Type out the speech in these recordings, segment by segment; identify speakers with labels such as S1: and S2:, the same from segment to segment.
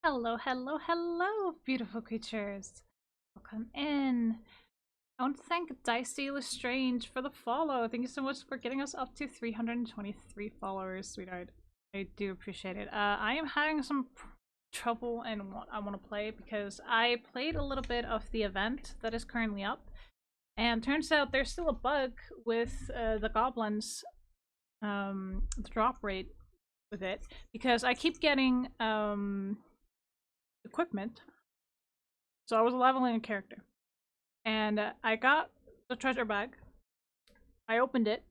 S1: Hello, hello, hello, beautiful creatures. Welcome in. I want to thank Dicey Lestrange for the follow. Thank you so much for getting us up to 323 followers, sweetheart. I do appreciate it. I am having some trouble in what I want to play because I played a little bit of the event that is currently up, and turns out there's still a bug with the goblins, the drop rate with it, because I keep getting equipment. So I was leveling a character, and I got the treasure bag. I opened it,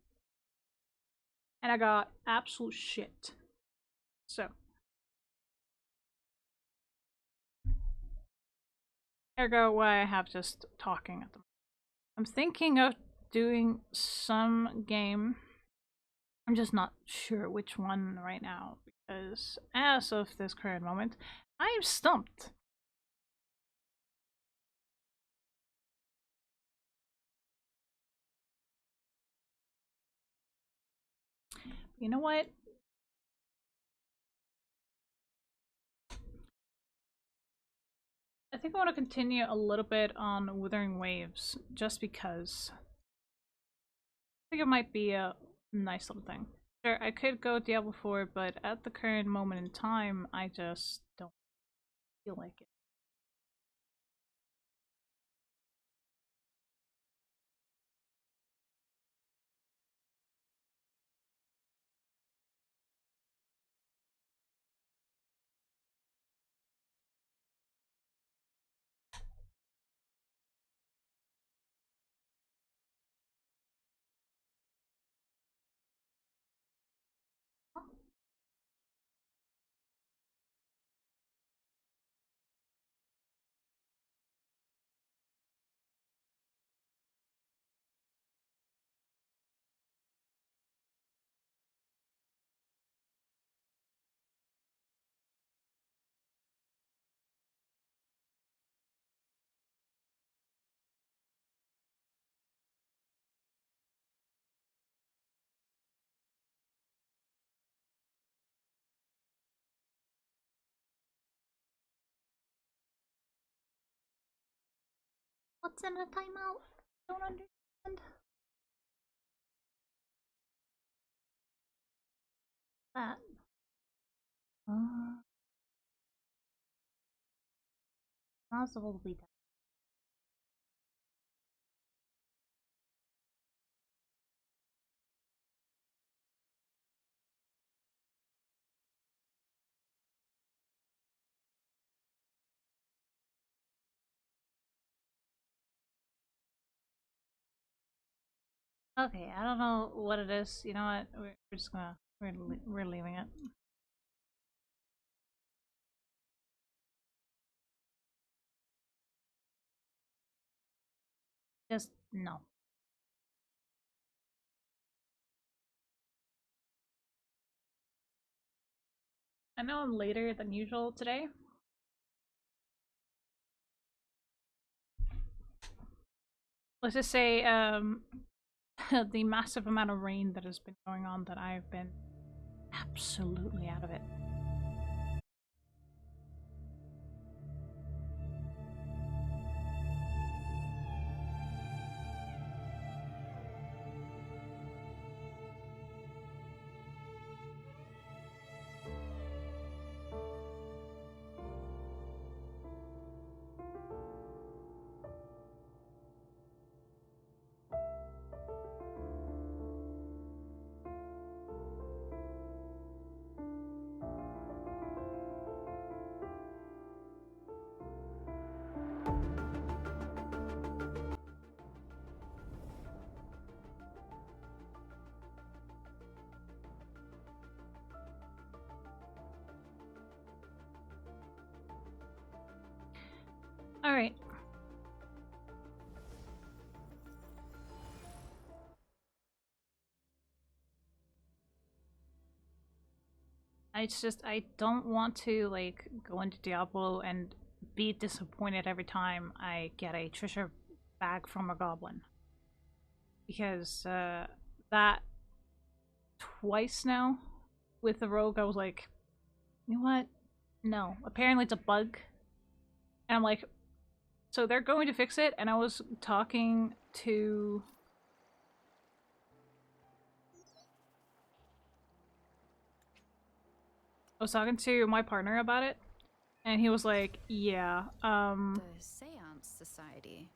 S1: and I got absolute shit. So ergo, why I have just talking at them. I'm thinking of doing some game. I'm just not sure which one right now because as of this current moment, I am stumped. You know what? I think I want to continue a little bit on Withering Waves, just because I think it might be a nice little thing. Sure, I could go Diablo 4, but at the current moment in time, I just don't feel like it. What's in a timeout? Don't understand. That. Uh, Possibly that. Okay, I don't know what it is. You know what? We're just gonna we're leaving it. Just no. I know I'm later than usual today. Let's just say the massive amount of rain that has been going on that I've been absolutely out of it. All right. It's just I don't want to like go into Diablo and be disappointed every time I get a treasure bag from a goblin. Because that twice now with the rogue I was like, you know what? No, apparently it's a bug. And I'm like, so they're going to fix it, and I was talking to... I was talking to my partner about it, and he was like, yeah,
S2: The Seance Society.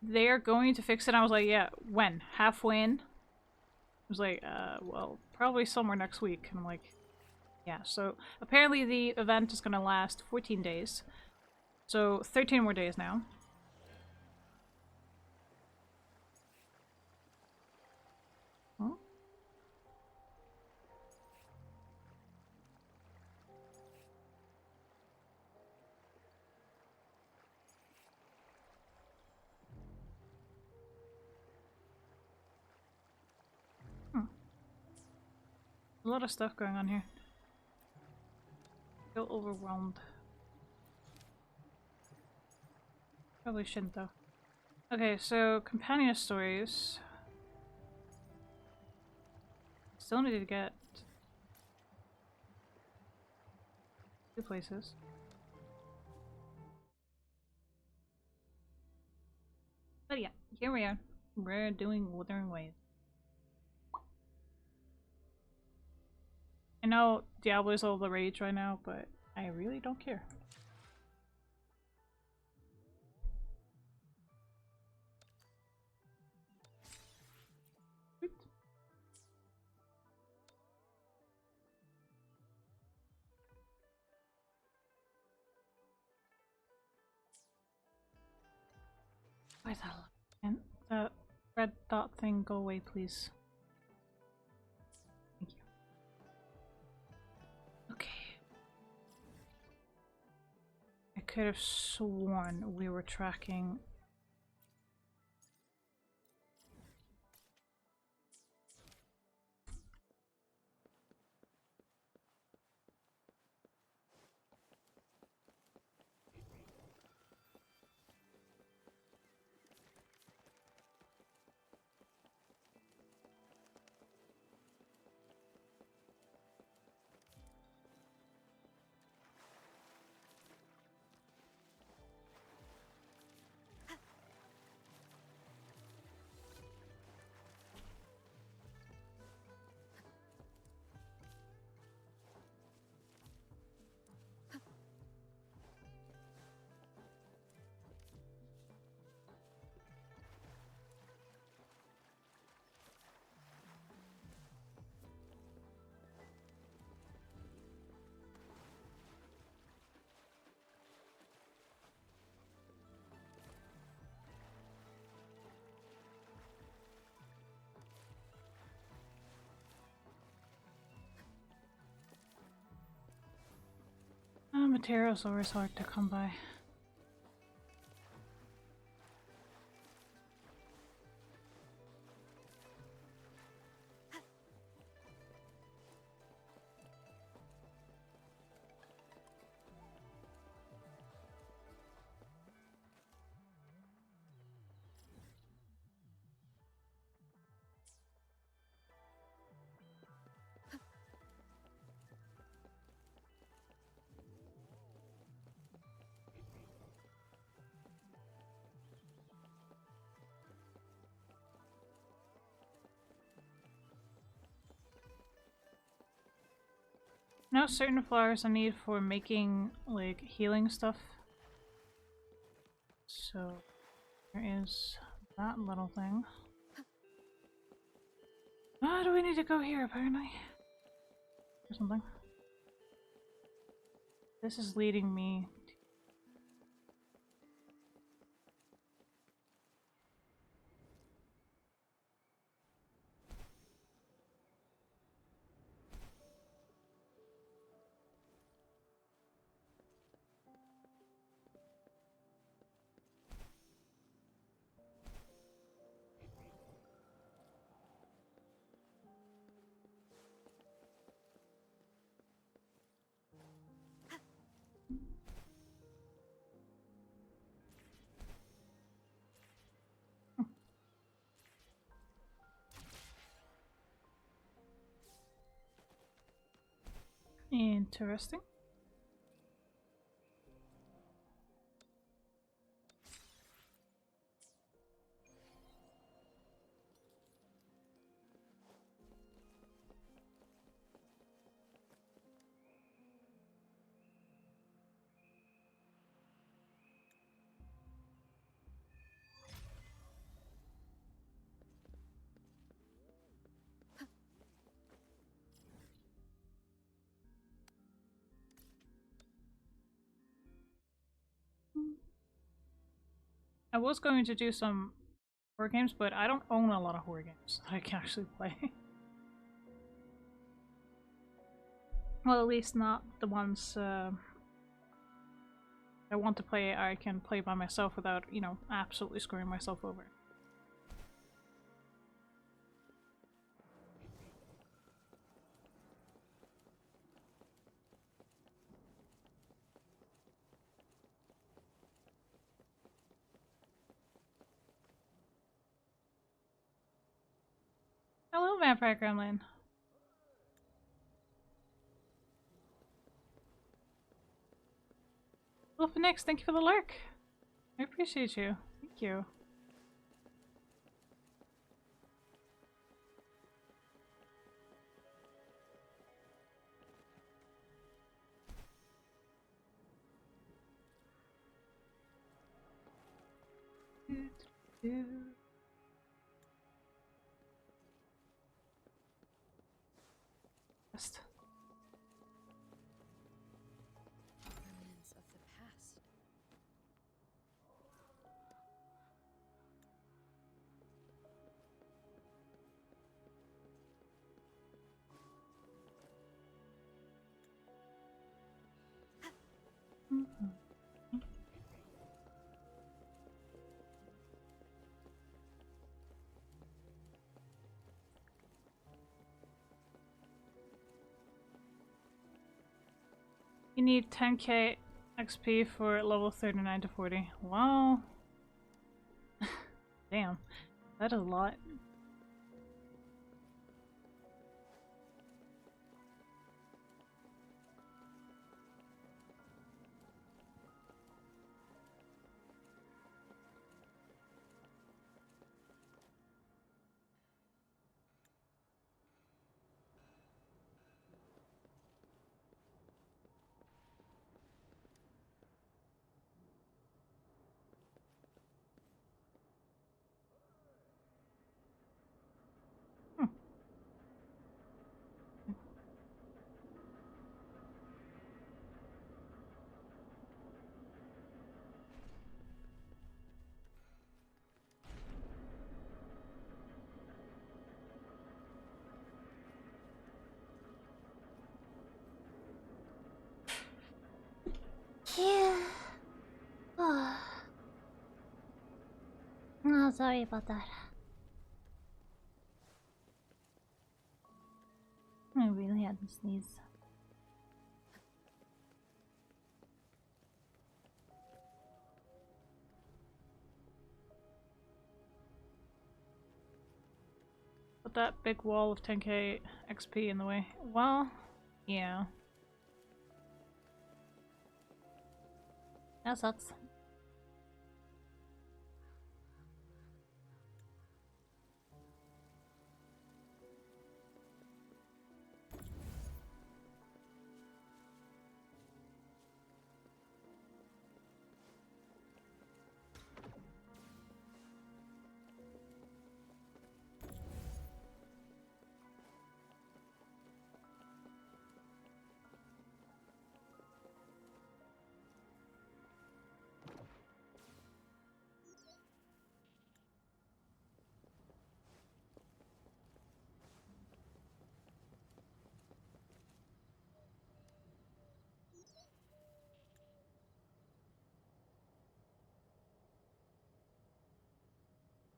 S1: they're going to fix it. And I was like, yeah, when? Halfway in? I was like, well, probably somewhere next week. And I'm like, yeah, so apparently the event is gonna last 14 days. So 13 more days now. Huh? Hmm. A lot of stuff going on here. Feel overwhelmed. Probably shouldn't though. Okay, so companion stories. Still needed to get 2 places. But yeah, here we are. We're doing Wuthering Waves. I know Diablo's all the rage right now, but I really don't care. Why is that? Can the red dot thing go away, please? Thank you. Okay. I could have sworn we were tracking. Materials are always hard to come by. Now certain flowers I need for making like healing stuff. So there is that little thing. Ah, do we need to go here apparently? Or something. This is leading me. Interesting. I was going to do some horror games, but I don't own a lot of horror games that I can actually play. Well, at least not the ones I want to play. I can play by myself without, you know, absolutely screwing myself over. Hello, Vampire Gremlin. Well, Phoenix, thank you for the lurk. I appreciate you. Thank you. Just
S2: Remnants of the past.
S1: You need 10k XP for level 39 to 40. Wow. Damn. That is a lot.
S3: Yeah. Oh, sorry about that. I really had to sneeze.
S1: Put that big wall of 10k XP in the way. Well, yeah.
S3: That sucks.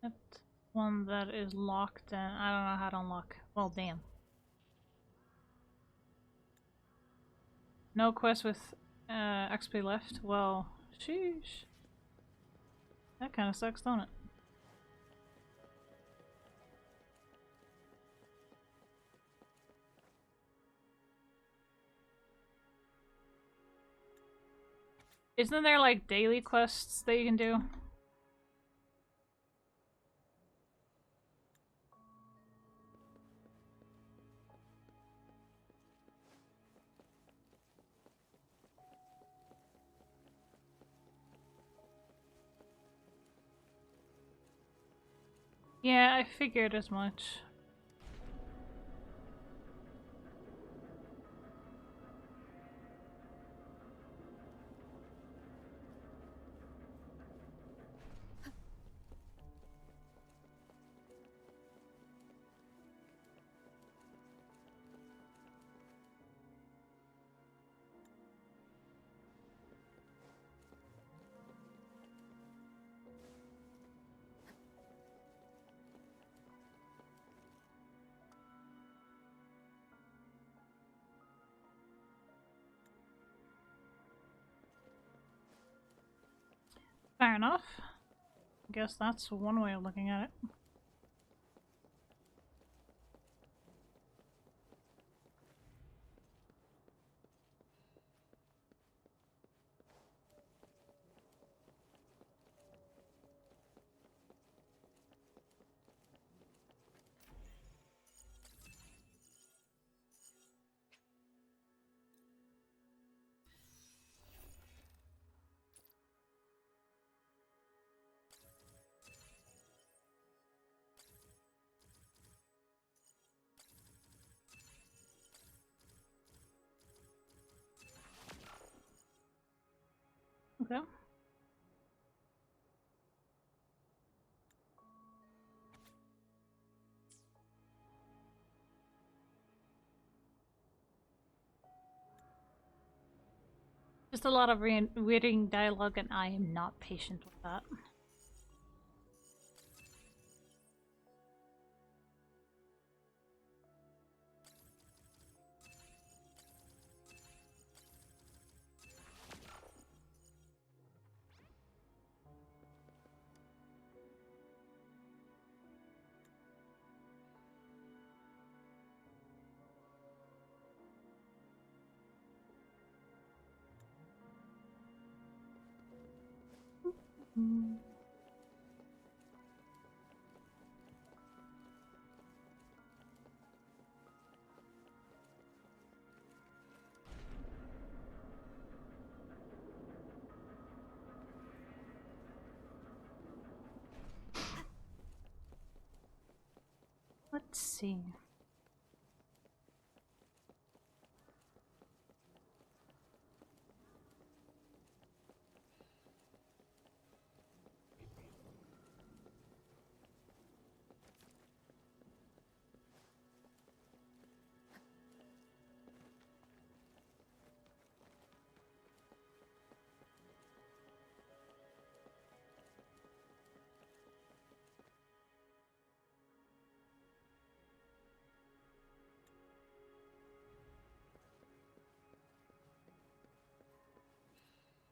S1: That one that is locked and I don't know how to unlock. Well, damn. No quest with XP left? Well, sheesh. That kind of sucks, don't it? Isn't there like daily quests that you can do? Yeah, I figured as much. Fair enough. I guess that's one way of looking at it. Okay. Just a lot of reading dialogue, and I am not patient with that. Let's see.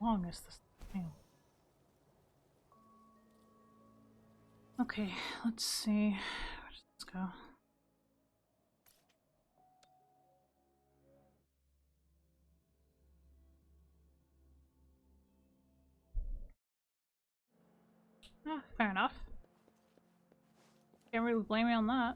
S1: How long is this thing? Okay, let's see. Where does this go? Ah, fair enough. Can't really blame me on that.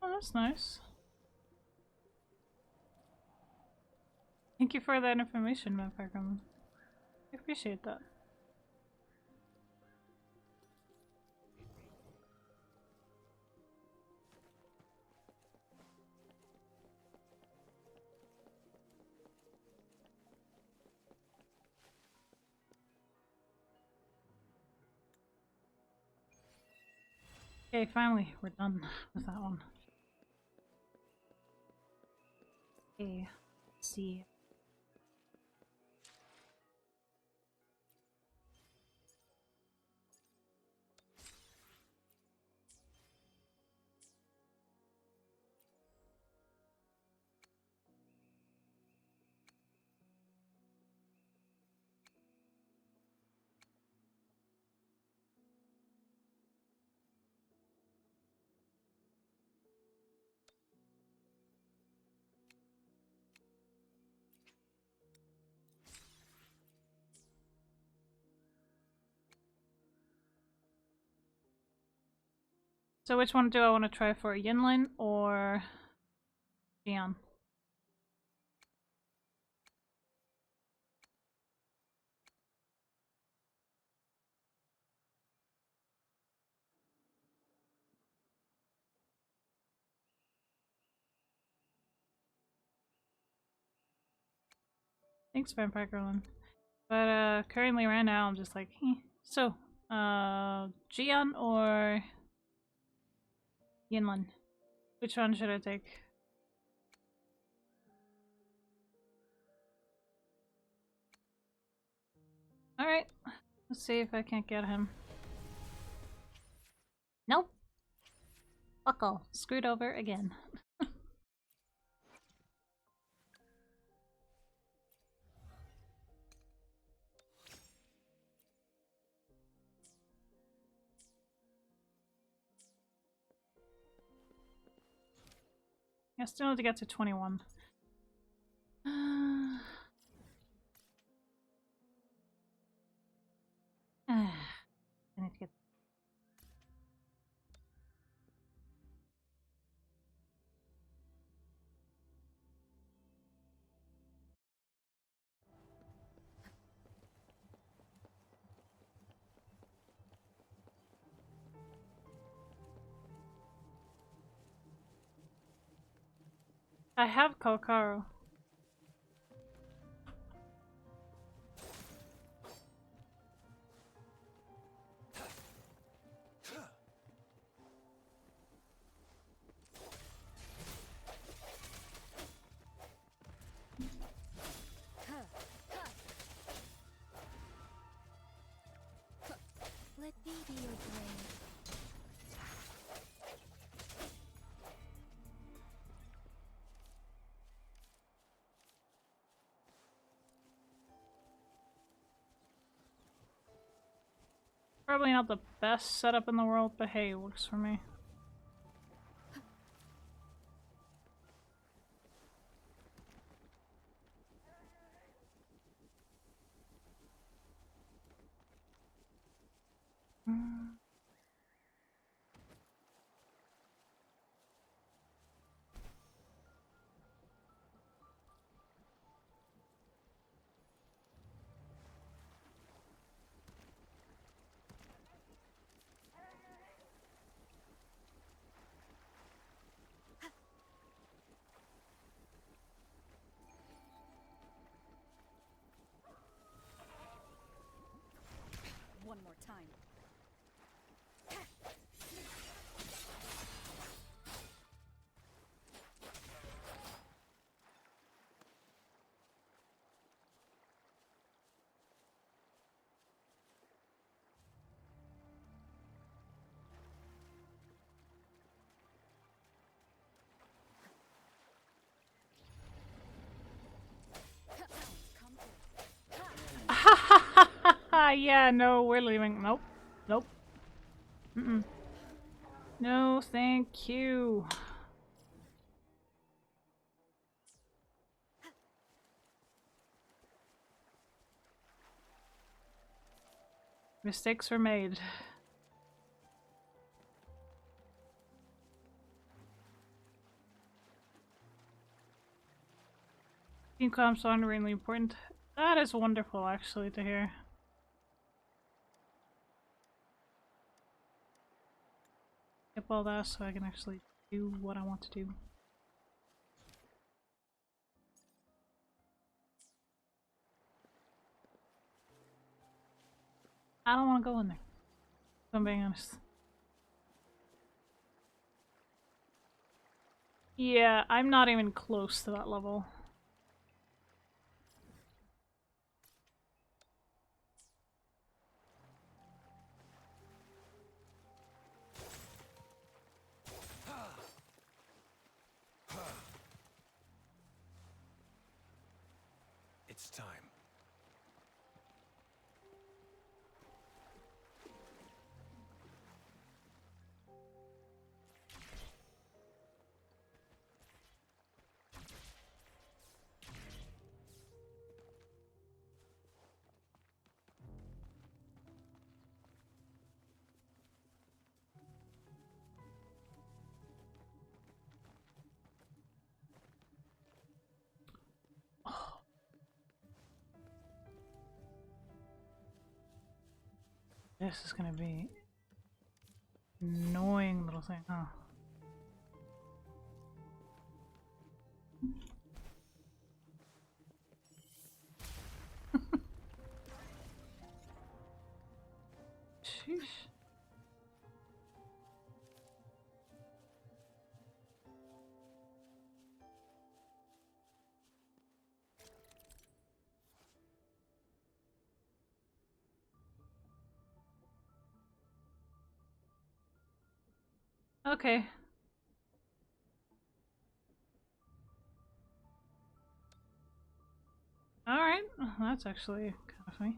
S1: Oh, that's nice. Thank you for that information, Vampire. I appreciate that. Okay, finally, we're done with that one. Okay, let's see. So which one do I want to try for, Yinlin or Xian? Thanks, Vampire Girlin. But currently right now I'm just like, So, Jian or Yinlin? Which one should I take? Alright, let's see if I can't get him.
S3: Nope. Buckle.
S1: Screwed over again. I still need to get to 21. I need to get. I have Kokoro.
S2: Let me be your brain.
S1: Probably not the best setup in the world, but hey, it works for me.
S2: One more time.
S1: Yeah, no, we're leaving. Nope. Nope. No, thank you. Mistakes were made. Team comps are really important. That is wonderful, actually, to hear. Skip all that so I can actually do what I want to do. I don't want to go in there, if I'm being honest. Yeah, I'm not even close to that level.
S4: It's time.
S1: This is gonna be annoying little thing, huh? Okay. Alright. That's actually kind of funny.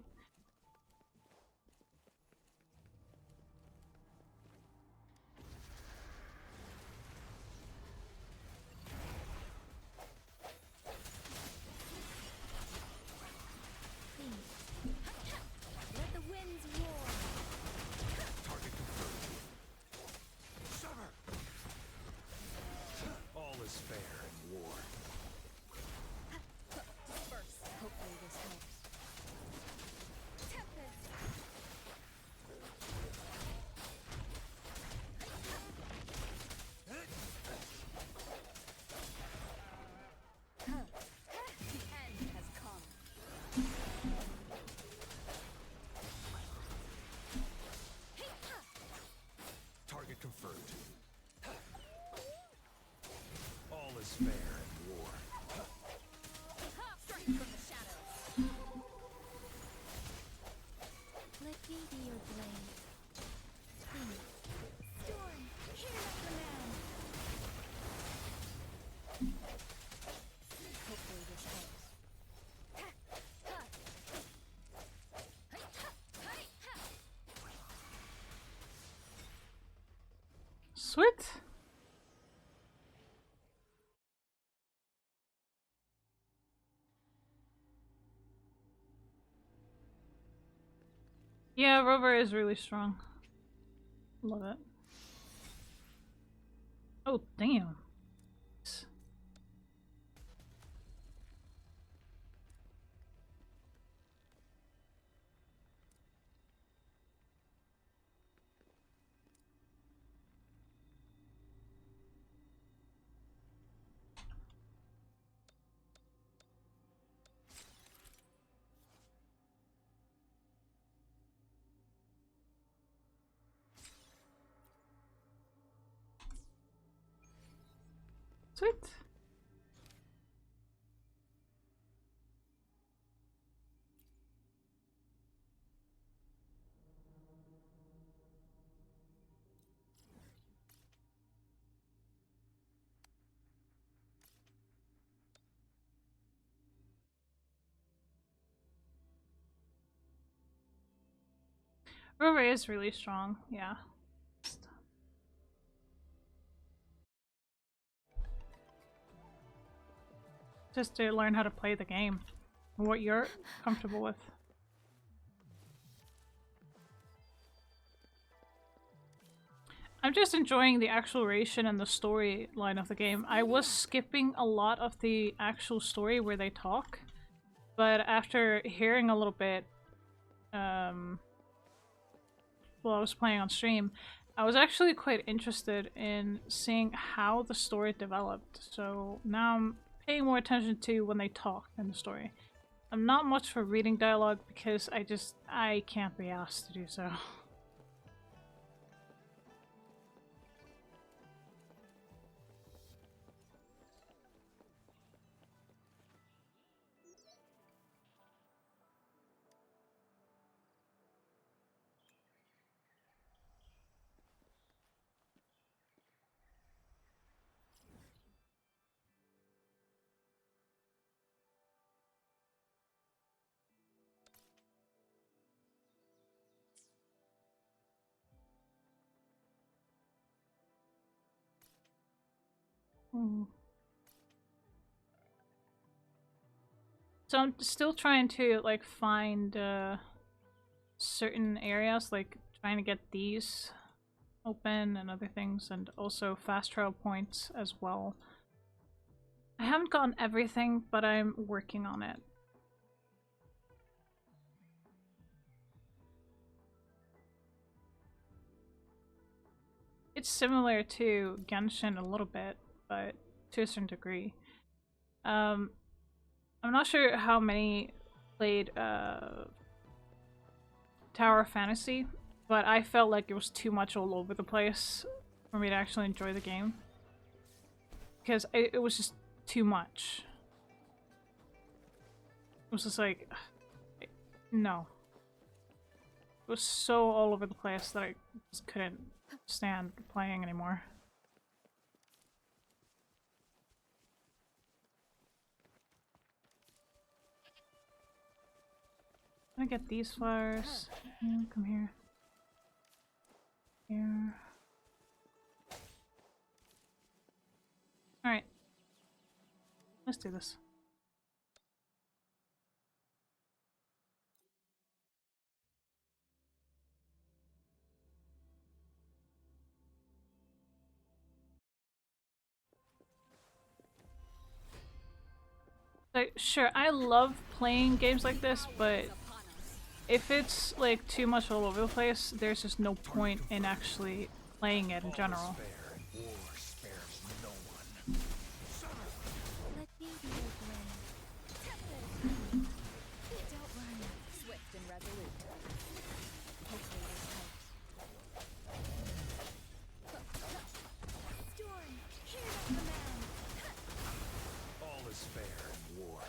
S2: Let the winds roar.
S4: Target confirmed. Sever! All is fair in war.
S2: Disperse. Hopefully this helps. Tempest. The end has come.
S4: Target confirmed. All is fair in war.
S2: Strike from the shadows. Let me be your blade. Please. Storm, hear my command. Hopefully this helps.
S1: Sweet. Yeah, Rover is really strong. Love it. Oh, damn. Sweet. Rover is really strong, yeah. Just to learn how to play the game. What you're comfortable with. I'm just enjoying the exploration and the storyline of the game. I was skipping a lot of the actual story where they talk, but after hearing a little bit, while I was playing on stream, I was actually quite interested in seeing how the story developed. So now I'm paying more attention to when they talk in the story. I'm not much for reading dialogue because I can't be asked to do so. So I'm still trying to like find certain areas, like trying to get these open and other things, and also fast travel points as well. I haven't gotten everything, but I'm working on it. It's similar to Genshin a little bit, but to a certain degree. I'm not sure how many played Tower of Fantasy, but I felt like it was too much all over the place for me to actually enjoy the game. Because it was just too much. It was just like, no. It was so all over the place that I just couldn't stand playing anymore. I'm gonna get these flowers. Come here. Here. Alright. Let's do this. Like, sure, I love playing games like this, but if it's like too much all over the place, there's just no point in actually playing it in general.
S4: Fair and war spares no one.
S2: Let me be your blade. Don't run. Swift and resolute. Hopefully this helps. Storm, hear that command.
S4: All is fair in war.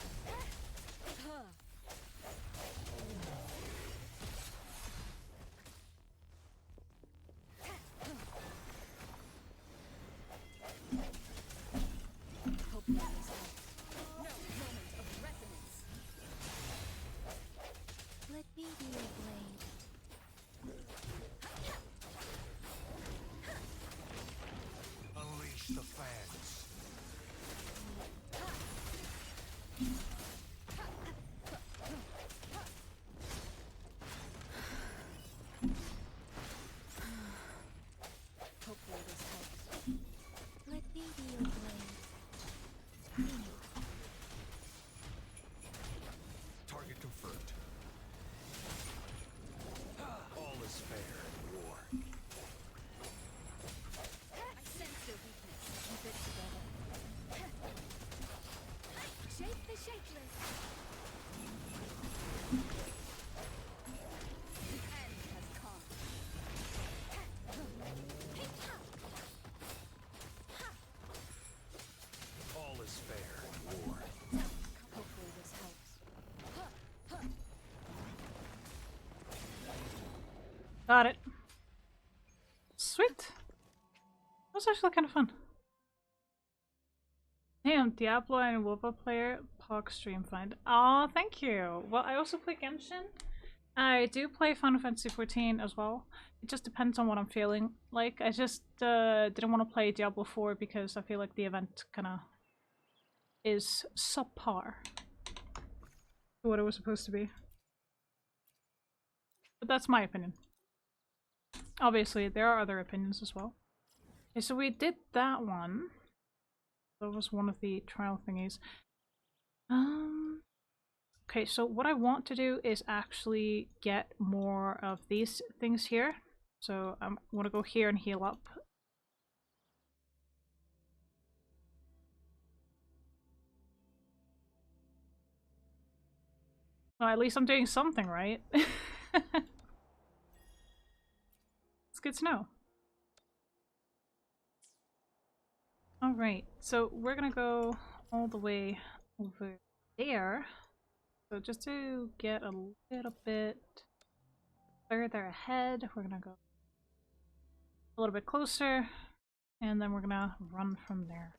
S2: Hopefully this helps. No moment of resonance. Let me be your blade.
S4: Unleash the fans.
S2: Hopefully this helps. Let me be your blade.
S4: Target confirmed. All is fair in war.
S2: I sense your weakness. Keep it together. Shake the shapeless. The end has come.
S4: All is fair in war.
S2: Hopefully this helps.
S1: Got it. Sweet. That was actually kind of fun. Damn, Diablo and WoW player, Pog stream find. Aw, thank you. Well, I also play Genshin. I do play Final Fantasy XIV as well. It just depends on what I'm feeling like. I just didn't want to play Diablo 4 because I feel like the event kind of is subpar to what it was supposed to be. But that's my opinion. Obviously, there are other opinions as well. Okay, so we did that one. That was one of the trial thingies. Okay, so what I want to do is actually get more of these things here. So I want to go here and heal up. Well, at least I'm doing something right. It's good to know. Alright, so we're gonna go all the way over there. So just to get a little bit further ahead, we're gonna go a little bit closer, and then we're gonna run from there.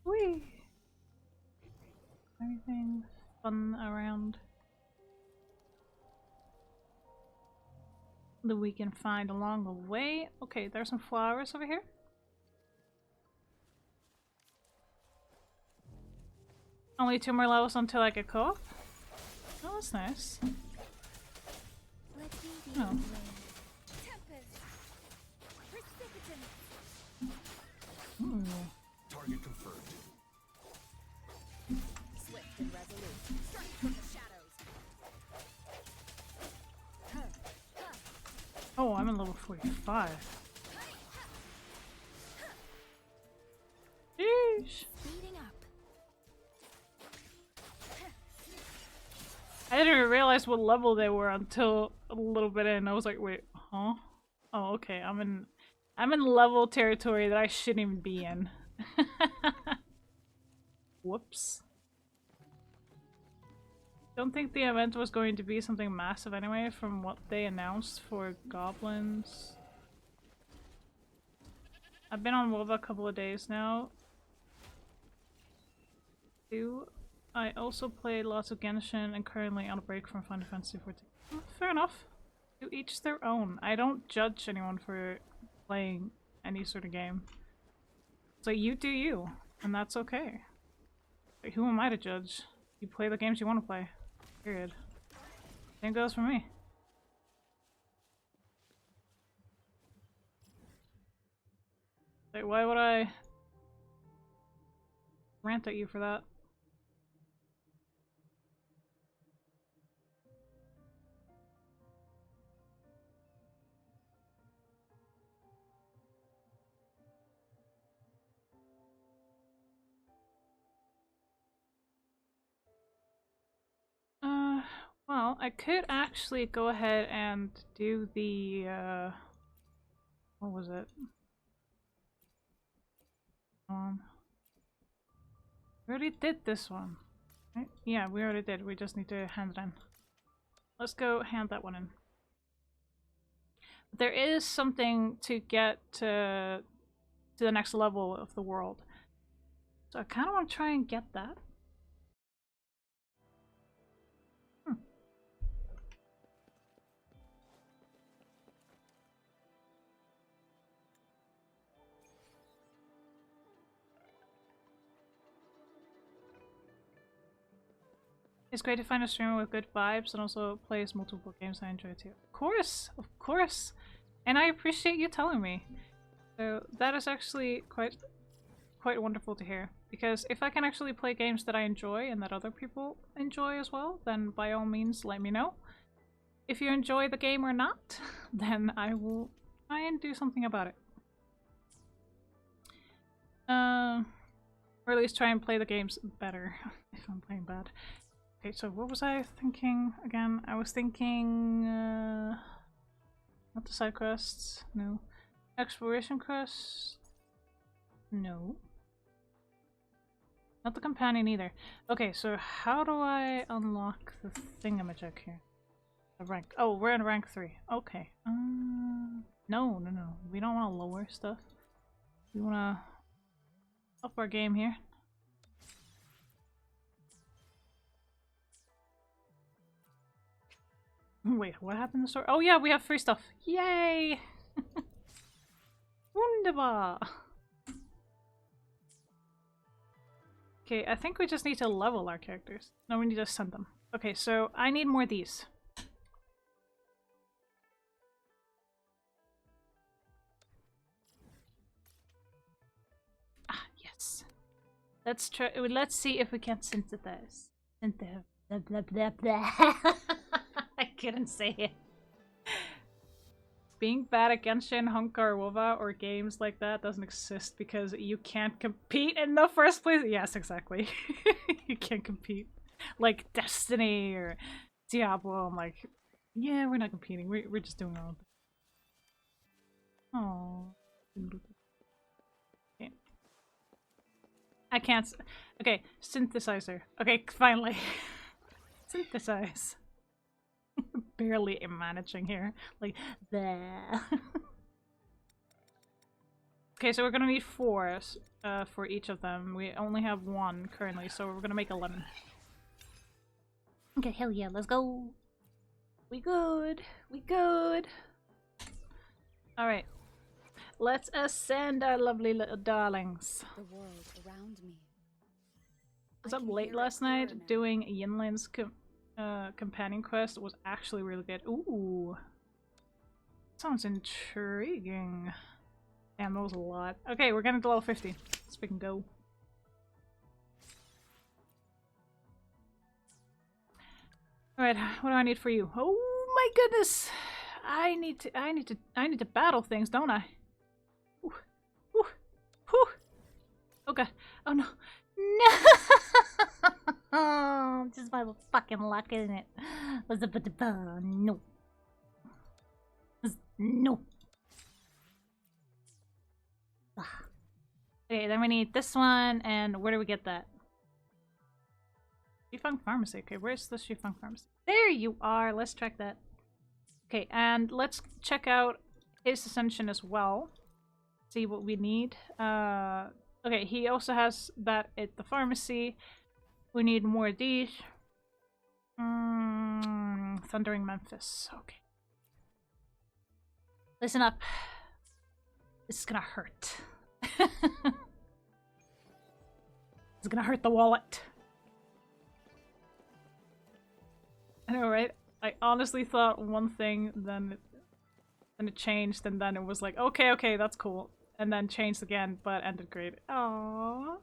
S1: Whee! Anything fun around that we can find along the way? Okay, there's some flowers over here. Only 2 more levels until I get co-op? Oh, that's nice.
S2: Let me be
S1: Oh.
S2: your blade. Tempest. Precipitant.
S1: Ooh.
S4: Target confirmed.
S2: Swift and resolute. Strike from the shadows.
S1: Oh, I'm in level 45. Sheesh.
S2: Speeding up.
S1: I didn't even realize what level they were until a little bit in. I was like, wait, huh? Oh, okay. I'm in level territory that I shouldn't even be in. Whoops. Don't think the event was going to be something massive anyway from what they announced for goblins. I've been on WoW a couple of days now. I also play lots of Genshin and currently on a break from Final Fantasy 14. Fair enough. To each their own. I don't judge anyone for playing any sort of game. So you do you, and that's okay. Like, who am I to judge? You play the games you want to play. Period. Same goes for me. Like, why would I rant at you for that? Well, I could actually go ahead and do the, what was it? We already did this one, right? Yeah, we already did. We just need to hand it in. Let's go hand that one in. There is something to get to the next level of the world. So I kind of want to try and get that. It's great to find a streamer with good vibes and also plays multiple games I enjoy too. Of course! And I appreciate you telling me. So that is actually quite wonderful to hear. Because if I can actually play games that I enjoy and that other people enjoy as well, then by all means let me know. If you enjoy the game or not, then I will try and do something about it. Or at least try and play the games better if I'm playing bad. Okay, so what was I thinking again? I was thinking, not the side quests, no. Exploration quests, no. Not the companion either. Okay, so how do I unlock the thingamajig here? The rank. Oh, we're in rank 3. Okay. No. We don't want to lower stuff. We want to up our game here. Wait, what happened in the store? Oh yeah, we have free stuff. Yay! Wunderbar! Okay, I think we just need to level our characters. No, we need to send them. Okay, so I need more of these. Ah, yes. Let's try. Let's see if we can synthesize. Blah, blah, blah, blah. I couldn't say it. Being bad at Genshin, Honka, or WoW or games like that doesn't exist because you can't compete in the first place. Yes, exactly. You can't compete. Like Destiny or Diablo, I'm like, yeah, we're not competing. We're just doing our own thing. Aww. Okay. I can't. Okay, synthesizer. Okay, finally. Synthesize. Barely managing here. Like, there. Okay, so we're gonna need 4 for each of them. We only have 1 currently, so we're gonna make 11.
S3: Okay, hell yeah, let's go.
S1: We good. We good. Alright. Let's ascend our lovely little darlings.
S2: The world around me.
S1: I was up late last night doing Yinlin's companion quest. It was actually really good. Ooh. Sounds intriguing. Damn, that was a lot. Okay, we're getting to level 50. Let's freaking go. Alright, what do I need for you? Oh my goodness! I need to battle things, don't I? Ooh. Ooh. Ooh. Oh god. Oh no.
S3: No! Just my fucking luck, isn't it? No. No.
S1: Okay, then we need this one, and where do we get that? Shifeng Pharmacy. Okay, where's the Shifeng Pharmacy? There you are! Let's track that. Okay, and let's check out his ascension as well. See what we need. Okay, he also has that at the pharmacy. We need more of these. Thundering Memphis. Okay. Listen up. This is gonna hurt. It's gonna hurt the wallet. I know, right? I honestly thought one thing, then it changed, and then it was like, okay, that's cool. And then changed again, but ended great. Aww.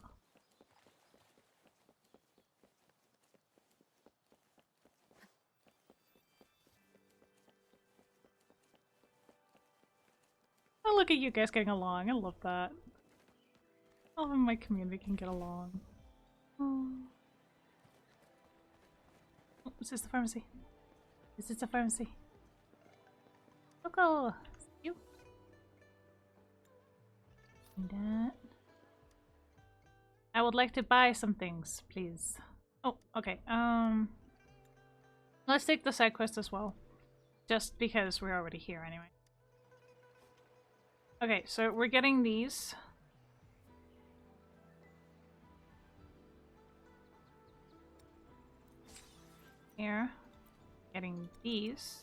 S1: Oh, look at you guys getting along. I love that. All of my community can get along. Oh. Oh, is this the pharmacy? Is this the pharmacy? Coco! You. That. I would like to buy some things, please. Oh, okay. Let's take the side quest as well. Just because we're already here anyway. Okay, so we're getting these. Here. Getting these.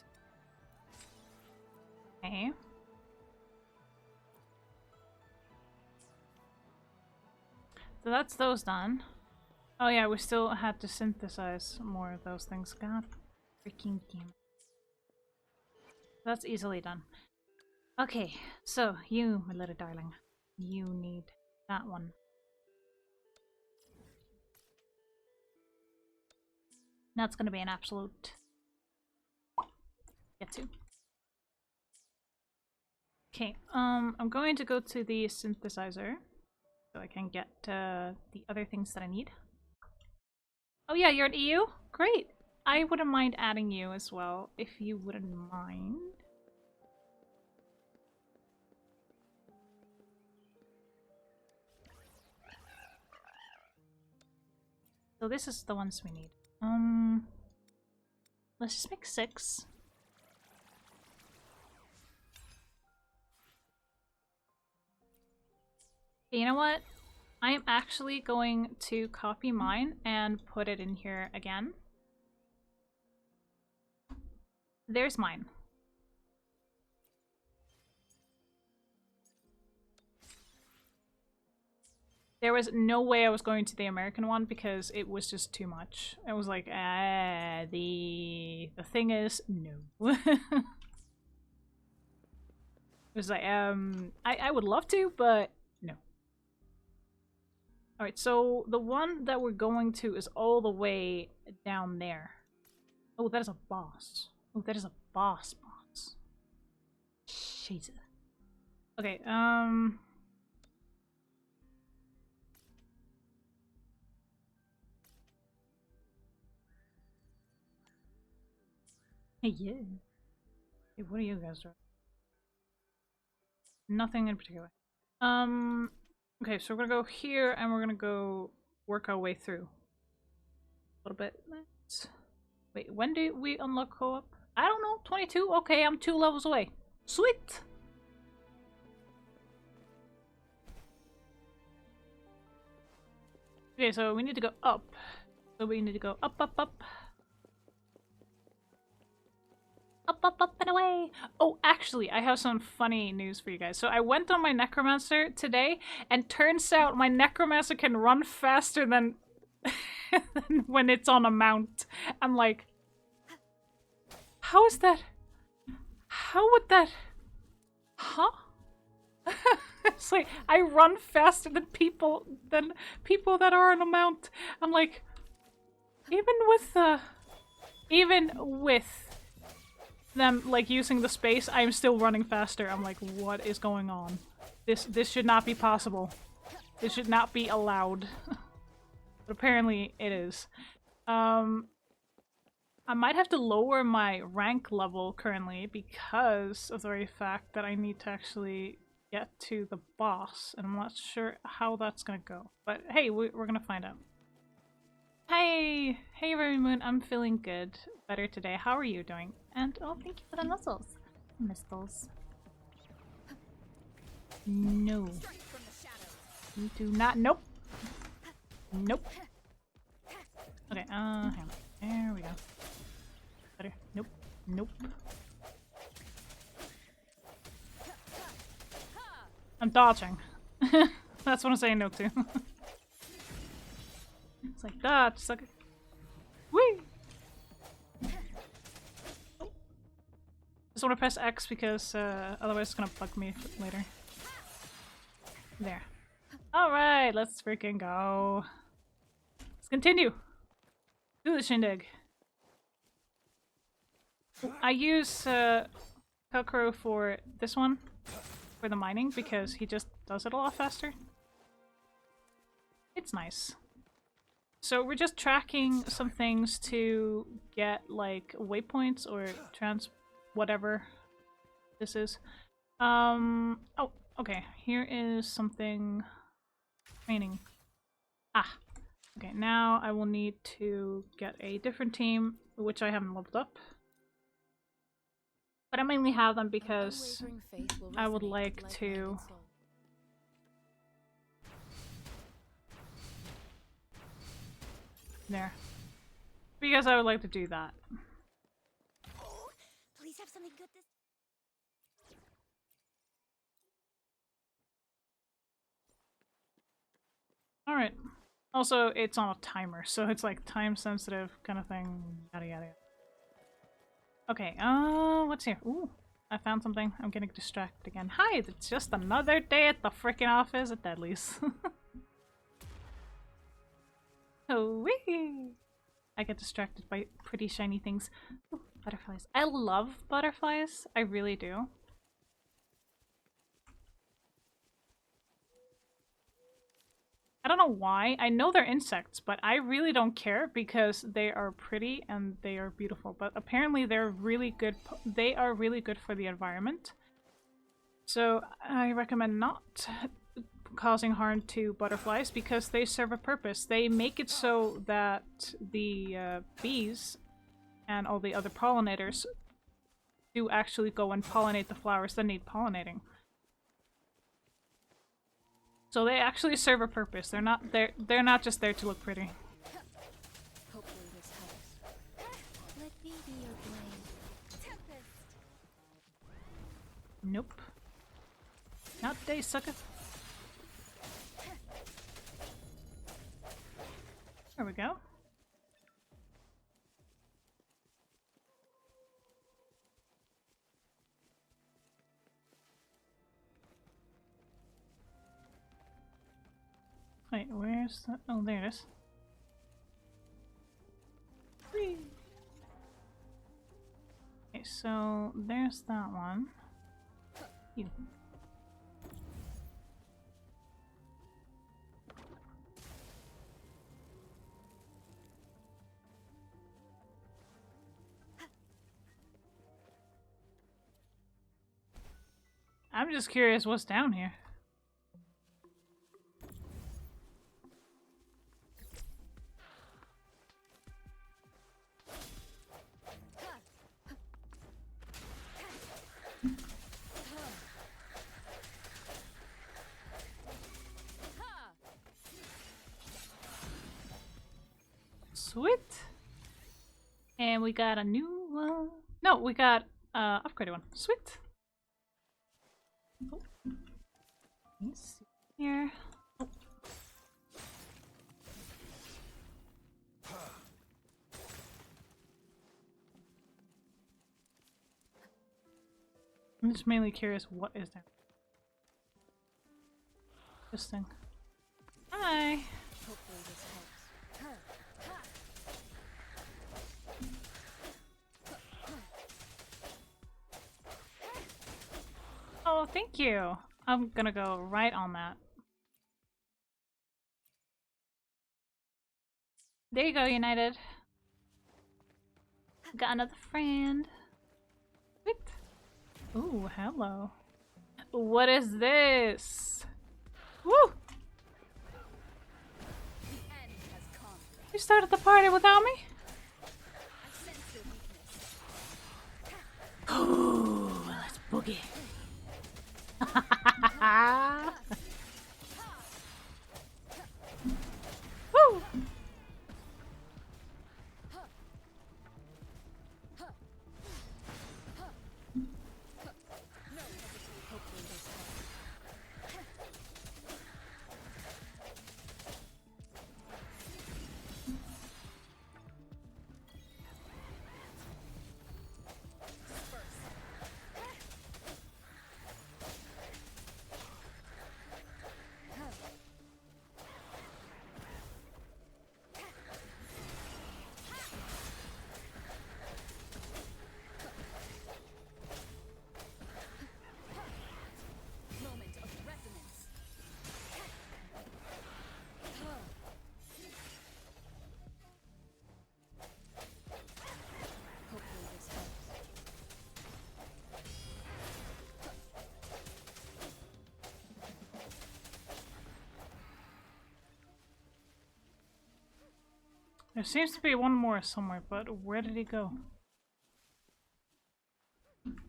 S1: Okay. So that's those done. Oh yeah, we still had to synthesize more of those things. God freaking damn it. That's easily done. Okay, so you, my little darling, you need that one. That's gonna be an absolute get to. Okay, I'm going to go to the synthesizer so I can get the other things that I need. Oh yeah, you're an EU? Great! I wouldn't mind adding you as well, if you wouldn't mind. So this is the ones we need. Let's just make 6. You know what? I am actually going to copy mine and put it in here again. There's mine. There was no way I was going to the American one because it was just too much. I was like, the thing is, no. It was like, I would love to, but no. Alright, so the one that we're going to is all the way down there. Oh, that is a boss. Oh, that is a boss. Jesus. Okay, Hey, yeah. Hey, what are you guys doing? Nothing in particular. Okay, so we're gonna go here and we're gonna go work our way through. A little bit. Let's... Wait, when do we unlock co-op? I don't know, 22? Okay, I'm 2 levels away. Sweet! Okay, so we need to go up. So we need to go up, up, up. Up and away! Oh, actually, I have some funny news for you guys. So I went on my Necromancer today, and turns out my Necromancer can run faster than, than when it's on a mount. I'm like, how is that? How would that? Huh? It's like, I run faster than people that are on a mount. I'm like, even with them like using the space, I'm still running faster. I'm like, what is going on? This should not be possible. This should not be allowed. But apparently it is. I might have to lower my rank level currently because of the very fact that I need to actually get to the boss, and I'm not sure how that's gonna go. But hey, we're gonna find out. Hey, hey, Very Moon. I'm feeling good, better today. How are you doing? And oh, thank you for the muscles, mistles. No, you do not. Nope. Nope. Okay, hang on. There we go. Better. Nope. Nope. I'm dodging. That's what I'm saying no to. It's like dodge, sucker. Whee! Just want to press X because otherwise it's gonna bug me later. There. Alright, let's freaking go. Let's continue. Do the shindig. I use Kokoro for this one, for the mining, because he just does it a lot faster. It's nice. So we're just tracking some things to get like waypoints or whatever this is. Oh, okay. Here is something training. Ah. Okay, now I will need to get a different team, which I haven't leveled up. But I mainly have them because I would like to... There. Because I would like to do that.
S2: Please have something good this.
S1: Alright. Also, it's on a timer, so it's like time sensitive kind of thing. Yada yada yada. Okay, what's here? Ooh, I found something. I'm getting distracted again. Hi, it's just another day at the freaking office at Deadly's. Oh, wee! I get distracted by pretty shiny things. Ooh, butterflies. I love butterflies. I really do. I don't know why. I know they're insects, but I really don't care because they are pretty and they are beautiful. But apparently they're really good. They are really good for the environment. So I recommend not causing harm to butterflies because they serve a purpose. They make it so that the bees and all the other pollinators do actually go and pollinate the flowers that need pollinating. So they actually serve a purpose. They're not just there to look pretty.
S2: Hopefully this helps. Let me be your blade. Tempest.
S1: Nope. Not today, sucker. There we go. Wait, where's the... Oh, there it is. Whee! Okay, so there's that one. You. I'm just curious what's down here. Sweet. And we got a new one. No, we got upgraded one. Sweet. Oh. Let's see here. Oh. I'm just mainly curious what is there. This thing. Hi.
S2: Hopefully this helps.
S1: Oh, thank you. I'm gonna go right on that. There you go, United. Got another friend. Wait. Ooh, hello. What is this? Woo!
S2: The end has come.
S1: You started the party without me?
S2: I sense your weakness.
S3: Ooh, let's boogie.
S1: Woo! There seems to be one more somewhere, but where did he go?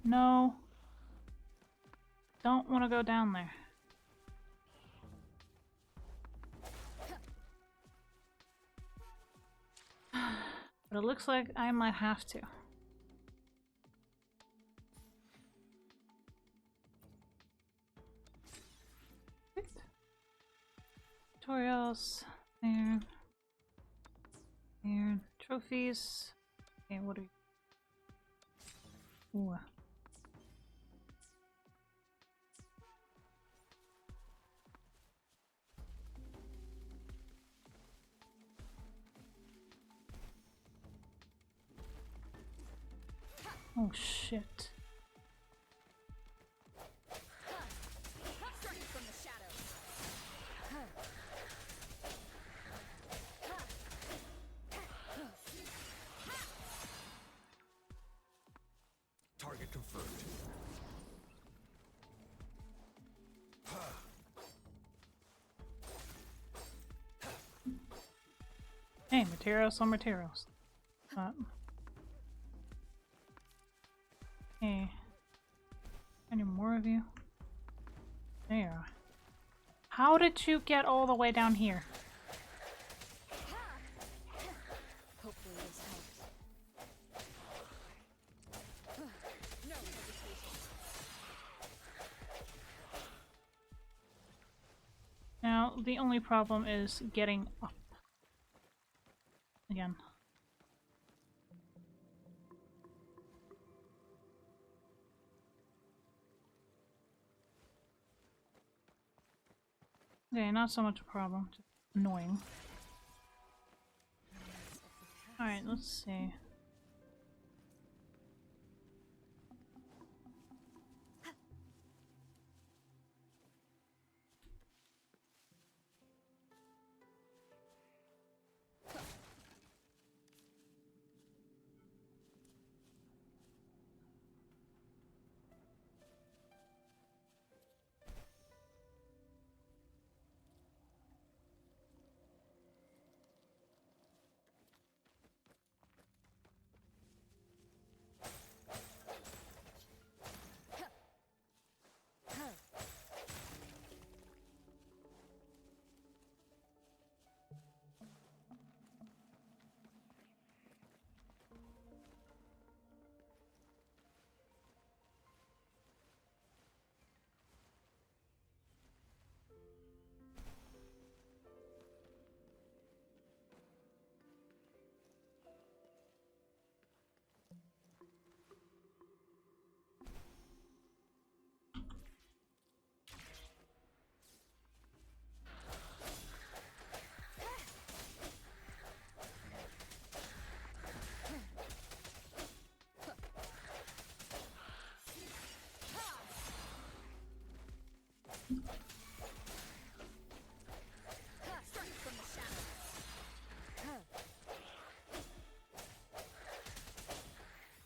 S1: No. Don't want to go down there. But it looks like I might have to. Tutorials. There. There. Trophies. Okay, what are you? Ooh. Oh shit.
S4: Target confirmed.
S1: Hey, materials on materials. Hey. Any more of you? There. How did you get all the way down here?
S2: Hopefully this helps. No hesitation.
S1: Now, the only problem is getting up. Again. Okay, not so much a problem, just annoying. Alright, let's see.
S2: Strike from the shadows.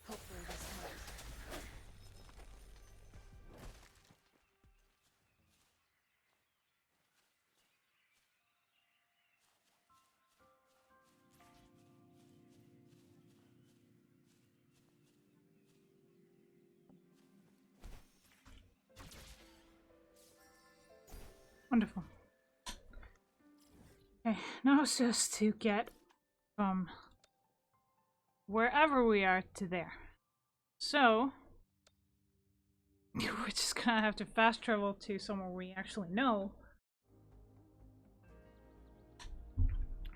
S2: Hopefully this helps.
S1: Wonderful. Okay, now it's just to get from wherever we are to there. So, we're just gonna have to fast travel to somewhere we actually know.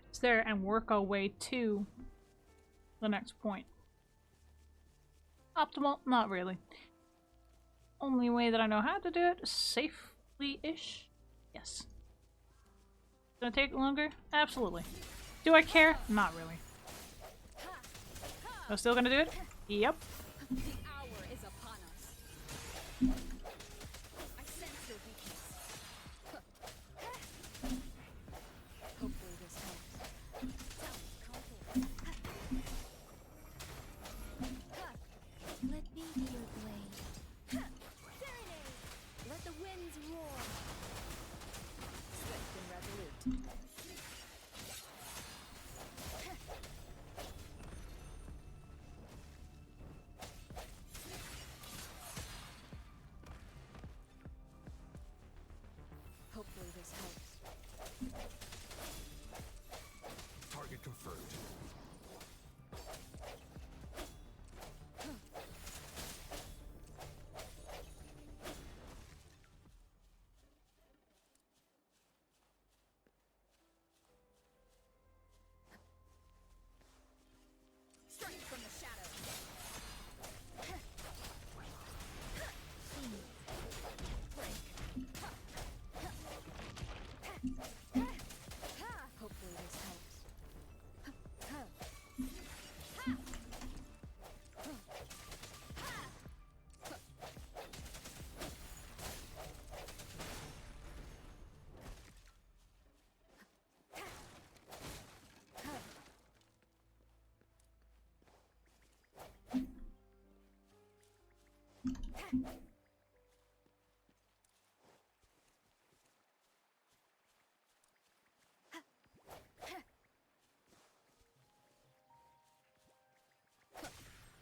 S1: It's there and work our way to the next point. Optimal? Not really. Only way that I know how to do it safely-ish. Yes. Gonna take longer? Absolutely. Do I care? Not really. I'm still gonna do it? Yep.
S2: The hour is upon us. I sense your weakness. Hopefully this helps. Let me be your blade. Serenade! Let the winds roar. Swift and resolute.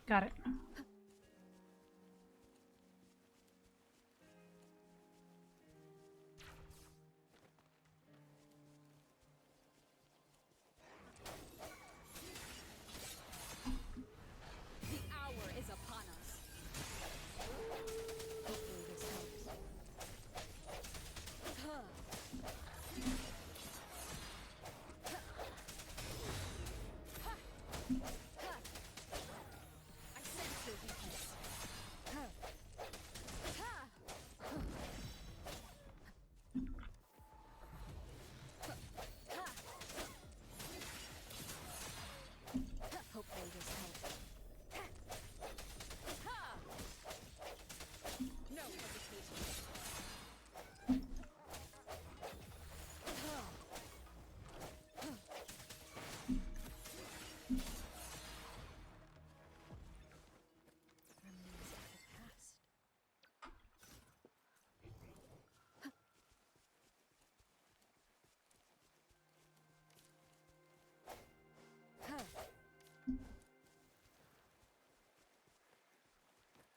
S1: Got it.
S2: The hour is upon us. Hopefully this helps. Huh. I sense your weakness. Hopefully this helps. No hesitation. Remains of the past.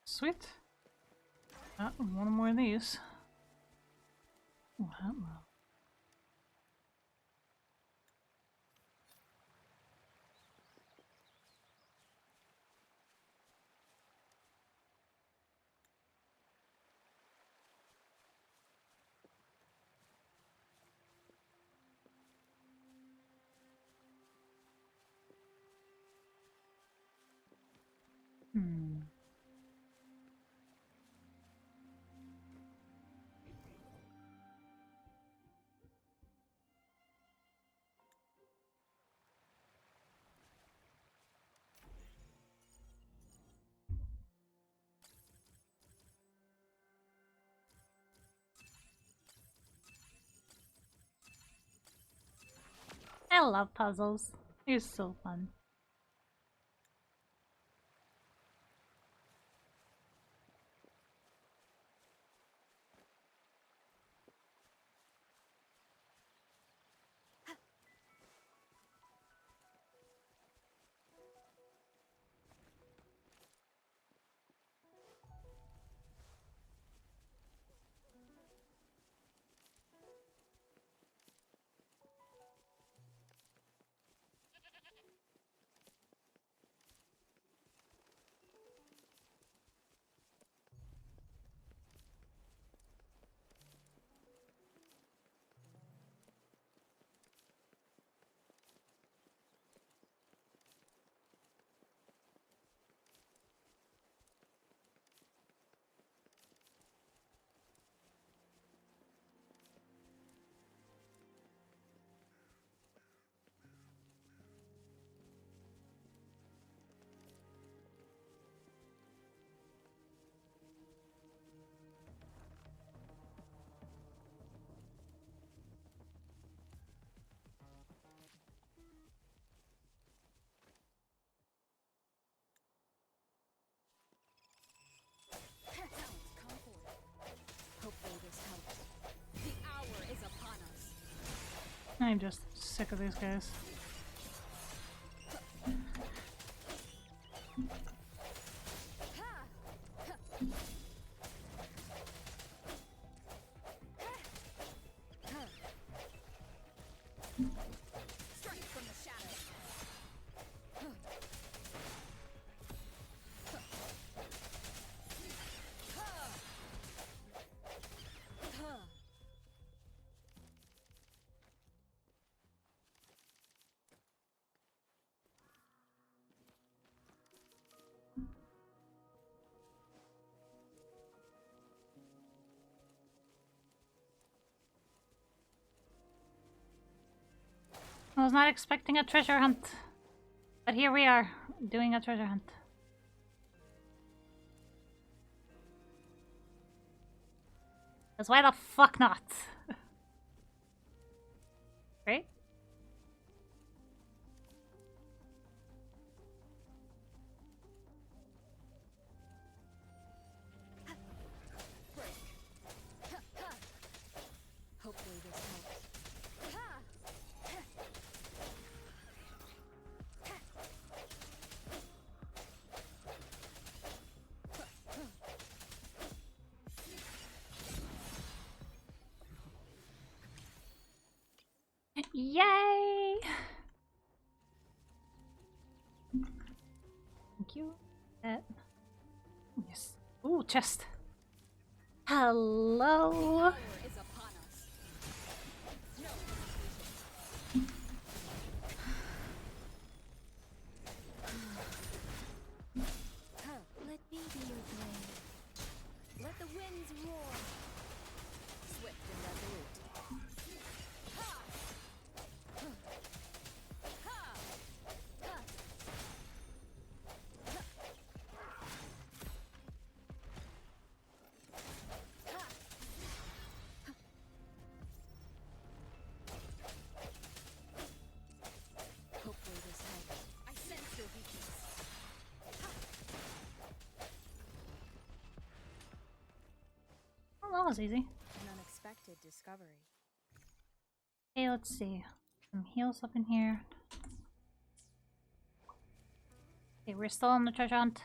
S1: Sweet. One more of these. Wow. Hmm.
S3: I love puzzles. They're so fun.
S2: Come forth. Hopefully this helps. The hour is upon us.
S1: I'm just sick of these guys.
S2: Strike from the shadows.
S3: I was not expecting a treasure hunt. But here we are, doing a treasure hunt. Because why the fuck not? Right? Yay! Thank you. Yes. Ooh, chest. Hello.
S2: Is upon us. No hesitation. Let me be your blade. Let the winds roar. Swift and resolute. Ha! Ha! Ha! Ha! Hopefully this helps. I sense your weakness.
S3: Oh, that was easy.
S2: An unexpected discovery.
S3: Okay, let's see. Some heals up in here. Okay, we're still on the treasure hunt.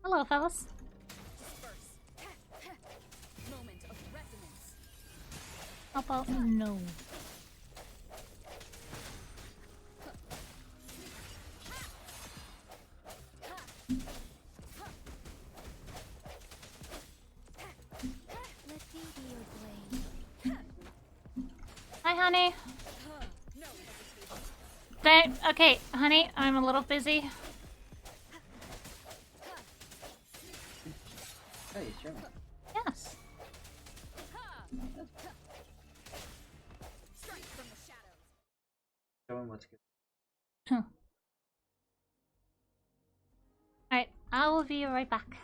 S3: Hello, fellas.
S2: Disperse. Moment of resonance.
S3: How about no?
S2: Let me be your blade.
S3: Hi, honey.
S2: No hesitation.
S3: Okay, honey, I'm a little busy.
S5: Hey, sure.
S3: Yes.
S2: Strike from the shadows.
S5: Show him what's good.
S3: Alright, I will be right back.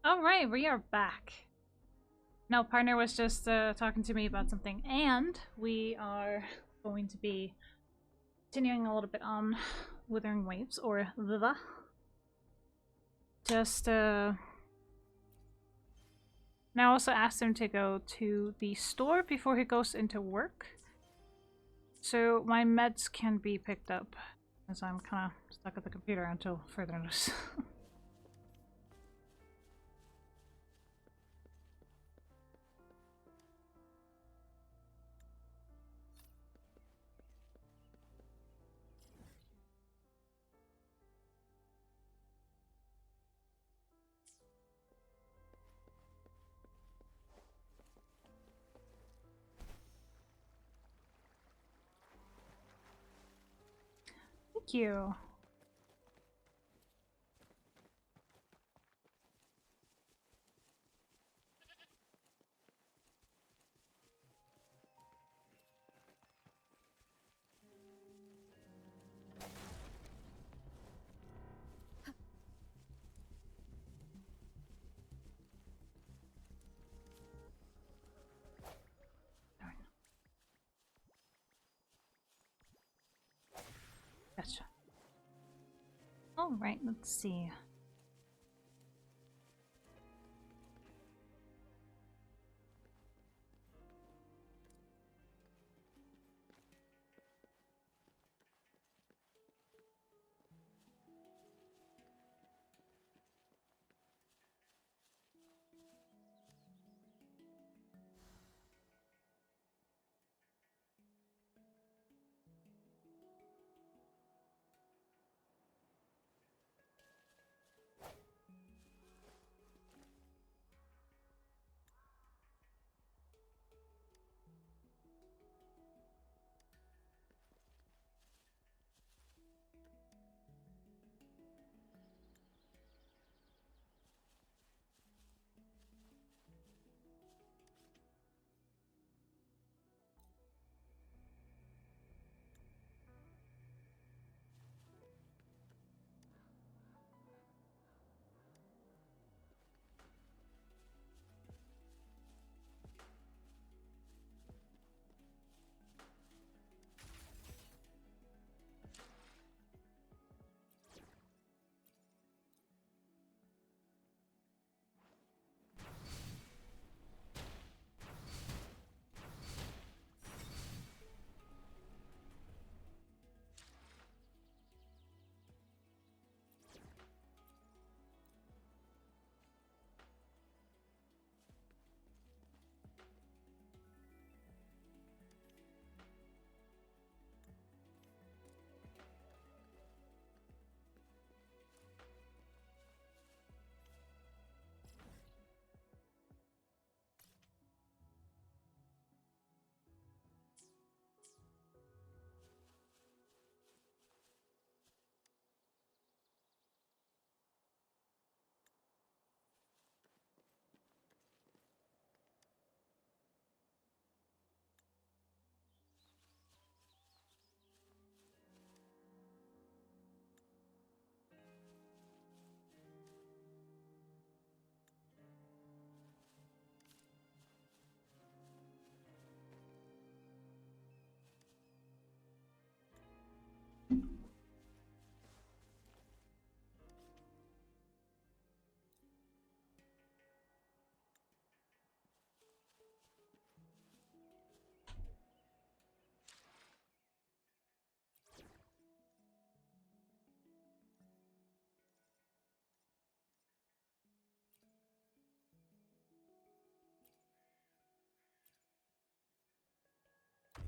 S1: Alright, we are back. No, partner was just talking to me about something, and we are going to be continuing a little bit on Withering Waves, or Viva. Just, Now I also asked him to go to the store before he goes into work, so my meds can be picked up, as I'm kind of stuck at the computer until further notice. Thank you. Gotcha. Alright, let's see.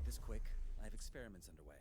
S6: This quick, I have experiments underway.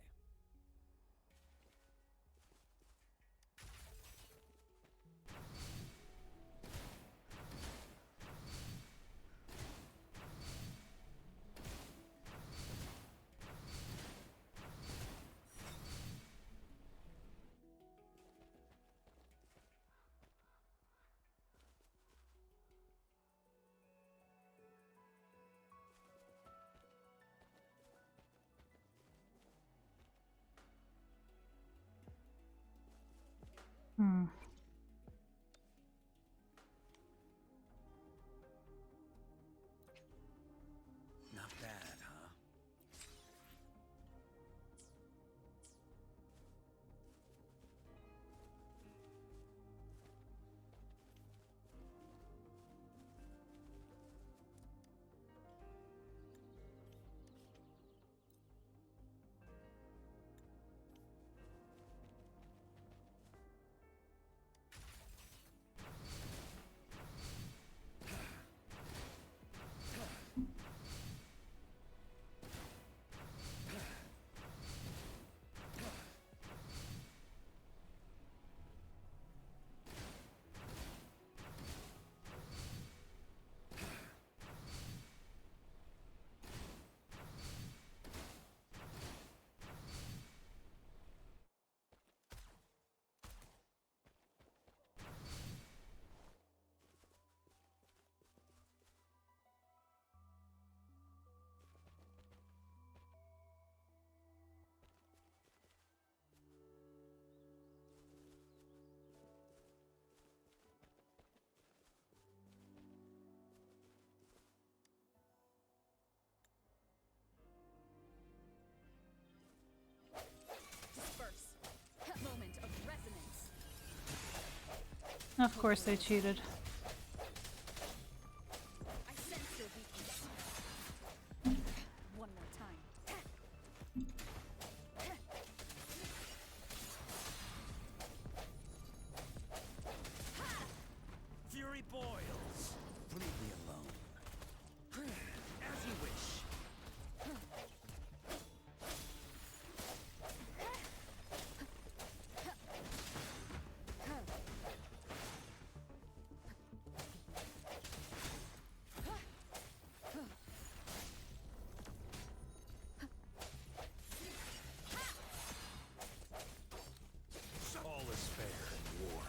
S1: Hmm. Of course they cheated.
S2: I sense your weakness. One more time.
S6: Fury boils. Leave me alone. As you wish.
S4: All is fair in war.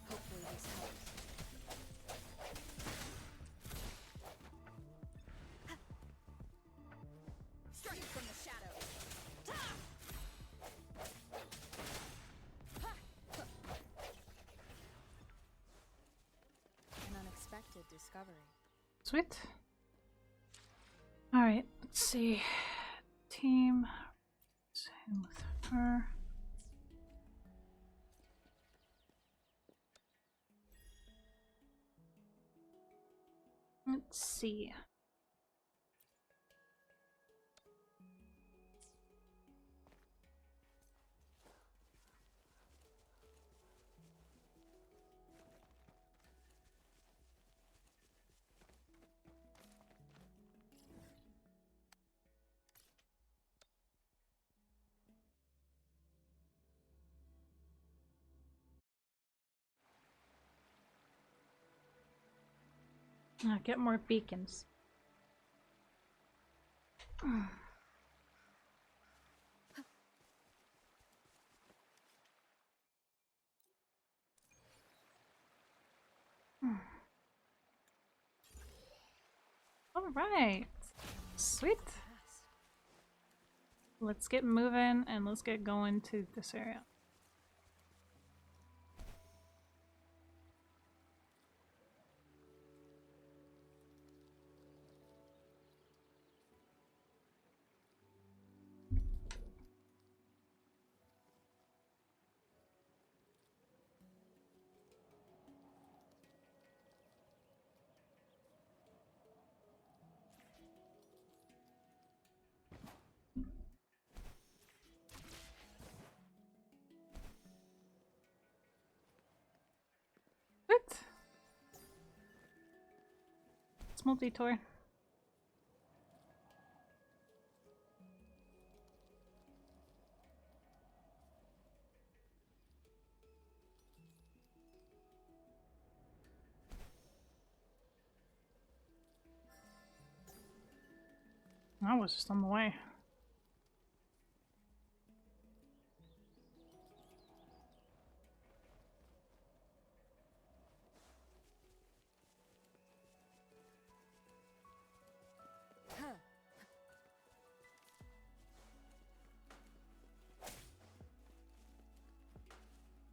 S2: Hopefully this helps. Strike from the shadows. An unexpected discovery.
S1: Sweet. Alright, let's see. Team. Same with her. Let's see. Get more beacons. All right, sweet. Let's get moving and let's get going to this area. What? Small detour. I was just on the way.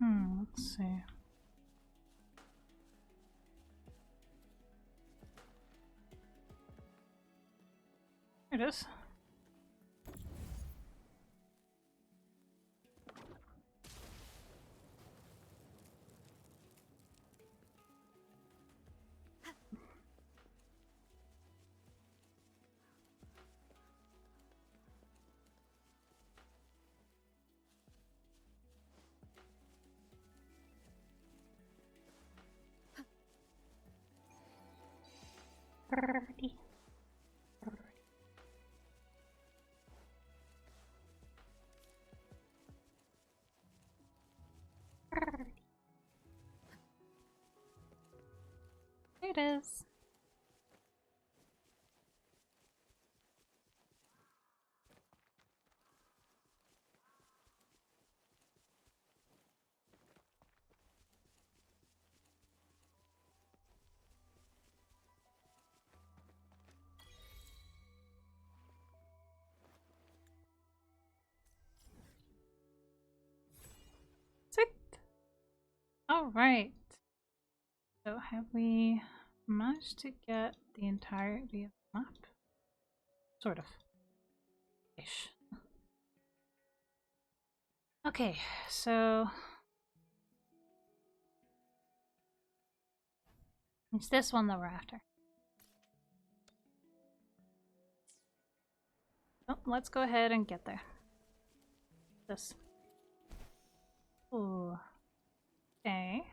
S1: Let's see. Here it is.
S3: Birdie. Birdie. Here it is.
S1: Sit. All right. So have we managed to get the entirety of the map. Sort of. Ish. Okay, so it's this one that we're after. Oh, let's go ahead and get there. This. Ooh. Okay.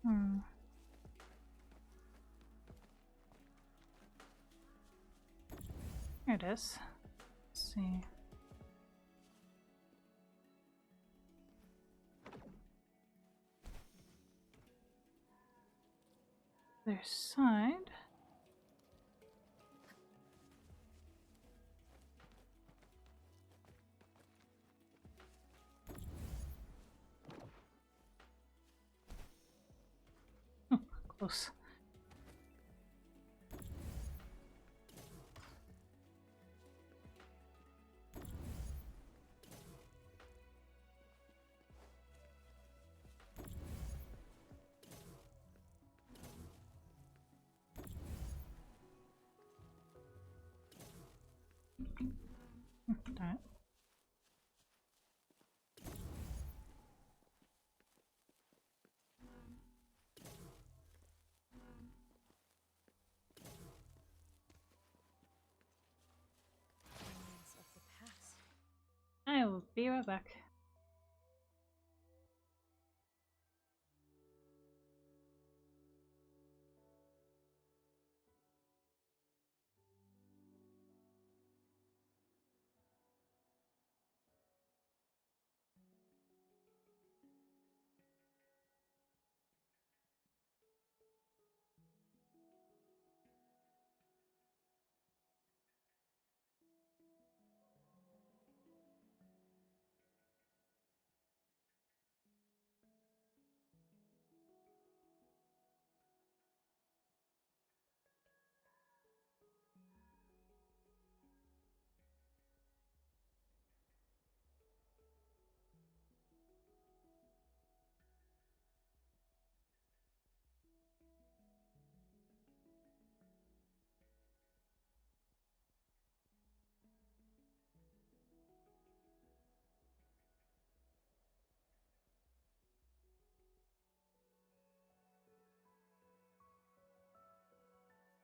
S1: Hmm. Here it is. Let's see. Their side. Oh, close. Darn it.
S2: Remnants of the past.
S1: I will be right back.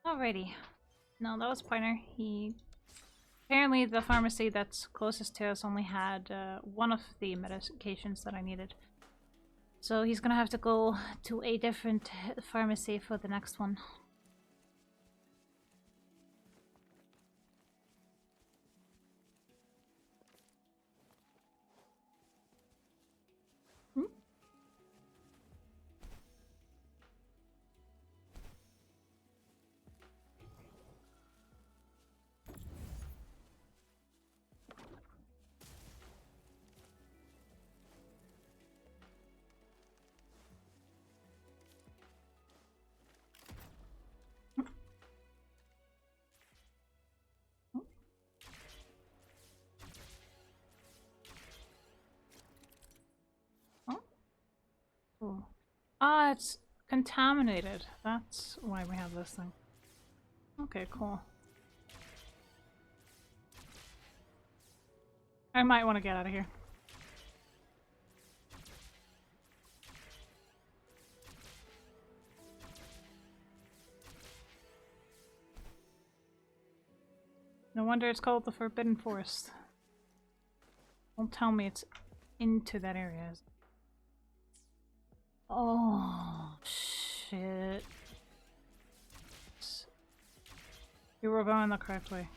S1: Alrighty. No, that was Pointer. He apparently the pharmacy that's closest to us only had one of the medications that I needed. So he's gonna have to go to a different pharmacy for the next one. Hmm? Cool. Ah, it's contaminated. That's why we have this thing. Okay, cool. I might want to get out of here. No wonder it's called the Forbidden Forest. Don't tell me it's into that area. Oh, shit. You were going the correct way.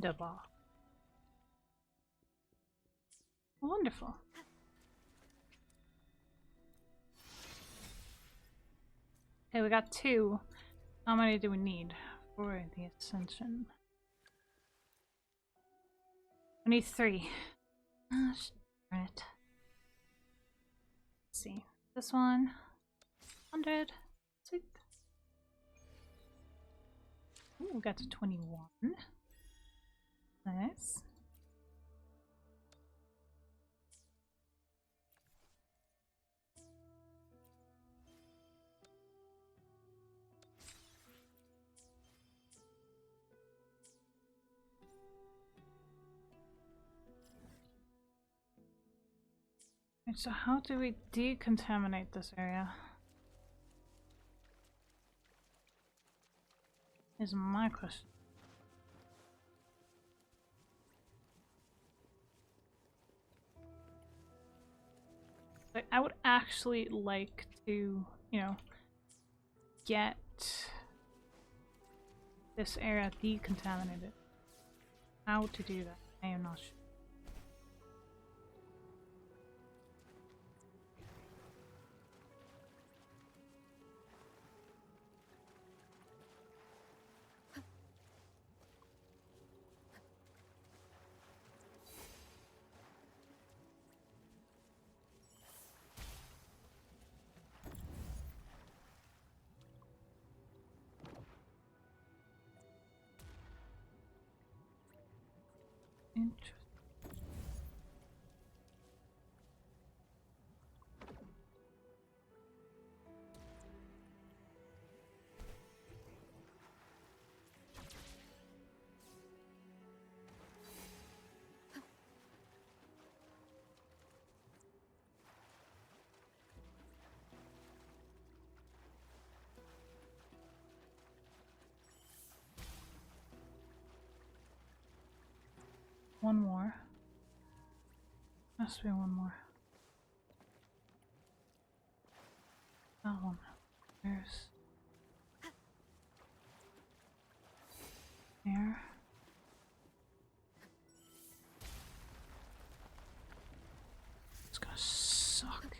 S1: Wunderbar. Wonderful. Okay, we got 2. How many do we need for the ascension? We need 3. Darn it. Let's see. This one. 100. Sweet. Ooh, we got to 21. Nice. Right, so how do we decontaminate this area? Is my question. Like, I would actually like to, you know, get this area decontaminated. How to do that, I am not sure. Interesting. One more. Must be one more. That one. There's there. It's gonna suck.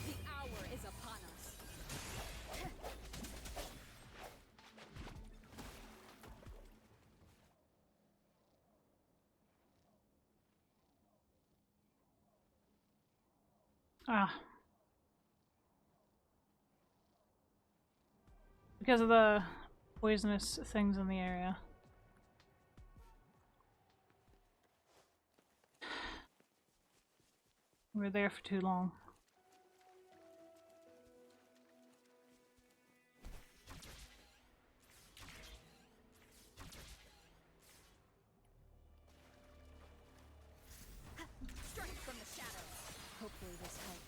S2: The hour is upon us.
S1: Ah. Because of the poisonous things in the area. We're there for too long.
S2: Strike from the shadows. Hopefully this helps.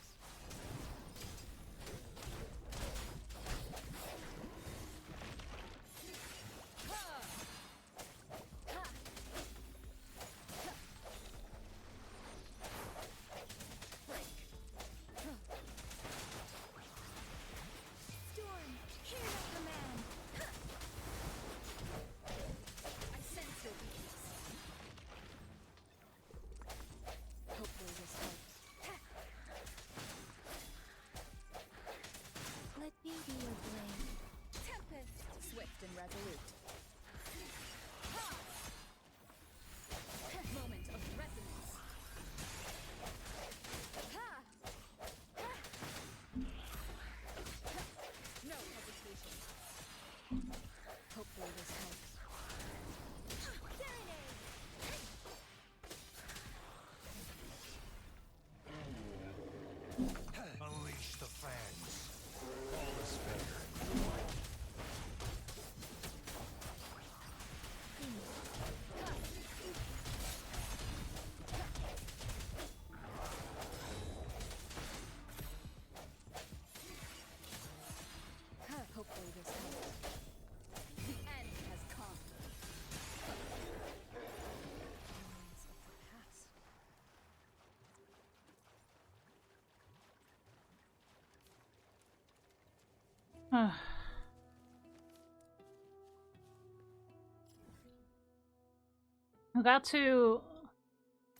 S1: We got to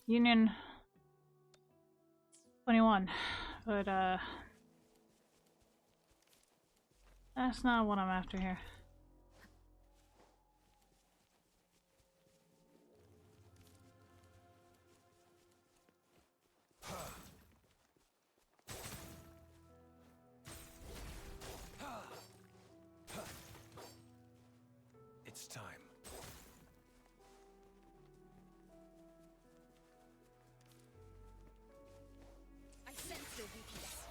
S1: Union 21, but that's not what I'm after here.
S4: It's time.
S2: I sense their weakness.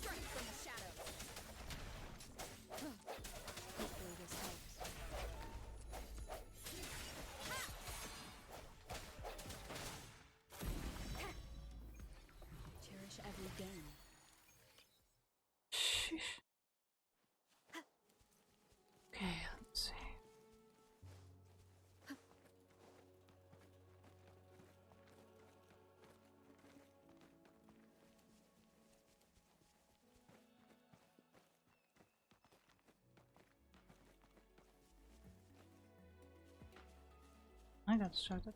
S2: Strike from the shadows. Hopefully this helps. Cherish every gain.
S1: Okay, let's see. I got distracted.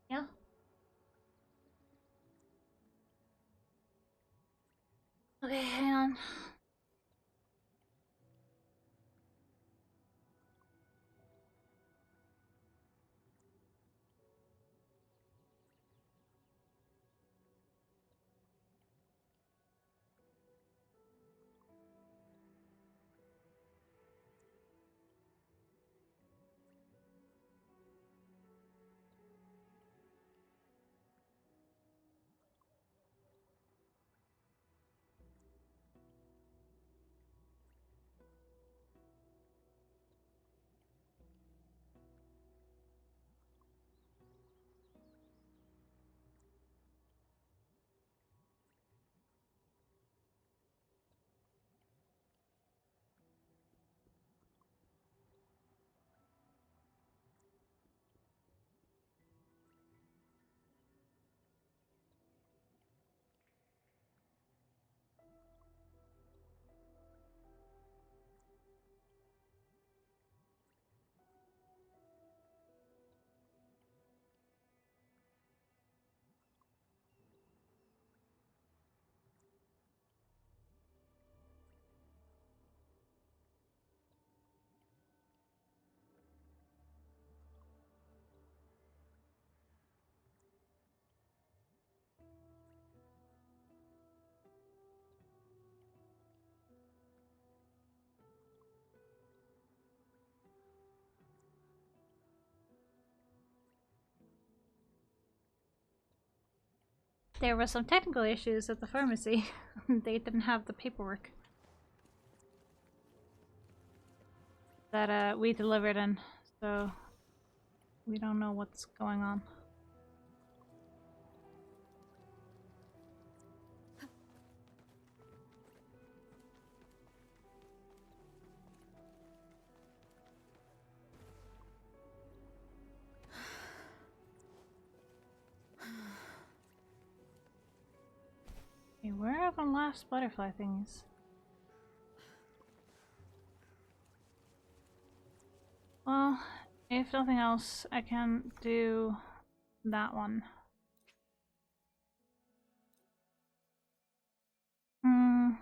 S3: Yeah. Okay, hang on. There were some technical issues at the pharmacy. They didn't have the paperwork that we delivered in, so we don't know what's going on. Okay, where are the last butterfly things? Well, if nothing else, I can do that one. Hmm.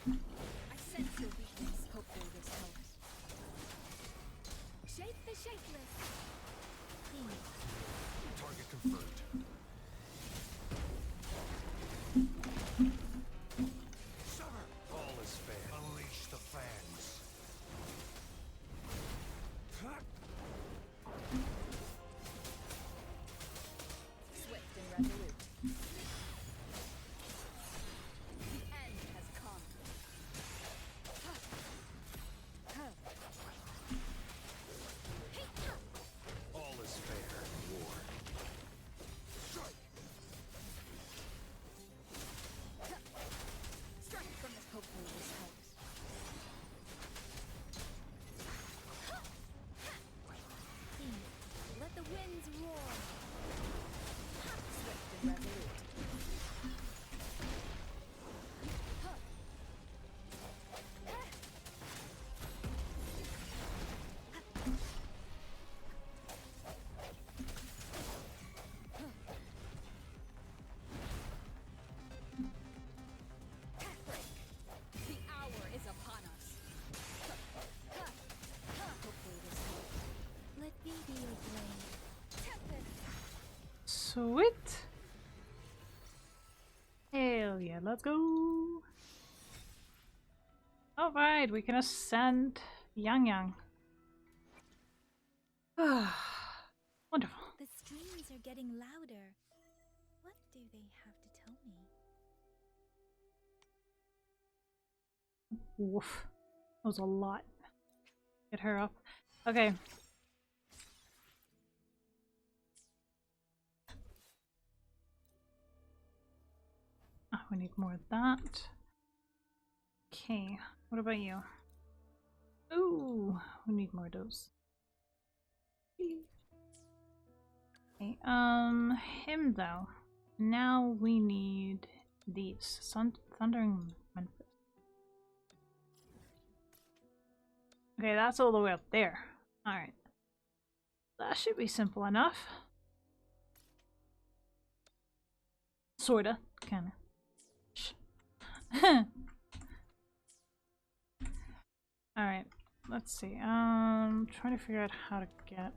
S2: I sense your weakness. Hopefully this helps. Shape the shapeless.
S4: Target confirmed. Sever! All is fair. Unleash the fangs.
S2: Swift and resolute. The end has come.
S4: All is fair in war. Strike!
S2: Strike from this. Hopefully this helps. Let the winds roar. Swift and resolute. The hour is upon us. Hopefully this helps. Let me be your blade. Tempest.
S1: Sweet. Hell yeah, let's go. Alright, we can ascend Yang Yang. Wonderful.
S2: The streams are getting louder. What do they have to tell me?
S1: Woof. That was a lot. Get her up. Okay. Ah, we need more of that. Okay, what about you? Ooh, we need more of those. Okay, him though. Now we need these. Thundering Memphis. Okay, that's all the way up there. Alright. That should be simple enough. Sorta. Kinda. Alright, let's see. Trying to figure out how to get.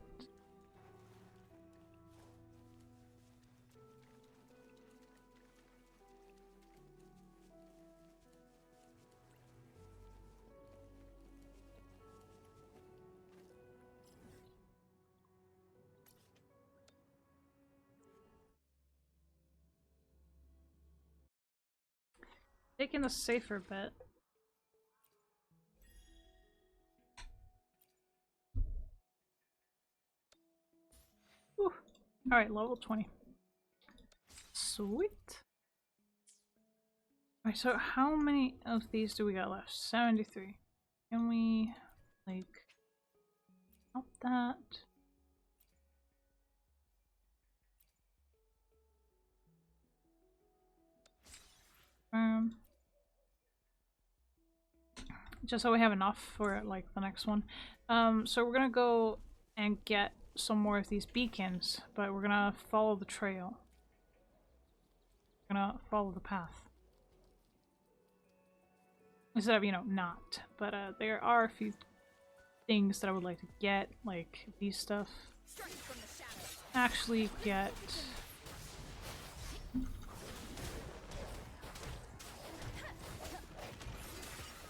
S1: Taking the safer bet. Alright, level 20. Sweet. Alright, so how many of these do we got left? 73. Can we, like, help that? Just so we have enough for, like, the next one. So we're gonna go and get some more of these beacons, but we're gonna follow the trail. We're gonna follow the path. Instead of, you know, not. But there are a few things that I would like to get, like these stuff.
S2: Strike from the shadows.
S1: Actually get.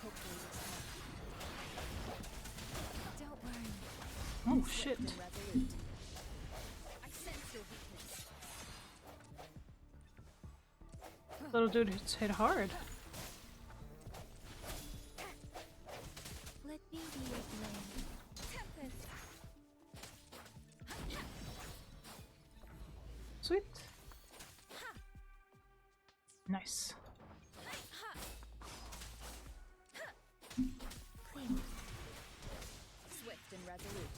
S2: Hopefully this helps. Don't worry.
S1: Oh shit.
S2: And resolute. I sense your weakness.
S1: Little dude hits hit hard.
S2: Let me be your blade. Tempest.
S1: Sweet. Nice.
S2: Clean. Swift and resolute.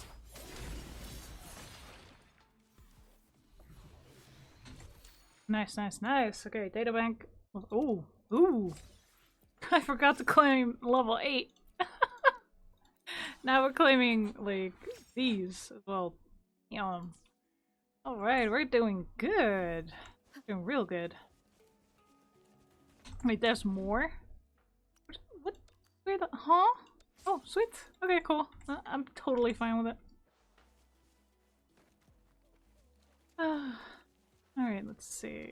S1: Nice, nice, nice. Okay, databank. Ooh, ooh. I forgot to claim level 8. Now we're claiming, like, these as well. Alright, we're doing good. Doing real good. Wait, there's more? What? Where the? Huh? Oh, sweet. Okay, cool. I'm totally fine with it. Alright, let's see.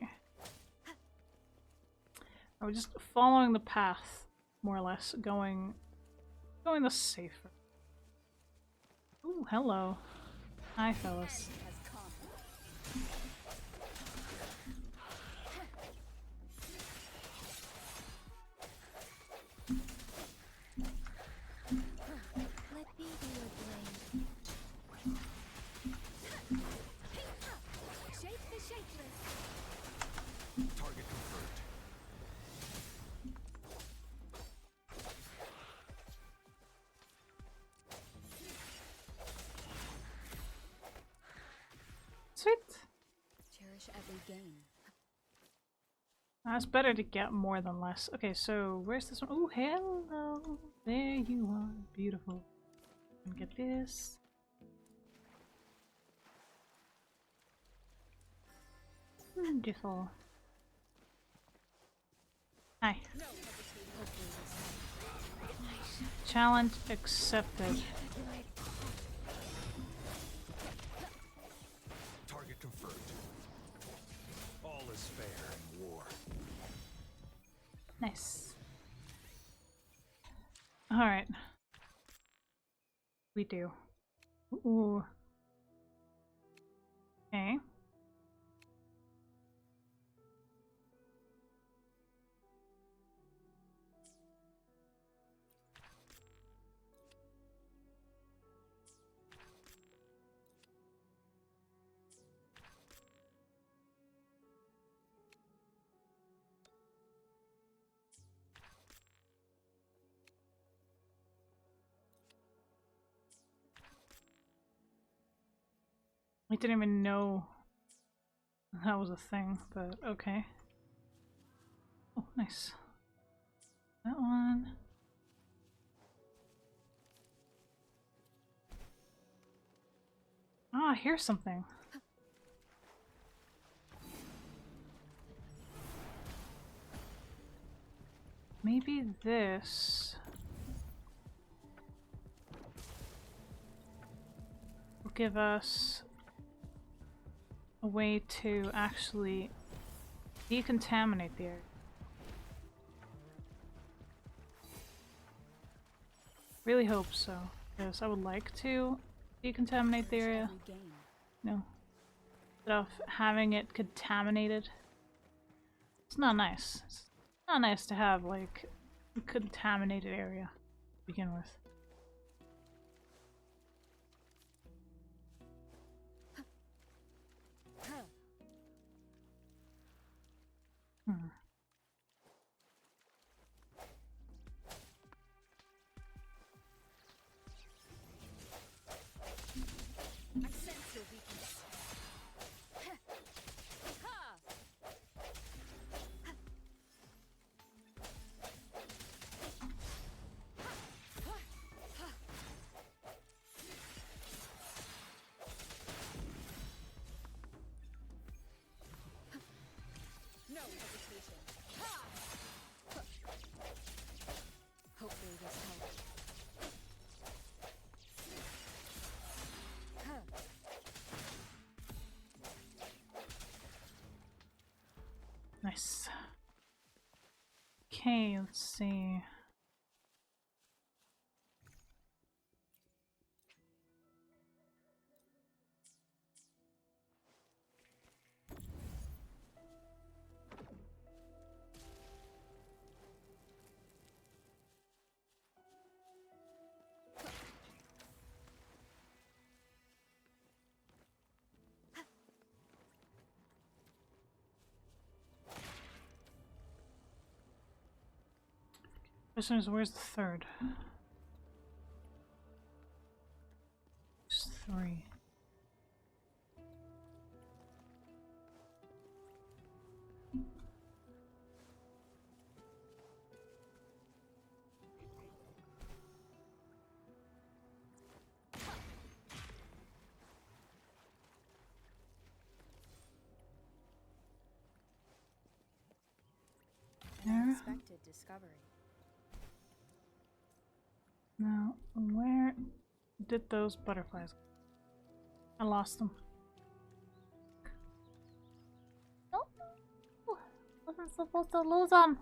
S1: Are we just following the path, more or less, going the safer? Ooh, hello. Hi, fellas.
S2: Has come. Let me be your blade. Shake the shakeless.
S4: Target confirmed.
S1: Sweet.
S2: Cherish every gain.
S1: It's better to get more than less. Okay, so where's this one? Oh, hello. There you are. Beautiful. And get this. Wonderful. Hi.
S2: No hesitation. Hopefully this helps.
S1: Challenge accepted.
S4: Target confirmed. All is fair in war.
S1: Nice. Alright. We do. Ooh. Okay. I didn't even know that was a thing, but okay. Oh, nice. That one. Ah, here's something. Maybe this will give us a way to actually decontaminate the area. Really hope so, because I would like to decontaminate the area.
S2: Every gain.
S1: No. Instead of having it contaminated. It's not nice. It's not nice to have, like, a contaminated area to begin with. Hmm.
S2: I sense your weakness. Ha!
S1: Okay, let's see. Question is, where's the third? Just 3. There.
S2: Unexpected discovery.
S1: Now, where did those butterflies go? I lost them.
S3: No, wasn't supposed to lose them.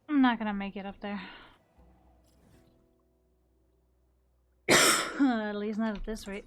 S1: I'm not gonna make it up there. At least not at this rate.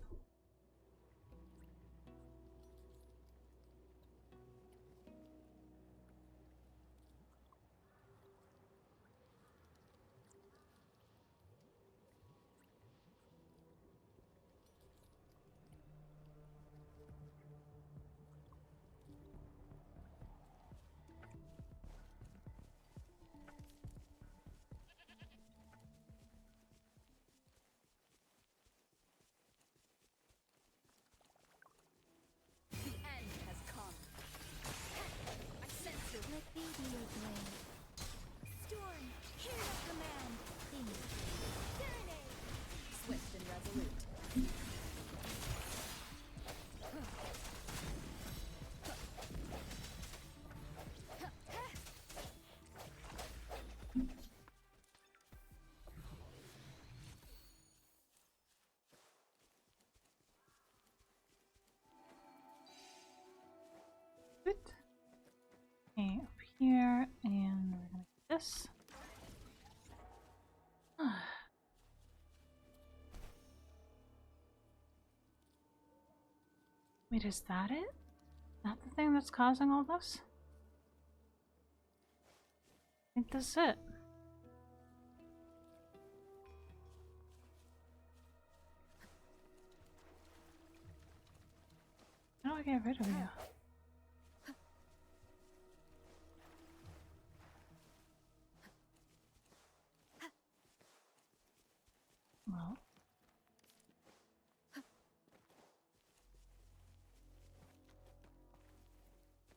S2: The end has come. I sense your let me be your blade. Storm, hear the command. Think. Serenade. Swift and resolute.
S1: Good. Okay, up here, and we're gonna get this. Wait, is that it? Is that the thing that's causing all this? I think this is it. How do I get rid of you? Well.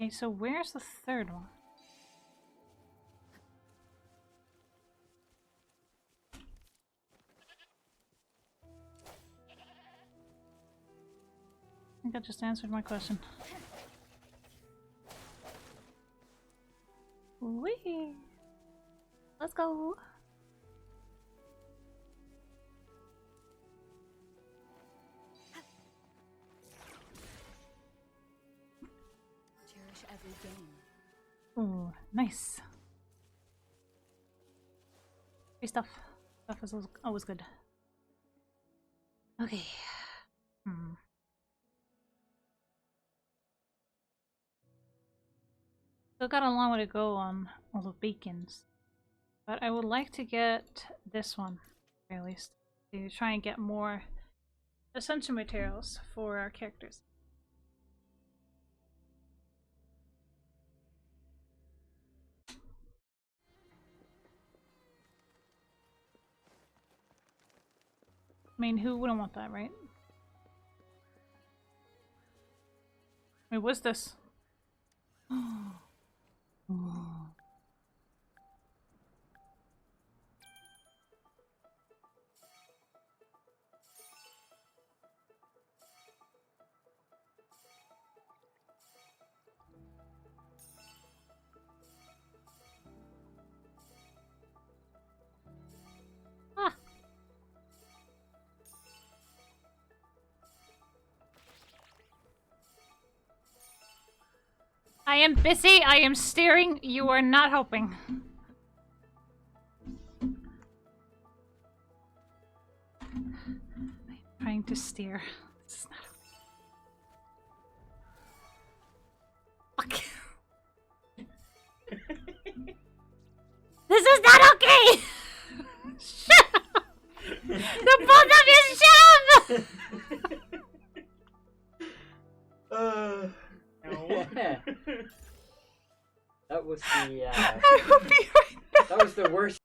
S1: Okay, so where's the third one? I think I just answered my question. Whee!
S3: Let's go.
S2: Cherish every game.
S1: Ooh, nice. Free stuff. Stuff is always good. Okay. Still got a long way to go on all the beacons. But I would like to get this one, at least. To try and get more essential materials for our characters. I mean, who wouldn't want that, right? Wait, what's this? Ah. I am busy. I am steering. You are not helping. I'm trying to steer. This is not okay. Fuck. This is not okay! Shut up! The both of you shut up!
S5: That was the
S1: I will be right back.
S5: that was the worst.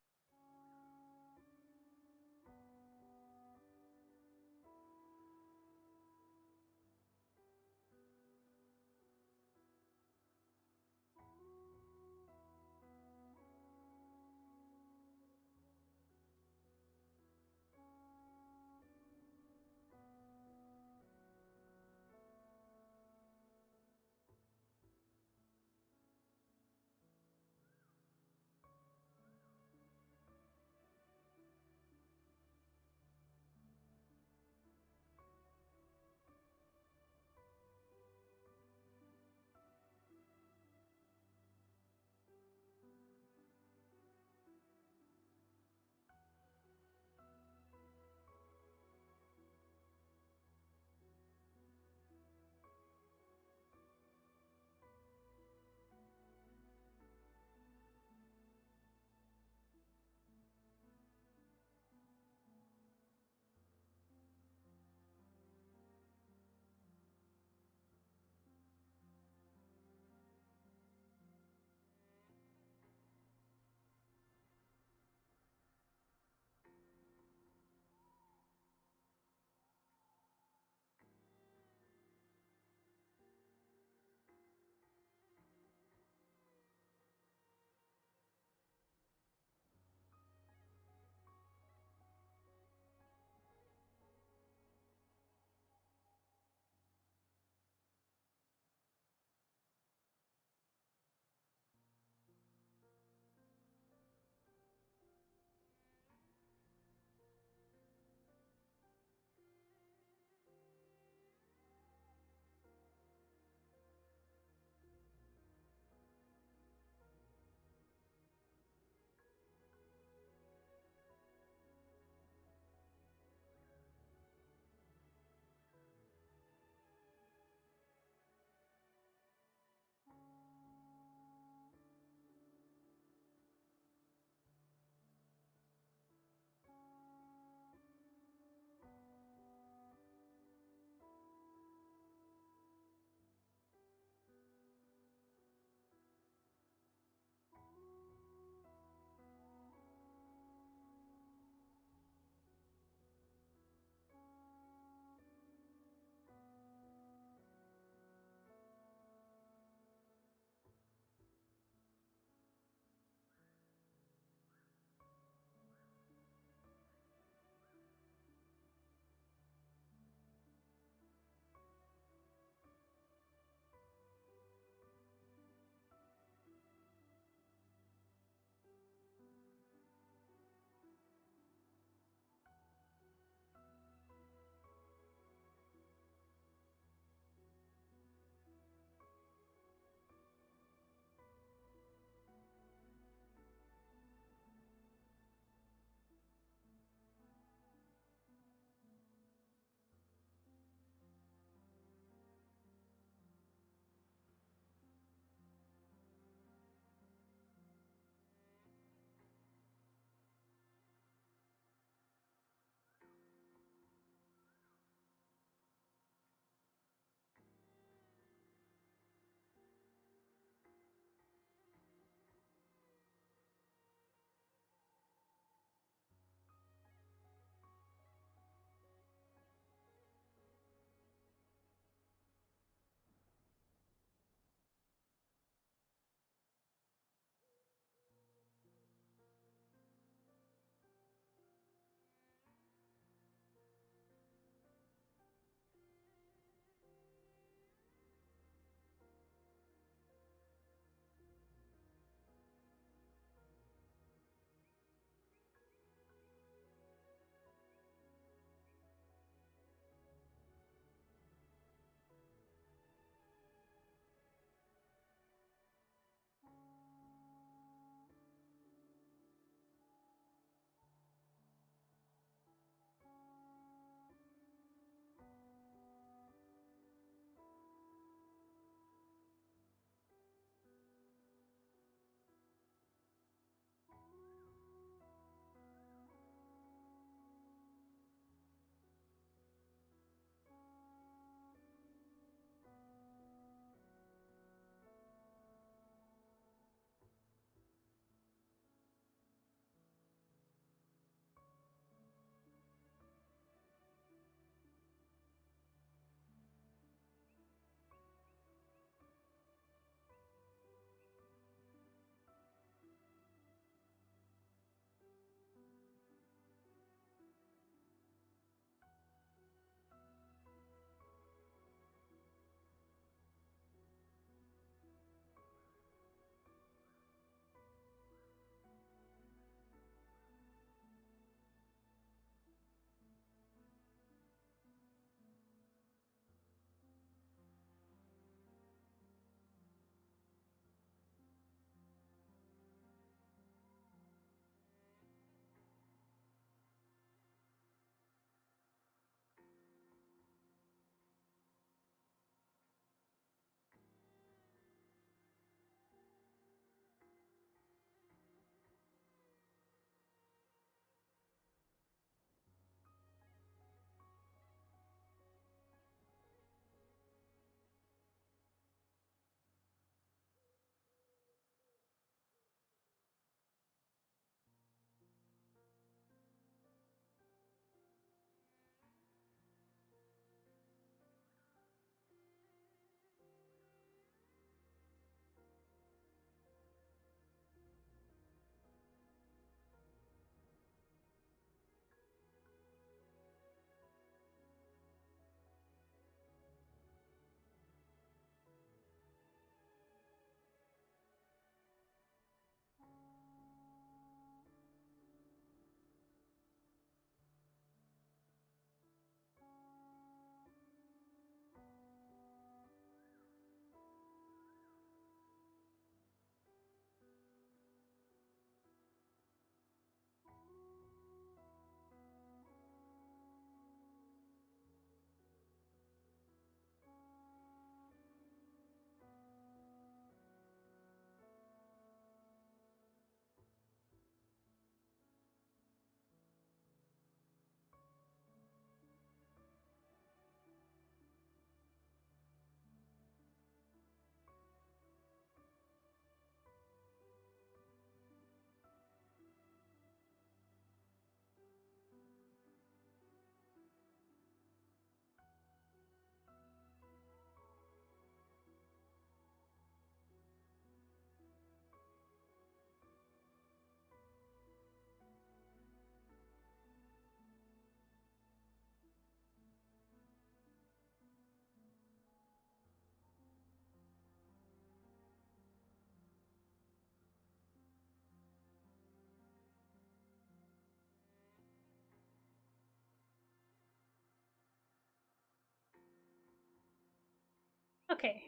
S1: Okay,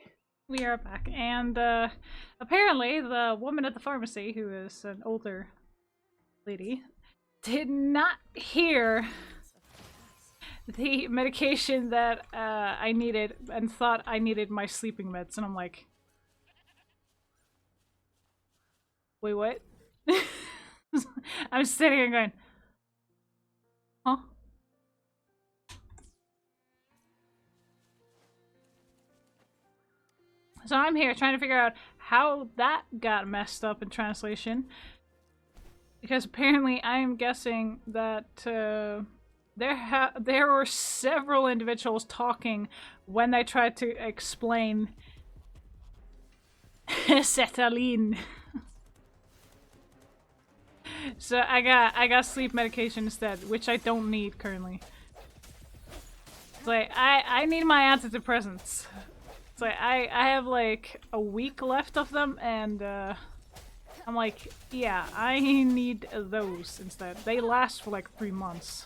S1: we are back, and apparently the woman at the pharmacy, who is an older lady, did not hear the medication that I needed and thought I needed my sleeping meds, and I'm like, wait, what? I'm sitting here going, huh? So I'm here trying to figure out how that got messed up in translation. Because apparently I am guessing that there were several individuals talking when they tried to explain Cetaline. So I got sleep medication instead, which I don't need currently. It's like I need my antidepressants. It's like I have like a week left of them, and I'm like, yeah, I need those instead. They last for like 3 months.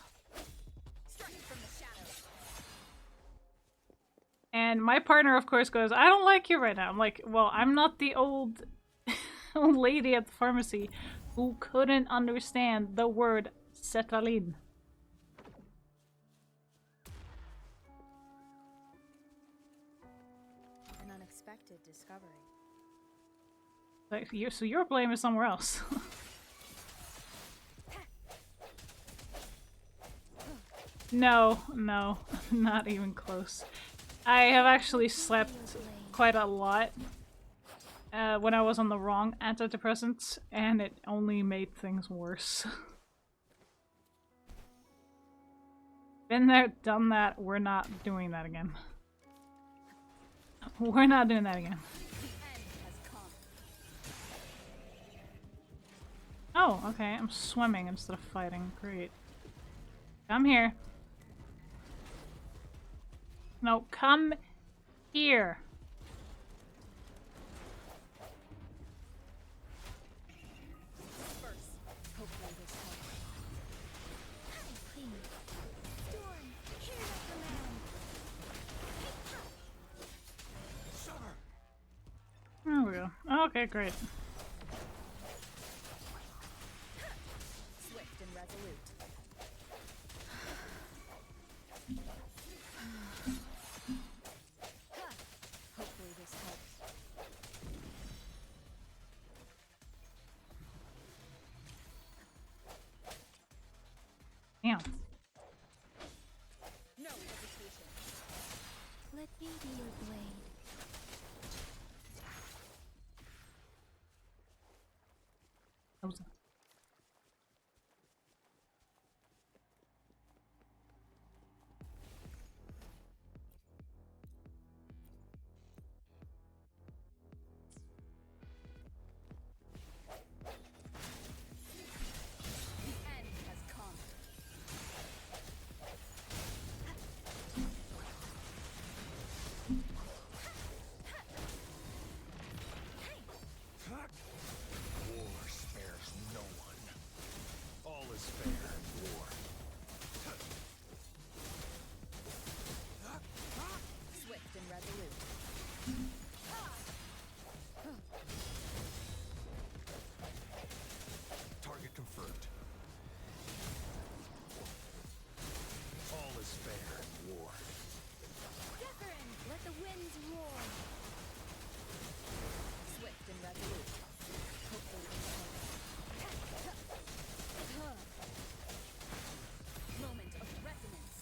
S1: And my partner, of course, goes, I don't like you right now. I'm like, well, I'm not the old lady at the pharmacy who couldn't understand the word Cetaline.
S2: An unexpected discovery.
S1: Like, so your blame is somewhere else. No, not even close. I have actually slept quite a lot when I was on the wrong antidepressants, and it only made things worse. Been there, done that, we're not doing that again. We're not doing that again. Oh, okay, I'm swimming instead of fighting. Great. Come here. No, come here. There we go. Okay, great.
S2: Swift and resolute. Hopefully this helps.
S1: Damn.
S2: No hesitation. Let me be your blade.
S4: War spares no one. All is fair in war.
S2: Swift and resolute.
S4: Target confirmed. All is fair in war.
S2: Zephyrin, let the winds roar. Swift and resolute. Hopefully this helps. Moment of resonance.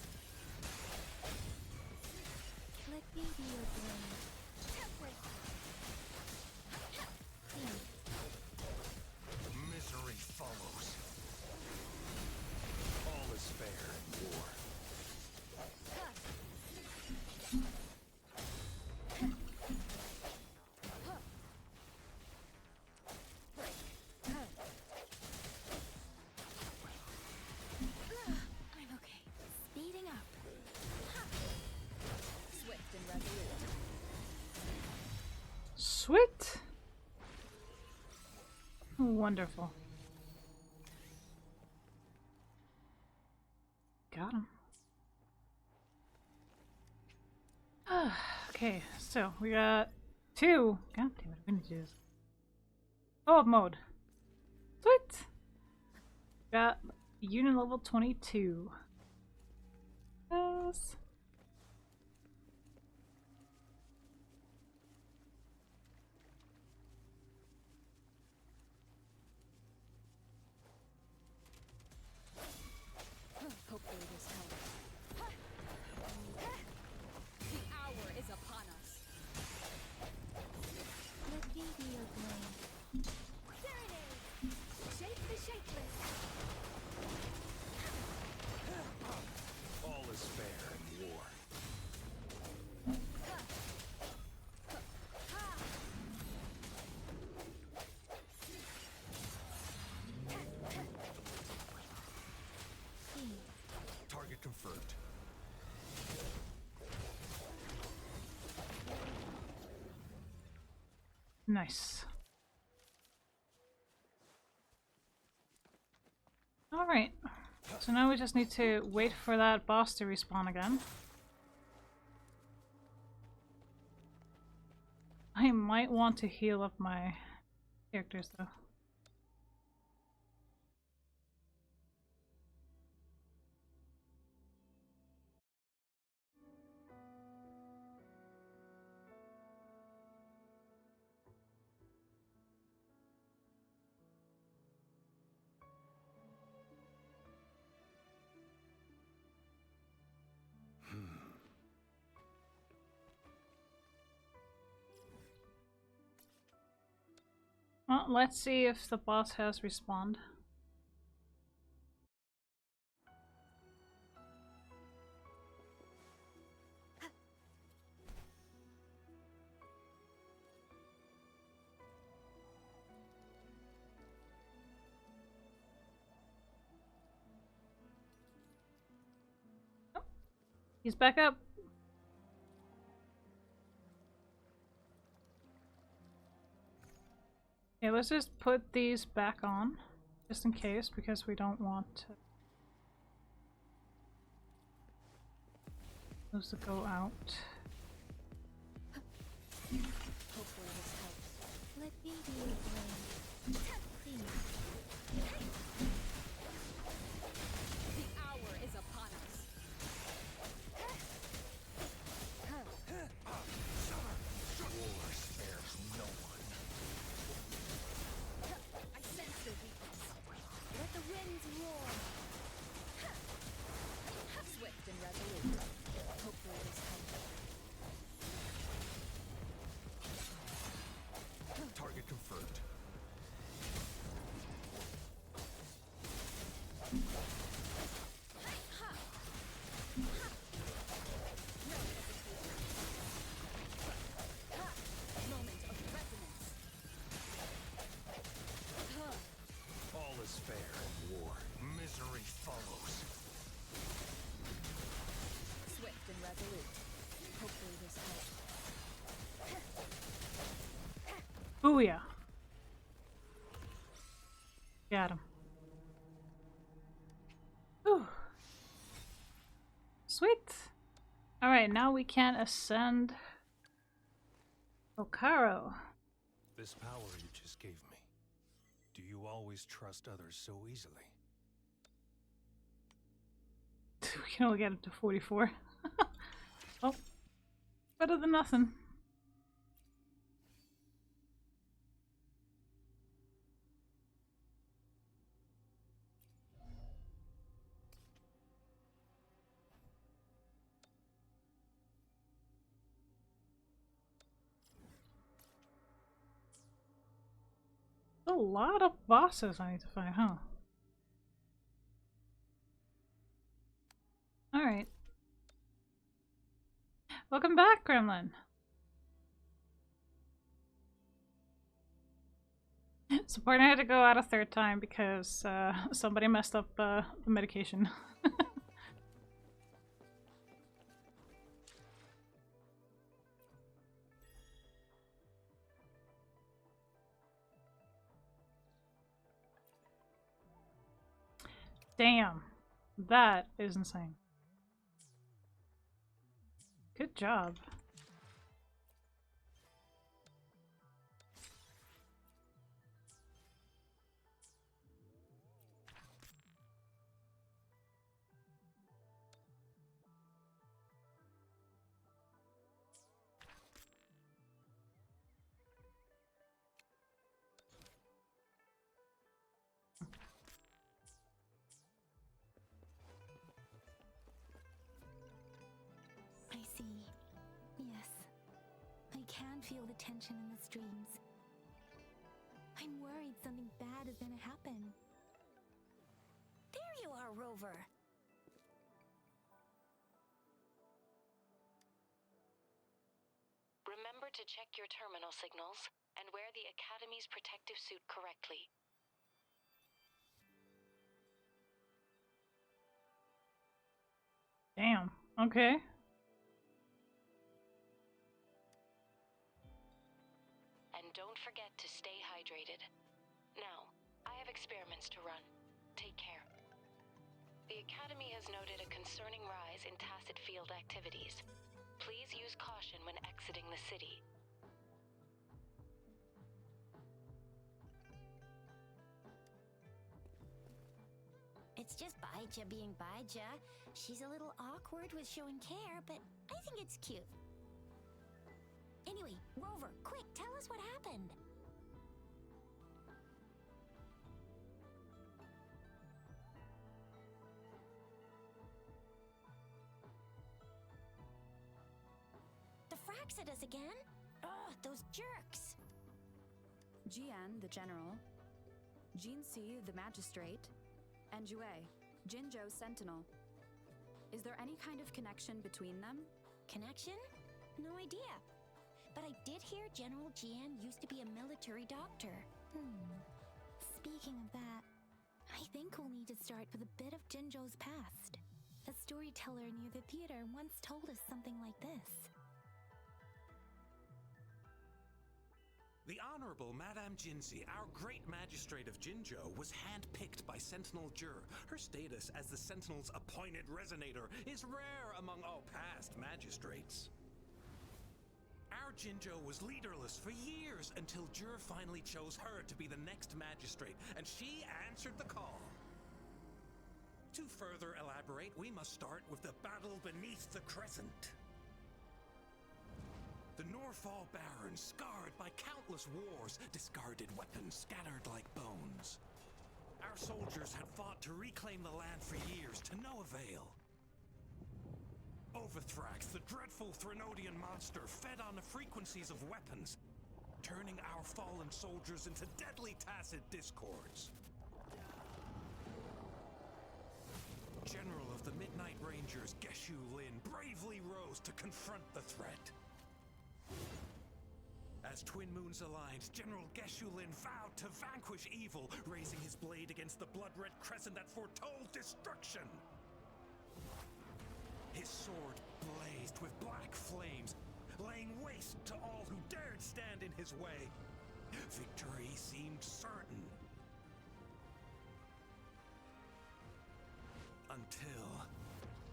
S2: Let me be your blade. Temperate.
S4: Misery follows. All is fair in war.
S2: I'm okay. Speeding up. Swift and resolute.
S1: Sweet. Wonderful. Got him. Okay, still, we got 2. God damn it, we need to do this. Co-op mode. Sweet! Got unit level 22. Yes.
S2: Hopefully this helps. The hour is upon us. Let me be your blade. Serenade! Shake the shapeless.
S4: All is fair in war. Target confirmed.
S1: Nice. Alright. So now we just need to wait for that boss to respawn again. I might want to heal up my characters though. Well, let's see if the boss has respawned. Oh, he's back up. Okay, let's just put these back on, just in case, because we don't want those to go out.
S2: Hopefully this helps. Let me be your blade. The hour is upon us.
S4: War spares no one.
S2: I sense your weakness. Let the winds roar. Swift and resolute. Hopefully this helps.
S4: Target confirmed.
S2: Moment of resonance.
S4: All is fair in war. Misery follows.
S2: Swift and resolute. Hopefully this helps.
S1: Booyah! Got him. Whew. Sweet! Alright, now we can ascend Okaro.
S4: This power you just gave me. Do you always trust others so easily?
S1: We can only get up to 44. Oh, better than nothing. A lot of bosses I need to find, huh? Alright. Welcome back, Gremlin! So partner had to go out a third time because somebody messed up the medication. Damn. That is insane. Good job.
S2: can feel the tension in the streams. I'm worried something bad is gonna happen. There you are, Rover.
S7: Remember to check your terminal signals and wear the Academy's protective suit correctly.
S1: Damn. Okay.
S7: And don't forget to stay hydrated. Now, I have experiments to run. Take care. The Academy has noted a concerning rise in tacit field activities. Please use caution when exiting the city.
S2: It's just Baija being Baija. She's a little awkward with showing care, but I think it's cute. Anyway, Rover, quick, tell us what happened. The fracks at us again? Ugh, those jerks!
S8: Jian, the general, Jinsi, the magistrate, and Jue, Jinzhou's sentinel. Is there any kind of connection between them?
S2: Connection? No idea. But I did hear General Jian used to be a military doctor. Speaking of that, I think we'll need to start with a bit of Jinzhou's past. A storyteller near the theater once told us something like this.
S6: The Honorable Madame Jinzi, our great magistrate of Jinzhou, was handpicked by Sentinel Jur. Her status as the Sentinel's appointed resonator is rare among all past magistrates. Our Jinzhou was leaderless for years until Jur finally chose her to be the next magistrate, and she answered the call. To further elaborate, we must start with the battle beneath the crescent. The Norfall Barons, scarred by countless wars, discarded weapons scattered like bones. Our soldiers had fought to reclaim the land for years, to no avail. Overthrax, the dreadful Threnodian monster, fed on the frequencies of weapons, turning our fallen soldiers into deadly tacit discords. General of the Midnight Rangers, Geshu Lin, bravely rose to confront the threat. As Twin Moons aligned, General Geshu Lin vowed to vanquish evil, raising his blade against the blood-red crescent that foretold destruction. His sword blazed with black flames, laying waste to all who dared stand in his way. Victory seemed certain. Until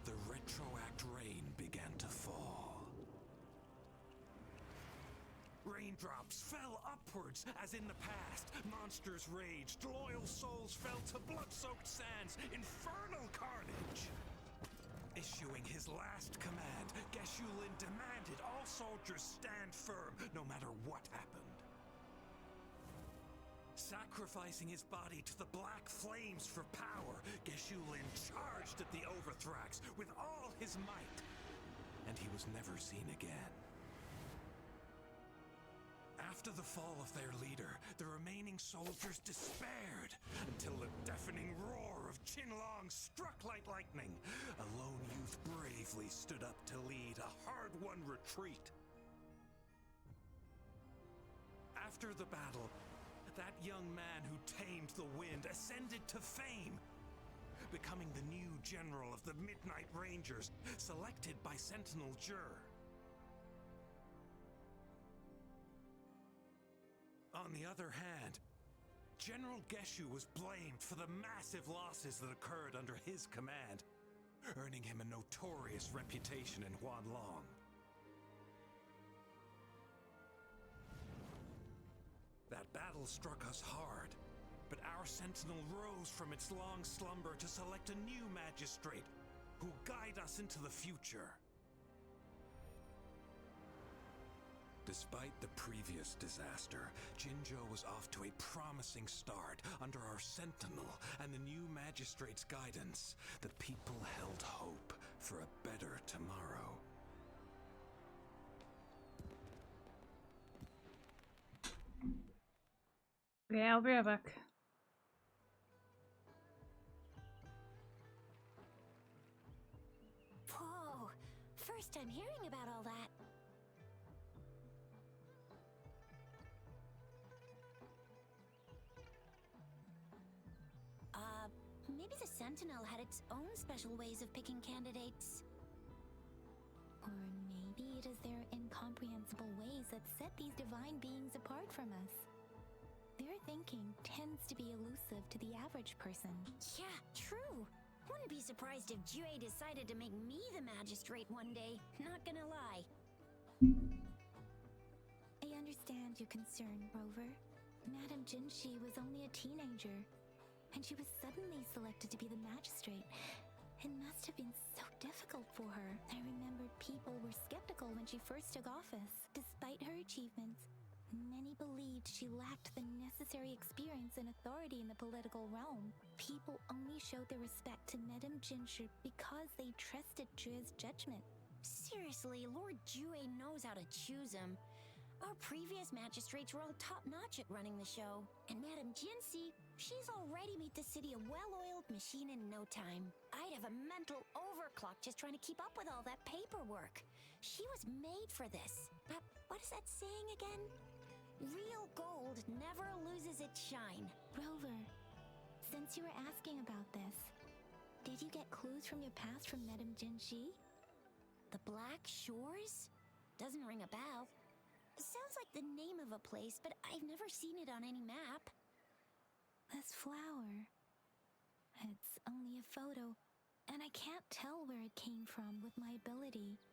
S6: the retroact rain began to fall. Raindrops fell upwards as in the past. Monsters raged, loyal souls fell to blood-soaked sands, infernal carnage. Issuing his last command, Geshu Lin demanded all soldiers stand firm no matter what happened. Sacrificing his body to the black flames for power, Geshu Lin charged at the Overthrax with all his might, and he was never seen again. After the fall of their leader, the remaining soldiers despaired until the deafening roar of Qinlong struck like lightning. A lone youth bravely stood up to lead a hard-won retreat. After the battle, that young man who tamed the wind ascended to fame, becoming the new general of the Midnight Rangers, selected by Sentinel Jur. On the other hand, General Geshu was blamed for the massive losses that occurred under his command, earning him a notorious reputation in Huanlong. That battle struck us hard, but our sentinel rose from its long slumber to select a new magistrate who will guide us into the future. Despite the previous disaster, Jinzhou was off to a promising start under our sentinel and the new magistrate's guidance. The people held hope for a better tomorrow.
S1: Okay, I'll be right back.
S2: Whoa, first time hearing about all that. Maybe the Sentinel had its own special ways of picking candidates. Or maybe it is their incomprehensible ways that set these divine beings apart from us. Their thinking tends to be elusive to the average person. Yeah, true. Wouldn't be surprised if Jue decided to make me the magistrate one day. Not gonna lie. I understand your concern, Rover. Madame Jinshi was only a teenager, and she was suddenly selected to be the magistrate. It must have been so difficult for her. I remembered people were skeptical when she first took office. Despite her achievements, many believed she lacked the necessary experience and authority in the political realm. People only showed their respect to Madame Jinshi because they trusted Jue's judgment. Seriously, Lord Jue knows how to choose him. Our previous magistrates were all top-notch at running the show. And Madame Jinshi, she's already made the city a well-oiled machine in no time. I'd have a mental overclock just trying to keep up with all that paperwork. She was made for this. But what is that saying again? Real gold never loses its shine. Rover, since you were asking about this, did you get clues from your past from Madame Jinshi? The Black Shores? Doesn't ring a bell. Sounds like the name of a place, but I've never seen it on any map. This flower. It's only a photo, and I can't tell where it came from with my ability.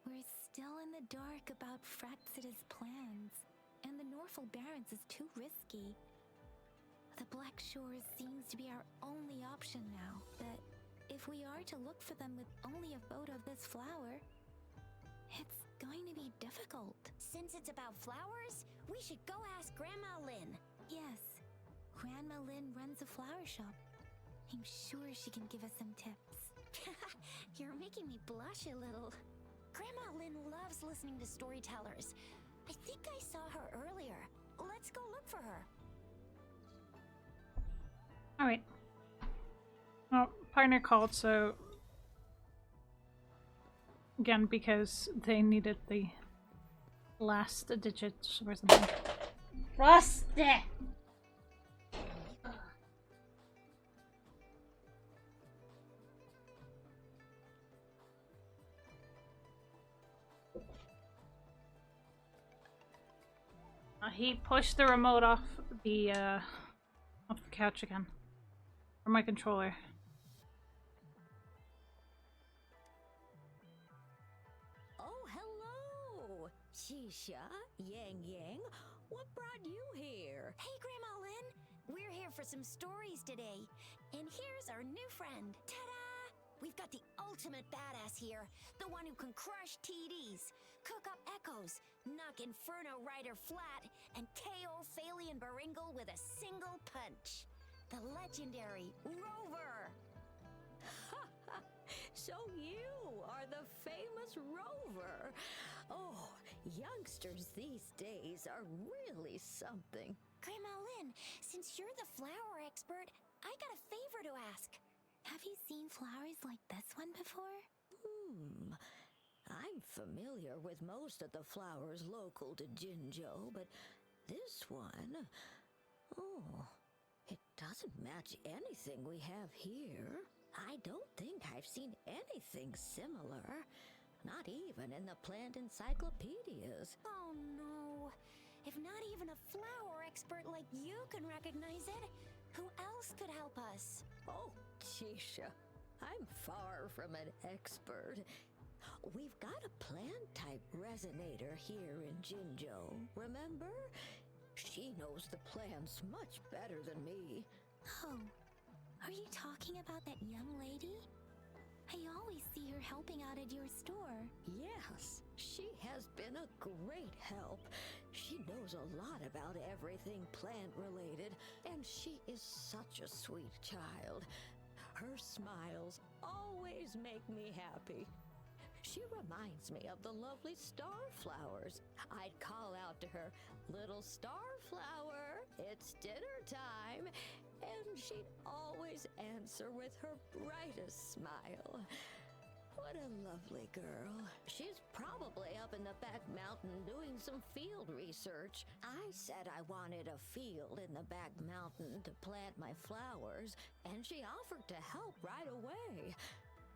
S2: We're still in the dark about Fraxita's plans, and the Norfolk Barrens is too risky. The Black Shores seems to be our only option now, but if we are to look for them with only a photo of this flower, it's going to be difficult. Since it's about flowers, we should go ask Grandma Lynn. Yes, Grandma Lynn runs a flower shop. I'm sure she can give us some tips. You're making me blush a little. Grandma Lynn loves listening to storytellers. I think I saw her earlier. Let's go look for her.
S1: Alright. Well, partner called, so again, because they needed the last digits or something.
S3: Rusty!
S1: He pushed the remote off the couch again. Or my controller.
S2: Oh, hello! Shisha, Yang, what brought you here? Hey, Grandma Lynn! We're here for some stories today. And here's our new friend. Ta-da! We've got the ultimate badass here. The one who can crush TDs, cook up echoes, knock Inferno Rider flat, and KO Phalian Baringle with a single punch. The legendary Rover!
S9: So you are the famous Rover. Oh, youngsters these days are really something.
S2: Grandma Lynn, since you're the flower expert, I got a favor to ask. Have you seen flowers like this one before?
S9: I'm familiar with most of the flowers local to Jinzhou, but this one... Oh, it doesn't match anything we have here. I don't think I've seen anything similar. Not even in the plant encyclopedias.
S2: Oh no. If not even a flower expert like you can recognize it, who else could help us?
S9: Oh, Chisha, I'm far from an expert. We've got a plant-type resonator here in Jinzhou, remember? She knows the plants much better than me.
S2: Oh, are you talking about that young lady? I always see her helping out at your store.
S9: Yes, she has been a great help. She knows a lot about everything plant-related, and she is such a sweet child. Her smiles always make me happy. She reminds me of the lovely starflowers. I'd call out to her, "Little starflower, it's dinner time," and she'd always answer with her brightest smile. What a lovely girl. She's probably up in the back mountain doing some field research. I said I wanted a field in the back mountain to plant my flowers, and she offered to help right away.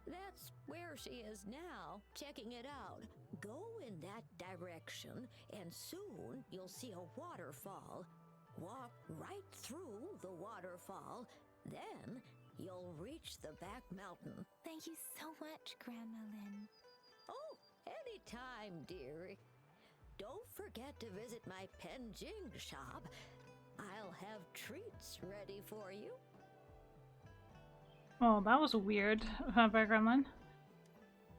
S9: That's where she is now, checking it out. Go in that direction, and soon you'll see a waterfall. Walk right through the waterfall, then you'll reach the back mountain.
S2: Thank you so much, Grandma Lynn.
S9: Oh, anytime, dearie. Don't forget to visit my Penjing shop. I'll have treats ready for you.
S1: Oh, that was weird. By Gremlin.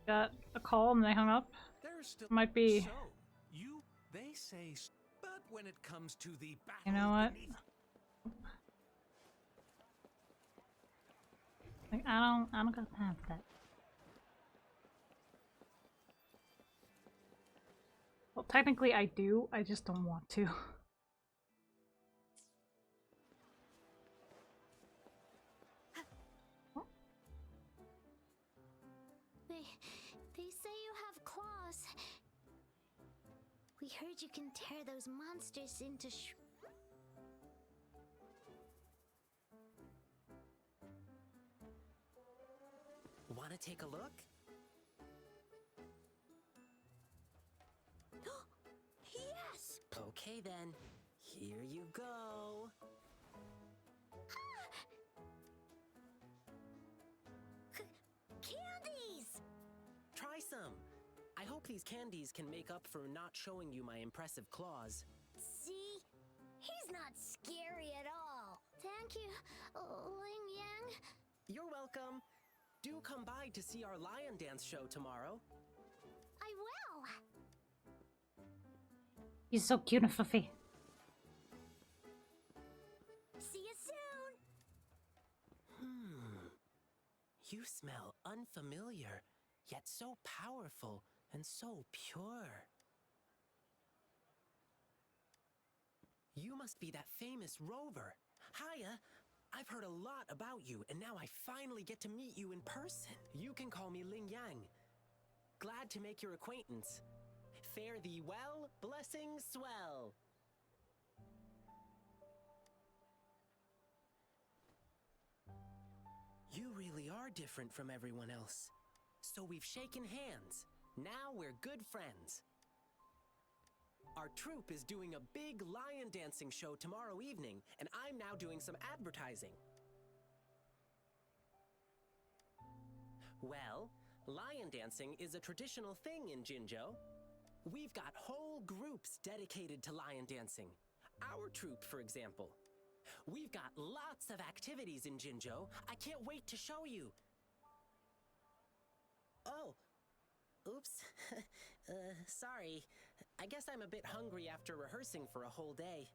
S1: Got a call and they hung up.
S6: There's still
S1: Might be.
S6: So, they say, but when it comes to the battle,
S1: You know what?
S6: beneath-
S1: Like, I don't got time for that. Well, technically I do. I just don't want to.
S2: They say you have claws. We heard you can tear those monsters into
S10: Want to take a look?
S9: Yes!
S10: Okay then, here you go.
S2: candies!
S10: Try some. I hope these candies can make up for not showing you my impressive claws.
S2: See? He's not scary at all. Thank you, Ling Yang.
S10: You're welcome. Do come by to see our lion dance show tomorrow.
S2: I will.
S1: He's so cute and fluffy.
S2: See you soon.
S10: You smell unfamiliar, yet so powerful and so pure. You must be that famous rover. Hiya! I've heard a lot about you, and now I finally get to meet you in person. You can call me Ling Yang. Glad to make your acquaintance. Fare thee well, blessings swell. You really are different from everyone else. So we've shaken hands. Now we're good friends. Our troupe is doing a big lion dancing show tomorrow evening, and I'm now doing some advertising. Well, lion dancing is a traditional thing in Jinzhou. We've got whole groups dedicated to lion dancing. Our troupe, for example. We've got lots of activities in Jinzhou. I can't wait to show you. Oh. Oops. Sorry. I guess I'm a bit hungry after rehearsing for a whole day.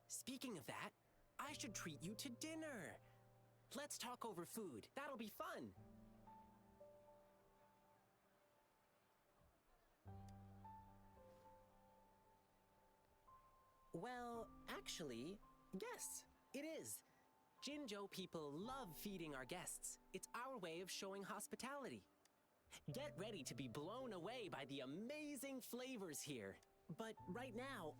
S10: Speaking of that, I should treat you to dinner. Let's talk over food. That'll be fun. Well, actually, yes, it is. Jinzhou people love feeding our guests. It's our way of showing hospitality. Get ready to be blown away by the amazing flavors here. But right now,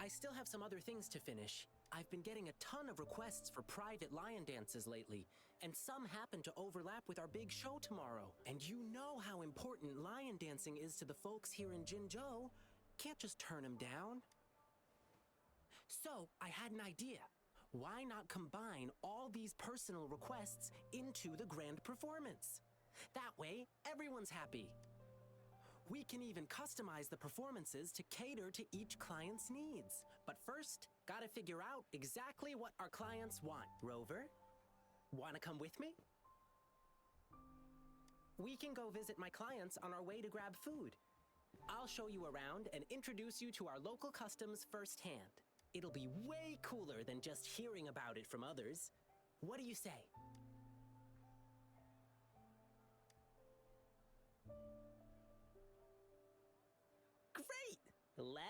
S10: I still have some other things to finish. I've been getting a ton of requests for private lion dances lately, and some happen to overlap with our big show tomorrow. And you know how important lion dancing is to the folks here in Jinzhou. Can't just turn them down. So, I had an idea. Why not combine all these personal requests into the grand performance? That way, everyone's happy. We can even customize the performances to cater to each client's needs. But first, gotta figure out exactly what our clients want. Rover, wanna come with me? We can go visit my clients on our way to grab food. I'll show you around and introduce you to our local customs firsthand. It'll be way cooler than just hearing about it from others. What do you say?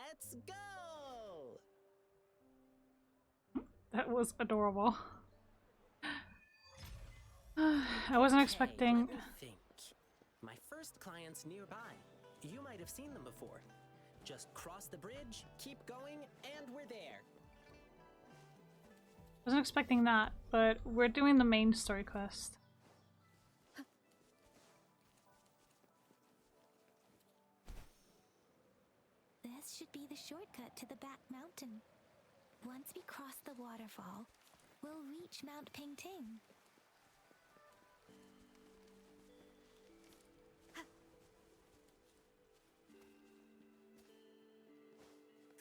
S10: Let's go!
S1: That was adorable. I wasn't expecting...
S10: Let me think. My first client's nearby. You might have seen them before. Just cross the bridge, keep going, and we're there.
S1: Wasn't expecting that, but we're doing the main story quest.
S2: This should be the shortcut to the back mountain. Once we cross the waterfall, we'll reach Mount Pingting.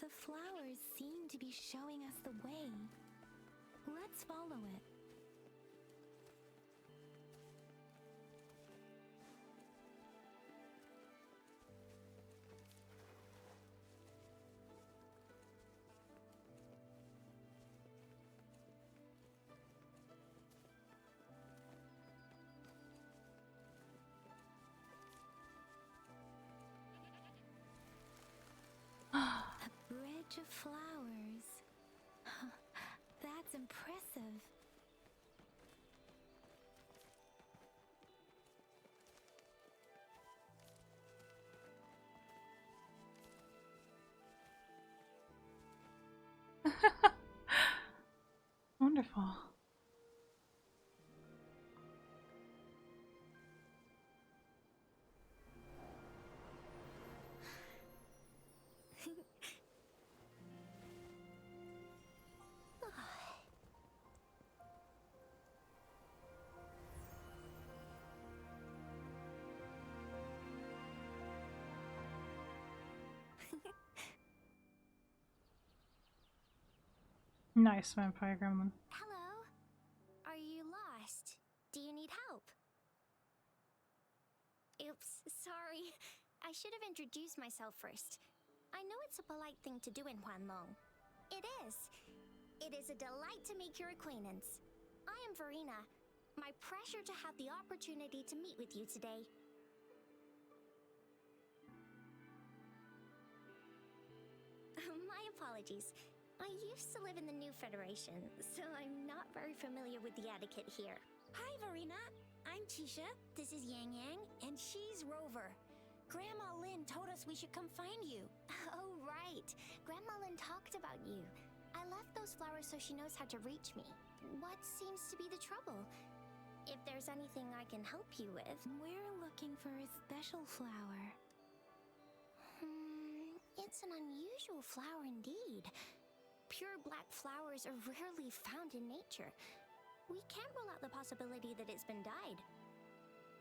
S2: The flowers seem to be showing us the way. Let's follow it. A bridge of flowers. That's impressive.
S1: Wonderful. Nice vampire gremlin.
S2: Hello? Are you lost? Do you need help? Oops, sorry. I should have introduced myself first. I know it's a polite thing to do in Huanlong. It is. It is a delight to make your acquaintance. I am Verena. My pleasure to have the opportunity to meet with you today. My apologies. I used to live in the New Federation, so I'm not very familiar with the etiquette here. Hi, Verena. I'm Tisha. This is Yang Yang, and she's Rover. Grandma Lynn told us we should come find you. Oh, right. Grandma Lynn talked about you. I left those flowers so she knows how to reach me. What seems to be the trouble? If there's anything I can help you with... We're looking for a special flower. It's an unusual flower indeed. Pure black flowers are rarely found in nature. We can't rule out the possibility that it's been dyed.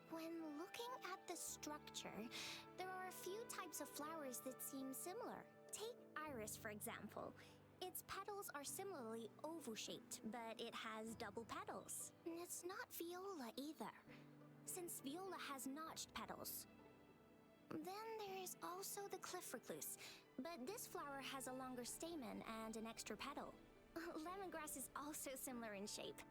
S2: When looking at the structure, there are a few types of flowers that seem similar. Take iris, for example. Its petals are similarly oval-shaped, but it has double petals. And it's not viola either, since viola has notched petals. Then there is also the cliff recluse, but this flower has a longer stamen and an extra petal. Lemongrass is also similar in shape.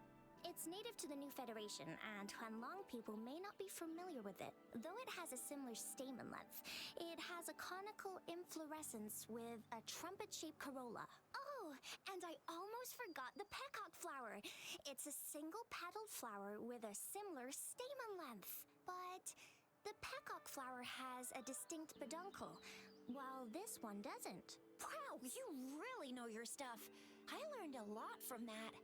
S2: It's native to the New Federation, and Huanlong people may not be familiar with it. Though it has a similar stamen length, it has a conical inflorescence with a trumpet-shaped corolla. Oh, and I almost forgot the peacock flower. It's a single-petaled flower with a similar stamen length. But the peacock flower has a distinct peduncle, while this one doesn't. Wow, you really know your stuff. I learned a lot from that.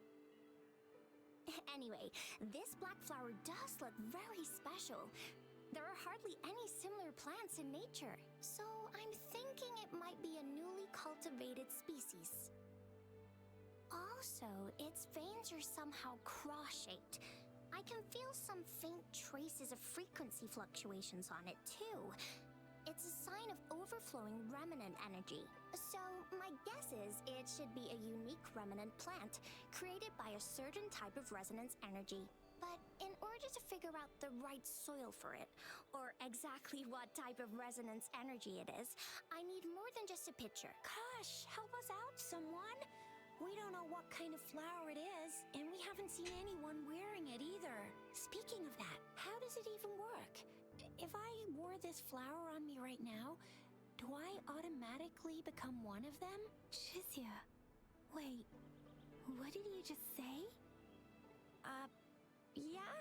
S2: Anyway, this black flower does look very special. There are hardly any similar plants in nature, so I'm thinking it might be a newly cultivated species. Also, its veins are somehow cross-shaped. I can feel some faint traces of frequency fluctuations on it, too. It's a sign of overflowing remnant energy. So, my guess is it should be a unique remnant plant created by a certain type of resonance energy. But in order to figure out the right soil for it, or exactly what type of resonance energy it is, I need more than just a picture. Gosh, help us out, someone! We don't know what kind of flower it is, and we haven't seen anyone wearing it either. Speaking of that, how does it even work? If I wore this flower on me right now, do I automatically become one of them? Shizia, wait, what did you just say? Yeah,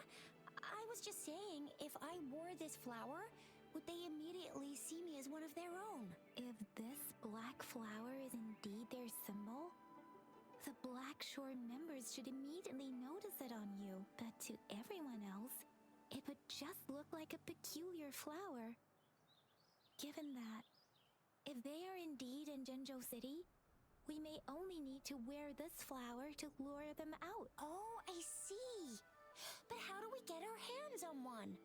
S2: I was just saying, if I wore this flower, would they immediately see me as one of their own? If this black flower is indeed their symbol, the Black Shore members should immediately notice it on you. But to everyone else, it would just look like a peculiar flower. Given that, if they are indeed in Jinzhou City, we may only need to wear this flower to lure them out. Oh, I see. But how do we get our hands on one?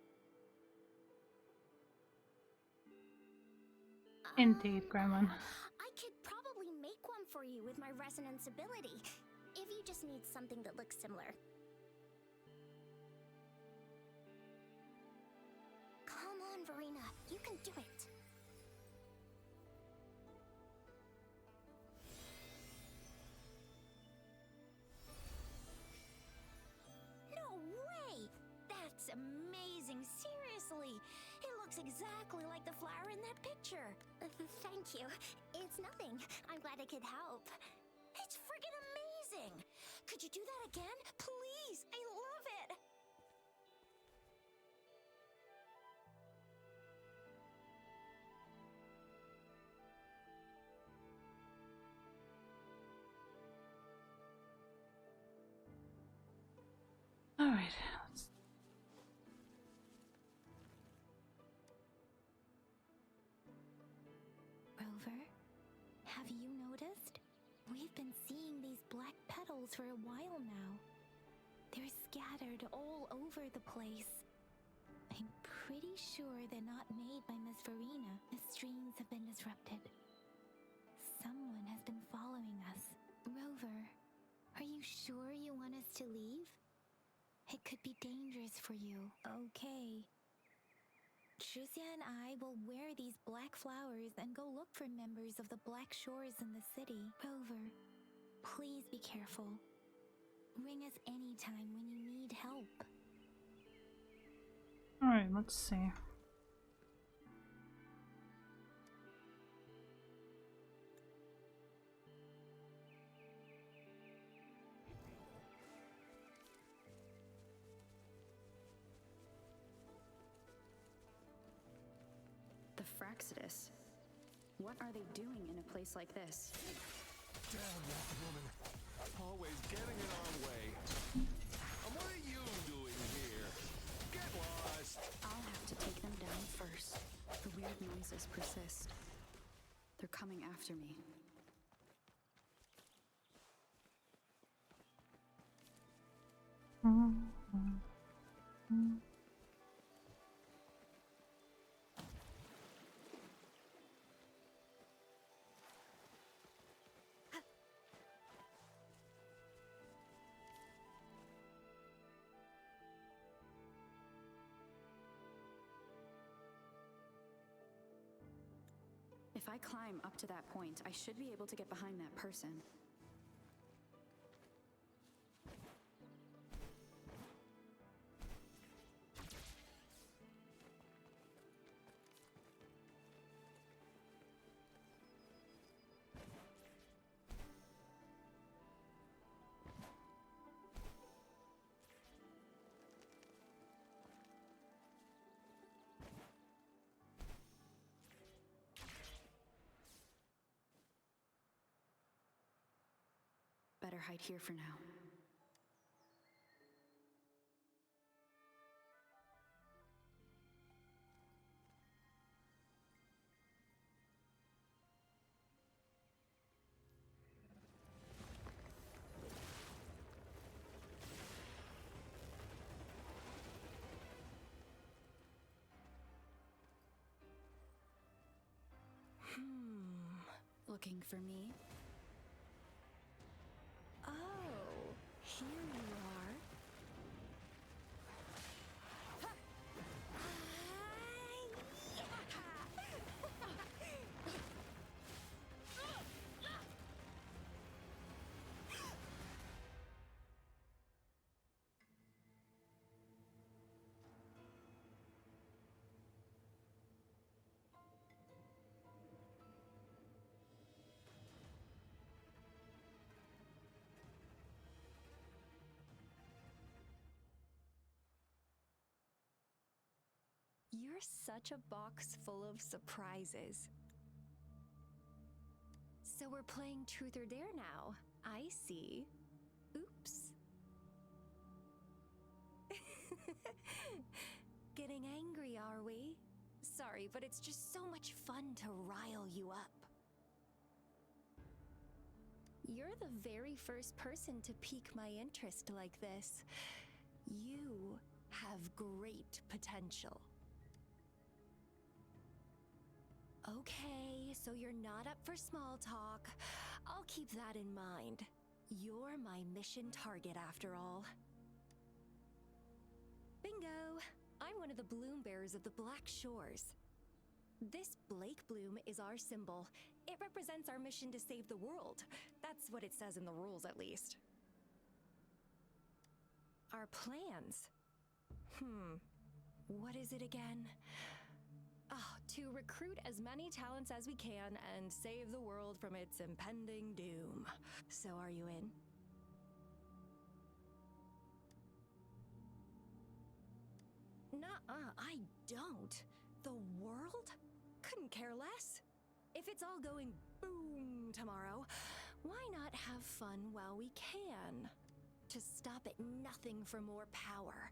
S1: Indeed, Gremlin.
S2: I could probably make one for you with my resonance ability, if you just need something that looks similar. Come on, Verena, you can do it. No way! That's amazing, seriously! It looks exactly like the flower in that picture. Thank you. It's nothing. I'm glad I could help. It's friggin' amazing! Could you do that again? Please! I love it!
S1: Alright,
S2: Rover, have you noticed? We've been seeing these black petals for a while now. They're scattered all over the place. I'm pretty sure they're not made by Miss Verena. The streams have been disrupted. Someone has been following us. Rover, are you sure you want us to leave? It could be dangerous for you. Okay. Shuzia and I will wear these black flowers and go look for members of the Black Shores in the city. Rover, please be careful. Ring us anytime when you need help.
S1: alright, let's see.
S8: The Fraxidus. What are they doing in a place like this?
S4: Damn that woman. Always getting in our way. And what are you doing here? Get lost.
S8: I'll have to take them down first. The weird noises persist. They're coming after me. If I climb up to that point, I should be able to get behind that person. Better hide here for now. Looking for me?
S2: Oh, here you are. You're such a box full of surprises. So we're playing Truth or Dare now. I see. Oops. Getting angry, are we? Sorry, but it's just so much fun to rile you up. You're the very first person to pique my interest like this. You have great potential. Okay, so you're not up for small talk. I'll keep that in mind. You're my mission target after all. Bingo! I'm one of the bloom bearers of the Black Shores. This Blake bloom is our symbol. It represents our mission to save the world. That's what it says in the rules, at least. Our plans? What is it again? To recruit as many talents as we can and save the world from its impending doom. So are you in? Nuh-uh, I don't. The world? Couldn't care less. If it's all going boom tomorrow, why not have fun while we can? To stop at nothing for more power,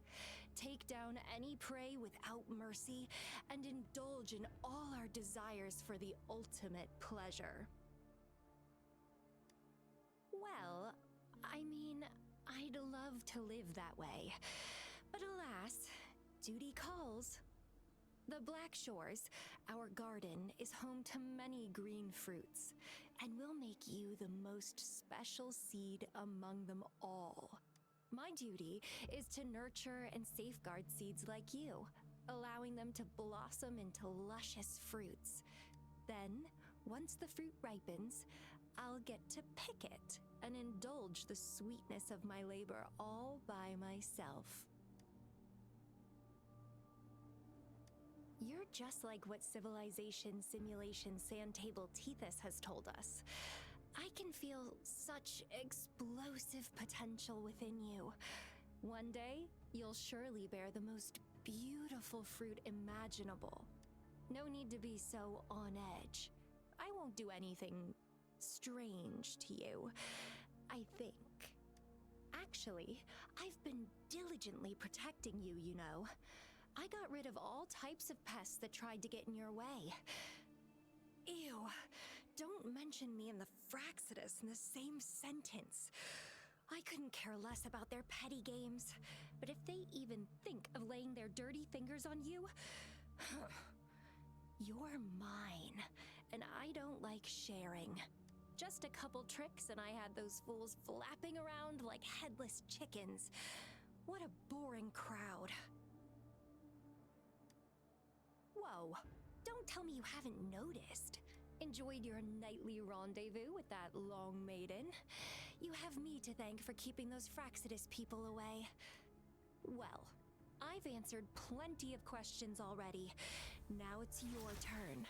S2: take down any prey without mercy, and indulge in all our desires for the ultimate pleasure. Well, I mean, I'd love to live that way, but alas, duty calls. The Black Shores, our garden, is home to many green fruits, and will make you the most special seed among them all. My duty is to nurture and safeguard seeds like you, allowing them to blossom into luscious fruits. Then, once the fruit ripens, I'll get to pick it and indulge the sweetness of my labor all by myself. You're just like what Civilization Simulation Sandtable Tethys has told us. I can feel such explosive potential within you. One day, you'll surely bear the most beautiful fruit imaginable. No need to be so on edge. I won't do anything strange to you, I think. Actually, I've been diligently protecting you, you know. I got rid of all types of pests that tried to get in your way. Ew, don't mention me and the Fraxidus in the same sentence. I couldn't care less about their petty games, but if they even think of laying their dirty fingers on you, you're mine, and I don't like sharing. Just a couple tricks and I had those fools flapping around like headless chickens. What a boring crowd. Whoa, don't tell me you haven't noticed. Enjoyed your nightly rendezvous with that long maiden. You have me to thank for keeping those Fraxidus people away. Well, I've answered plenty of questions already. Now it's your turn.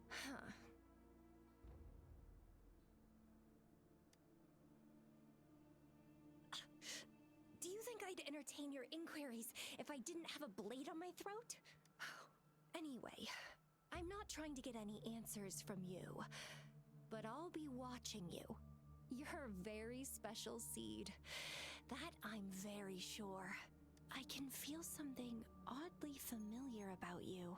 S2: Huh. Do you think I'd entertain your inquiries if I didn't have a blade on my throat? Anyway, I'm not trying to get any answers from you, but I'll be watching you. You're a very special seed. That I'm very sure. I can feel something oddly familiar about you.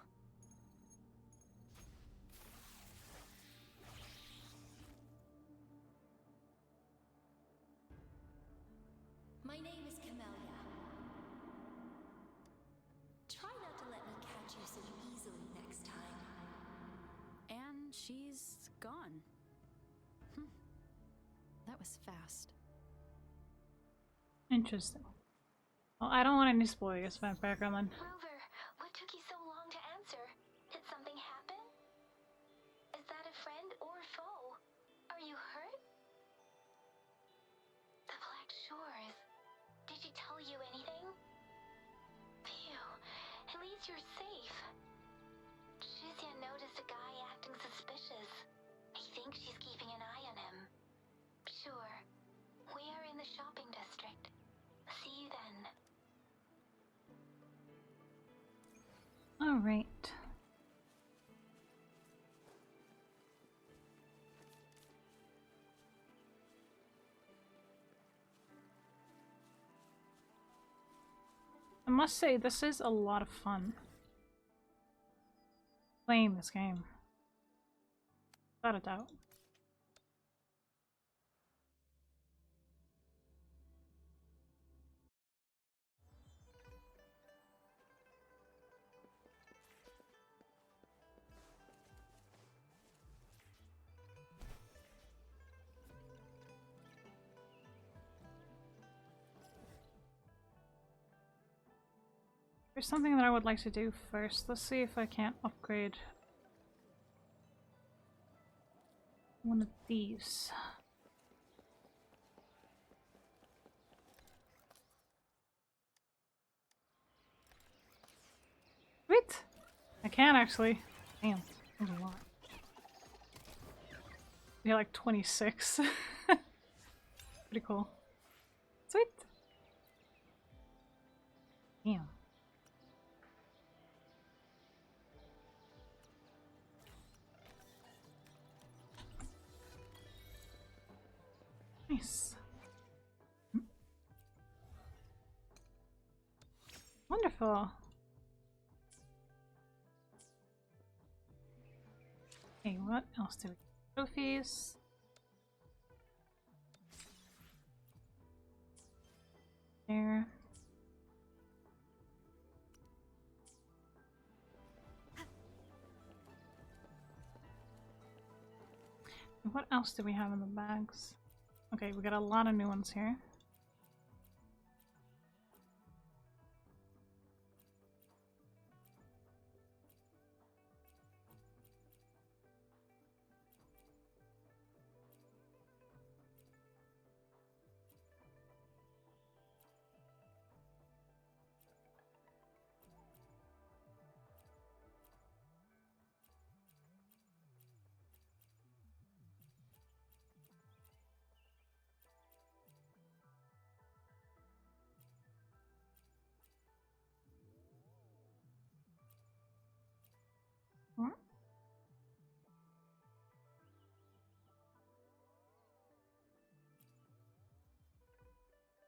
S2: My name is Camellia. Try not to let me catch you so easily next time.
S8: And she's gone. That was fast.
S1: Interesting. Well, I don't want any spoilers for my background.
S7: Rover, what took you so long to answer? Did something happen? Is that a friend or foe? Are you hurt? The Black Shores. Did she tell you anything? Phew, at least you're safe. Shizia noticed a guy acting suspicious. I think she's keeping an eye on him. Sure, we are in the
S1: I must say, this is a lot of fun. Playing this game. Without a doubt. There's something that I would like to do first. Let's see if I can't upgrade one of these. Sweet! I can actually. Damn, that's a lot. We have like 26. Pretty cool. Sweet! Damn. Nice. Wonderful. Okay, what else do we get? Trophies. There. What else do we have in the bags? Okay, we got a lot of new ones here.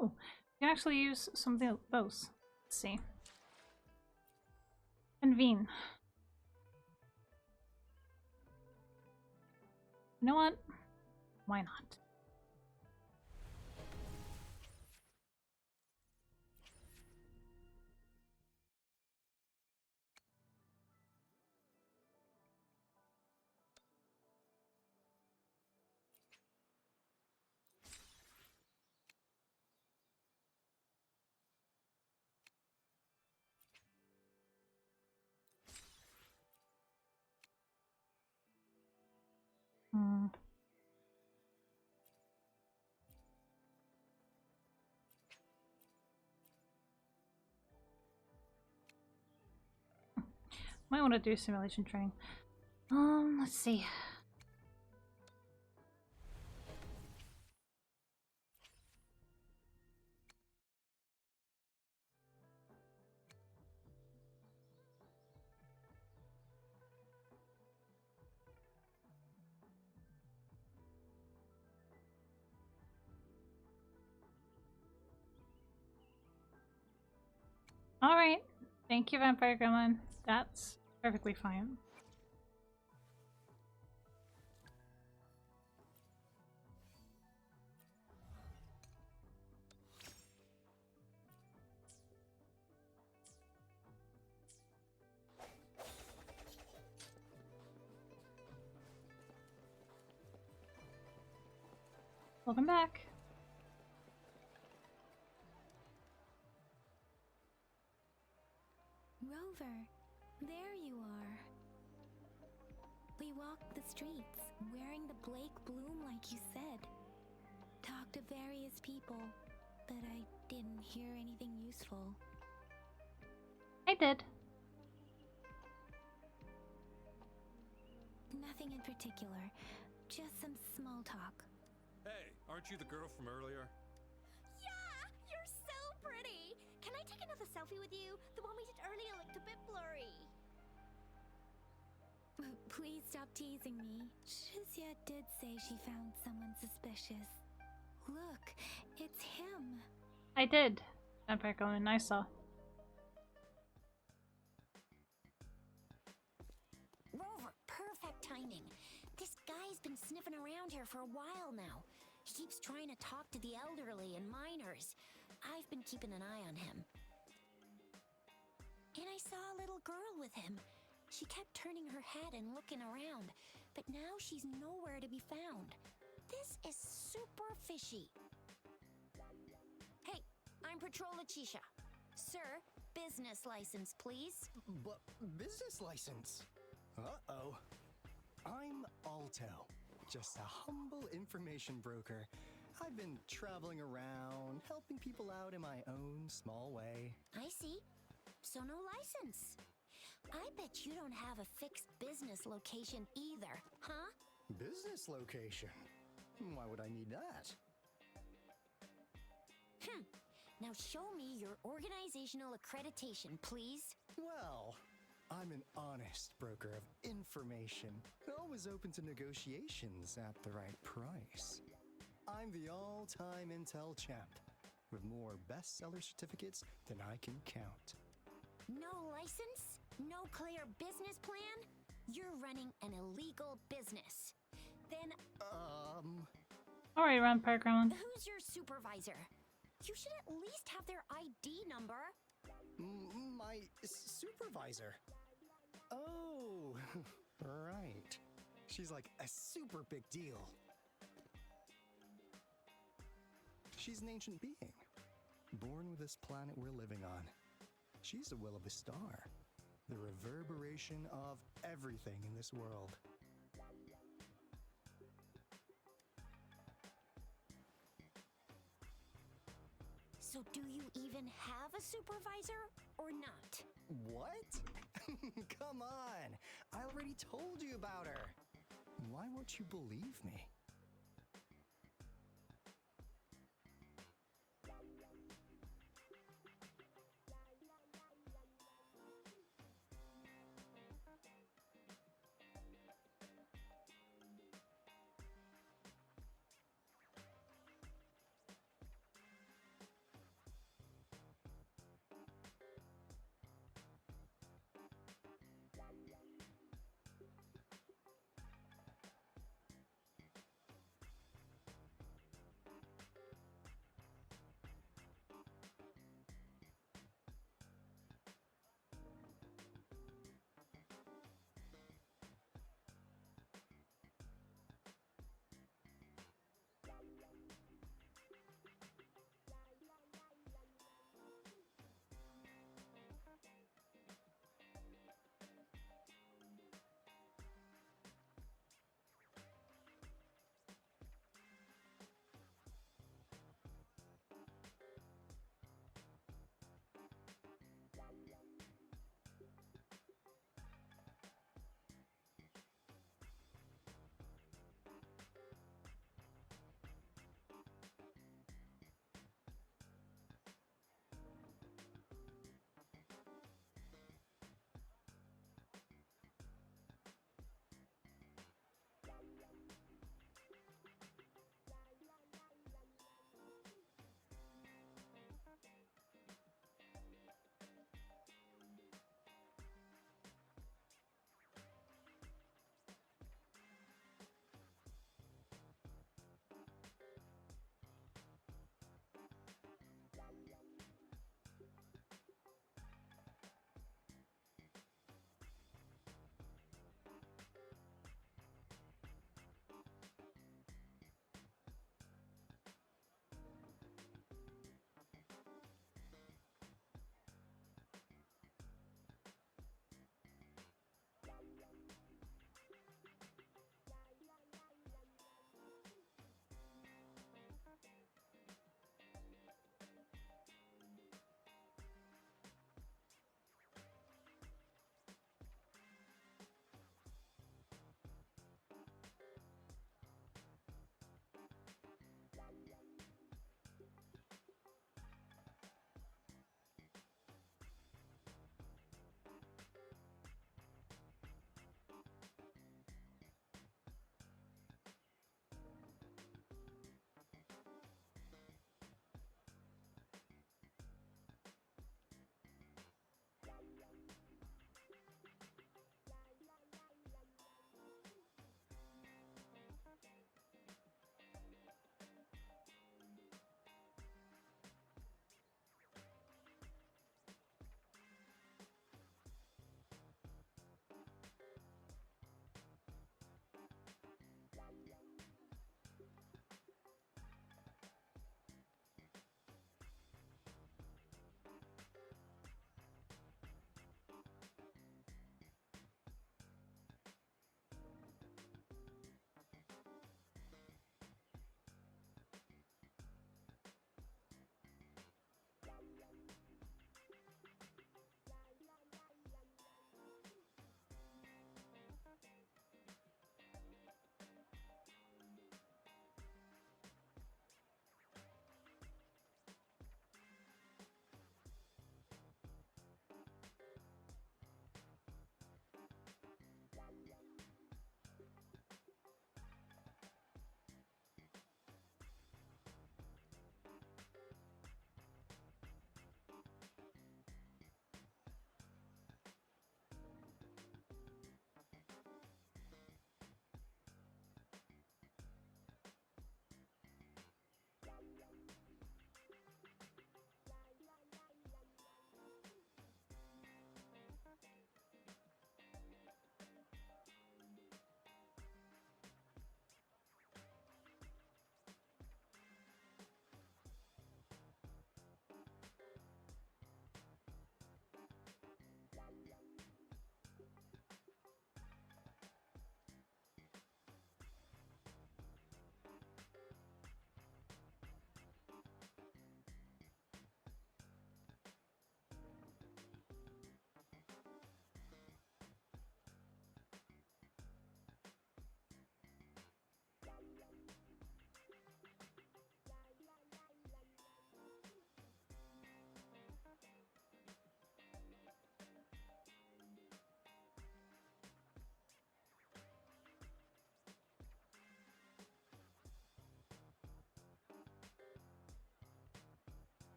S1: Oh, you can actually use something of those. Let's see. Convene. You know what? Why not? Hmm. Might want to do simulation training. Let's see. Alright. Thank you, Vampire Gremlin. That's perfectly fine. Welcome back.
S2: Rover, there you are. We walked the streets, wearing the Blake bloom like you said. Talked to various people, but I didn't hear anything useful.
S1: I did.
S2: Nothing in particular, just some small talk.
S6: Hey, aren't you the girl from earlier?
S2: Yeah, you're so pretty. Can I take another selfie with you? The one we did earlier looked a bit blurry. Please stop teasing me. Shizia did say she found someone suspicious. Look, it's him.
S1: I did. Vampire Gremlin, I saw.
S2: been sniffing around here for a while now. He keeps trying to talk to the elderly and minors. I've been keeping an eye on him. And I saw a little girl with him. She kept turning her head and looking around, but now she's nowhere to be found. This is super fishy. Hey, I'm Patrol Letitia. Sir, business license, please.
S11: But business license? Uh-oh. I'm Alto, just a humble information broker. I've been traveling around, helping people out in my own small way.
S2: I see. So no license. I bet you don't have a fixed business location either, huh?
S11: Business location? Why would I need that?
S2: Now show me your organizational accreditation, please.
S11: Well, I'm an honest broker of information, always open to negotiations at the right price. I'm the all-time Intel champ, with more bestseller certificates than I can count.
S2: No license? No clear business plan? You're running an illegal business. Then,
S3: Alright, run Parkrun.
S2: who's your supervisor? You should at least have their ID number.
S11: My supervisor? Oh, right. She's like a super big deal. She's an ancient being, born with this planet we're living on. She's the will of the star, the reverberation of everything in this world.
S2: So do you even have a supervisor or not?
S11: What? Come on! I already told you about her. Why won't you believe me?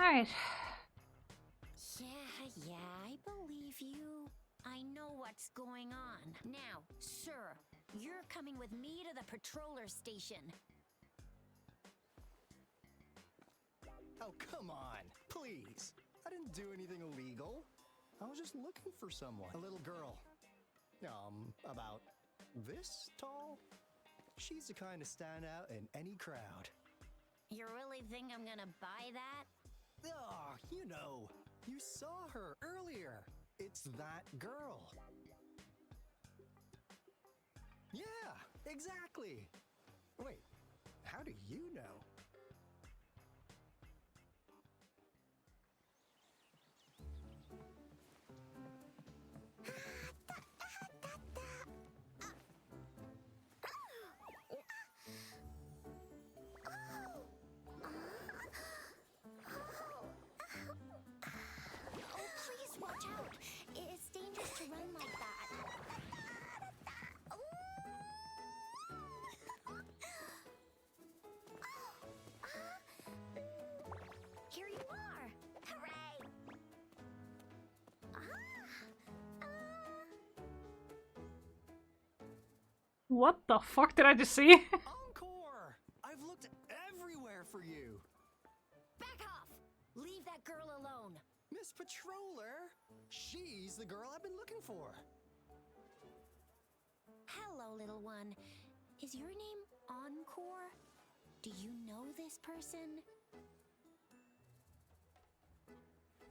S1: Alright.
S9: Yeah, I believe you. I know what's going on. Now, sir, you're coming with me to the patroller station.
S11: Oh, come on, please. I didn't do anything illegal. I was just looking for someone. A little girl. About this tall? She's the kind to stand out in any crowd.
S9: You really think I'm gonna buy that?
S11: Oh, you know, you saw her earlier. It's that girl. Yeah, exactly. Wait, how do you know?
S2: Please watch out. It's dangerous to run like that. Here you are. Hooray!
S1: What the fuck did I just see?
S11: Encore! I've looked everywhere for you.
S9: Back off! Leave that girl alone.
S11: Miss Patroller, she's the girl I've been looking for.
S2: Hello, little one. Is your name Encore? Do you know this person?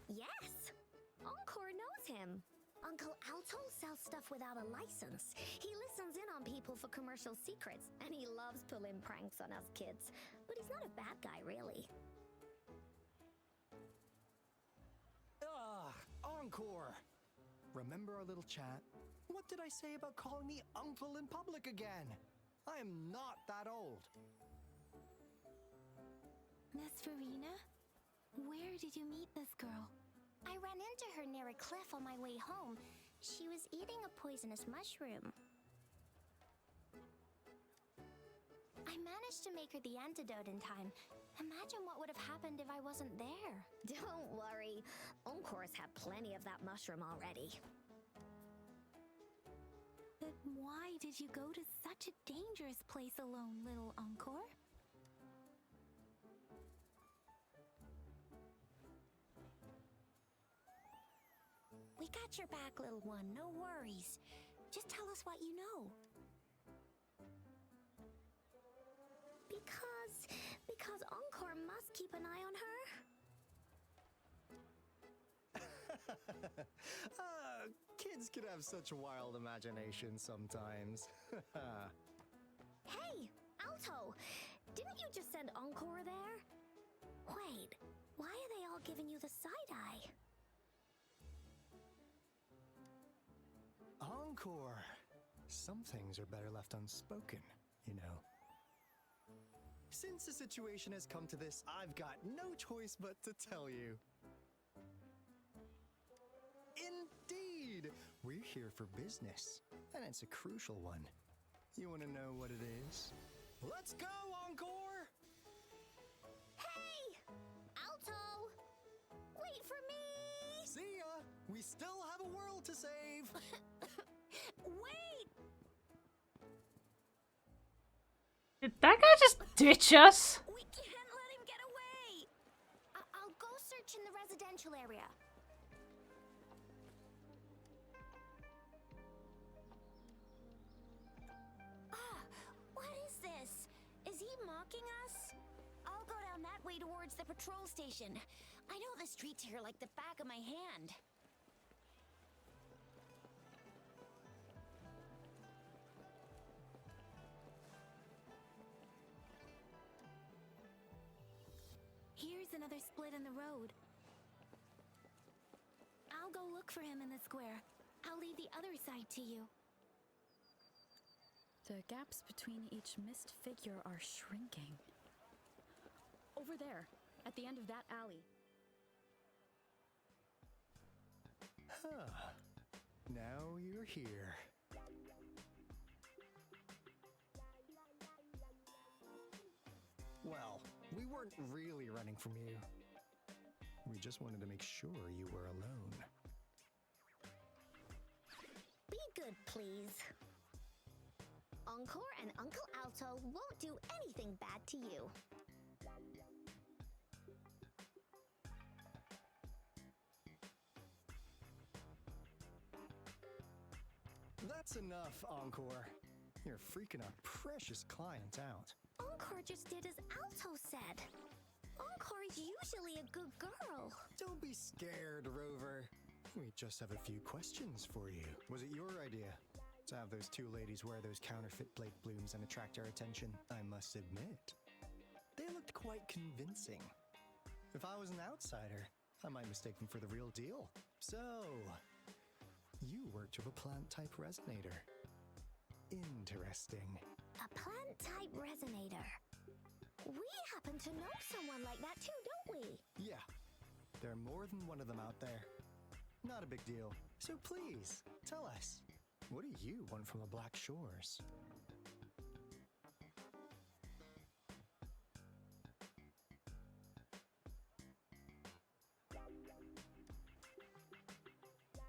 S2: Yes! Encore knows him. Uncle Alto sells stuff without a license. He listens in on people for commercial secrets, and he loves pulling pranks on us kids. But he's not a bad guy, really.
S11: Encore! Remember our little chat? What did I say about calling me uncle in public again? I am not that old.
S2: Miss Verena? Where did you meet this girl? I ran into her near a cliff on my way home. She was eating a poisonous mushroom. I managed to make her the antidote in time. Imagine what would have happened if I wasn't there. Don't worry. Encore's had plenty of that mushroom already. But why did you go to such a dangerous place alone, little Encore? We got your back, little one. No worries. Just tell us what you know. Because Encore must keep an eye on her.
S11: Kids can have such wild imaginations sometimes.
S2: Hey, Alto! Didn't you just send Encore there? Wait, why are they all giving you the side-eye?
S11: Encore! Some things are better left unspoken, you know. Since the situation has come to this, I've got no choice but to tell you. Indeed! We're here for business, and it's a crucial one. You want to know what it is? Let's go, Encore!
S2: Hey! Alto! Wait for me!
S11: See ya! We still have a world to save!
S2: Wait!
S1: Did that guy just ditch us?
S2: We can't let him get away! I'll go search in the residential area. What is this? Is he mocking us? I'll go down that way towards the patrol station. I know the streets here like the back of my hand. Here's another split in the road. I'll go look for him in the square. I'll leave the other side to you.
S8: The gaps between each missed figure are shrinking. Over there, at the end of that alley.
S11: Huh. Now you're here. Well, we weren't really running from you. We just wanted to make sure you were alone.
S9: Be good, please. Encore and Uncle Alto won't do anything bad to you.
S11: That's enough, Encore. You're freaking our precious client out.
S9: Encore just did as Alto said. Encore's usually a good girl.
S11: Don't be scared, Rover. We just have a few questions for you. Was it your idea to have those two ladies wear those counterfeit Blake blooms and attract our attention? I must admit, they looked quite convincing. If I was an outsider, I might mistake them for the real deal. So, you worked with a plant-type resonator. Interesting.
S9: A plant-type resonator. We happen to know someone like that too, don't we?
S11: Yeah, there are more than one of them out there. Not a big deal. So please, tell us, what do you want from the Black Shores?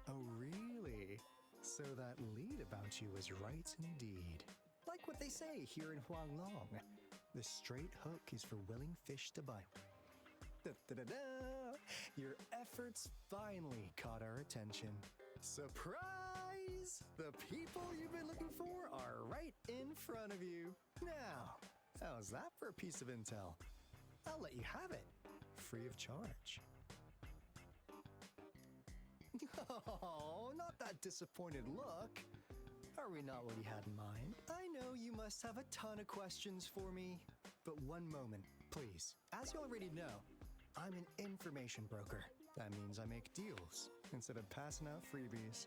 S11: Oh, really? So that lead about you was right indeed. Like what they say here in Huanglong, the straight hook is for willing fish to bite. Da-da-da-da! Your efforts finally caught our attention. Surprise! The people you've been looking for are right in front of you. Now, how's that for a piece of intel? I'll let you have it, free of charge. Oh, not that disappointed look. Are we not what you had in mind? I know you must have a ton of questions for me, but one moment, please. As you already know, I'm an information broker. That means I make deals instead of passing out freebies.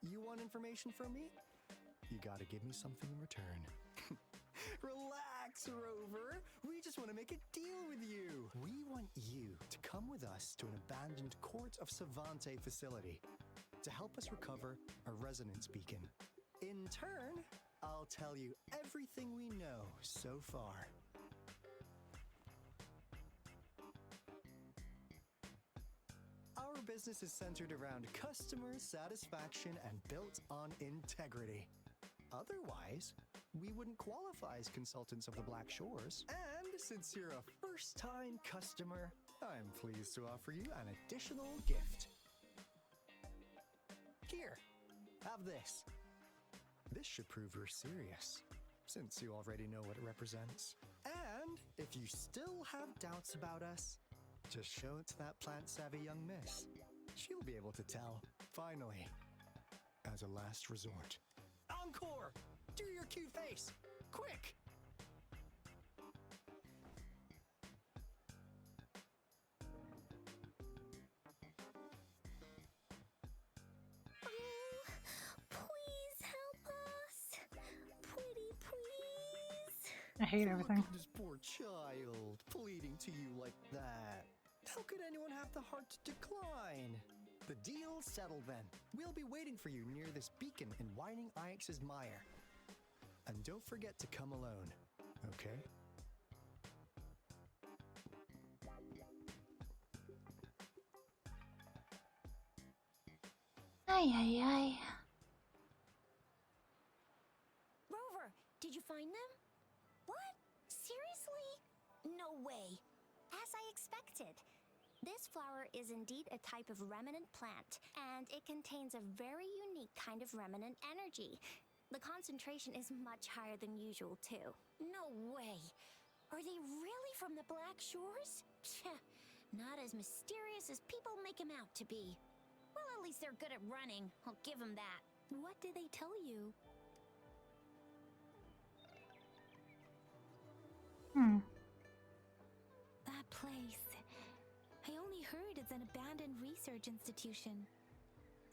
S11: You want information from me? You gotta give me something in return. Relax, Rover. We just want to make a deal with you. We want you to come with us to an abandoned Court of Savante facility to help us recover a resonance beacon. In turn, I'll tell you everything we know so far. Our business is centered around customer satisfaction and built on integrity. Otherwise, we wouldn't qualify as consultants of the Black Shores. And since you're a first-time customer, I'm pleased to offer you an additional gift. Here, have this. This should prove you're serious, since you already know what it represents. And if you still have doubts about us, just show it to that plant-savvy young miss. She'll be able to tell, finally, as a last resort. Encore! Do your cute face! Quick!
S9: Please help us. Pretty please.
S1: I hate everything.
S11: Look at this poor child pleading to you like that. How could anyone have the heart to decline? The deal's settled then. We'll be waiting for you near this beacon in Whining Ix's mire. And don't forget to come alone, okay?
S3: Ay, ay, ay.
S9: Rover, did you find them? What? Seriously? No way. As I expected. This flower is indeed a type of remnant plant, and it contains a very unique kind of remnant energy. The concentration is much higher than usual, too. No way. Are they really from the Black Shores? Pshh, not as mysterious as people make them out to be. Well, at least they're good at running. I'll give them that.
S8: What did they tell you? That place. I only heard it's an abandoned research institution.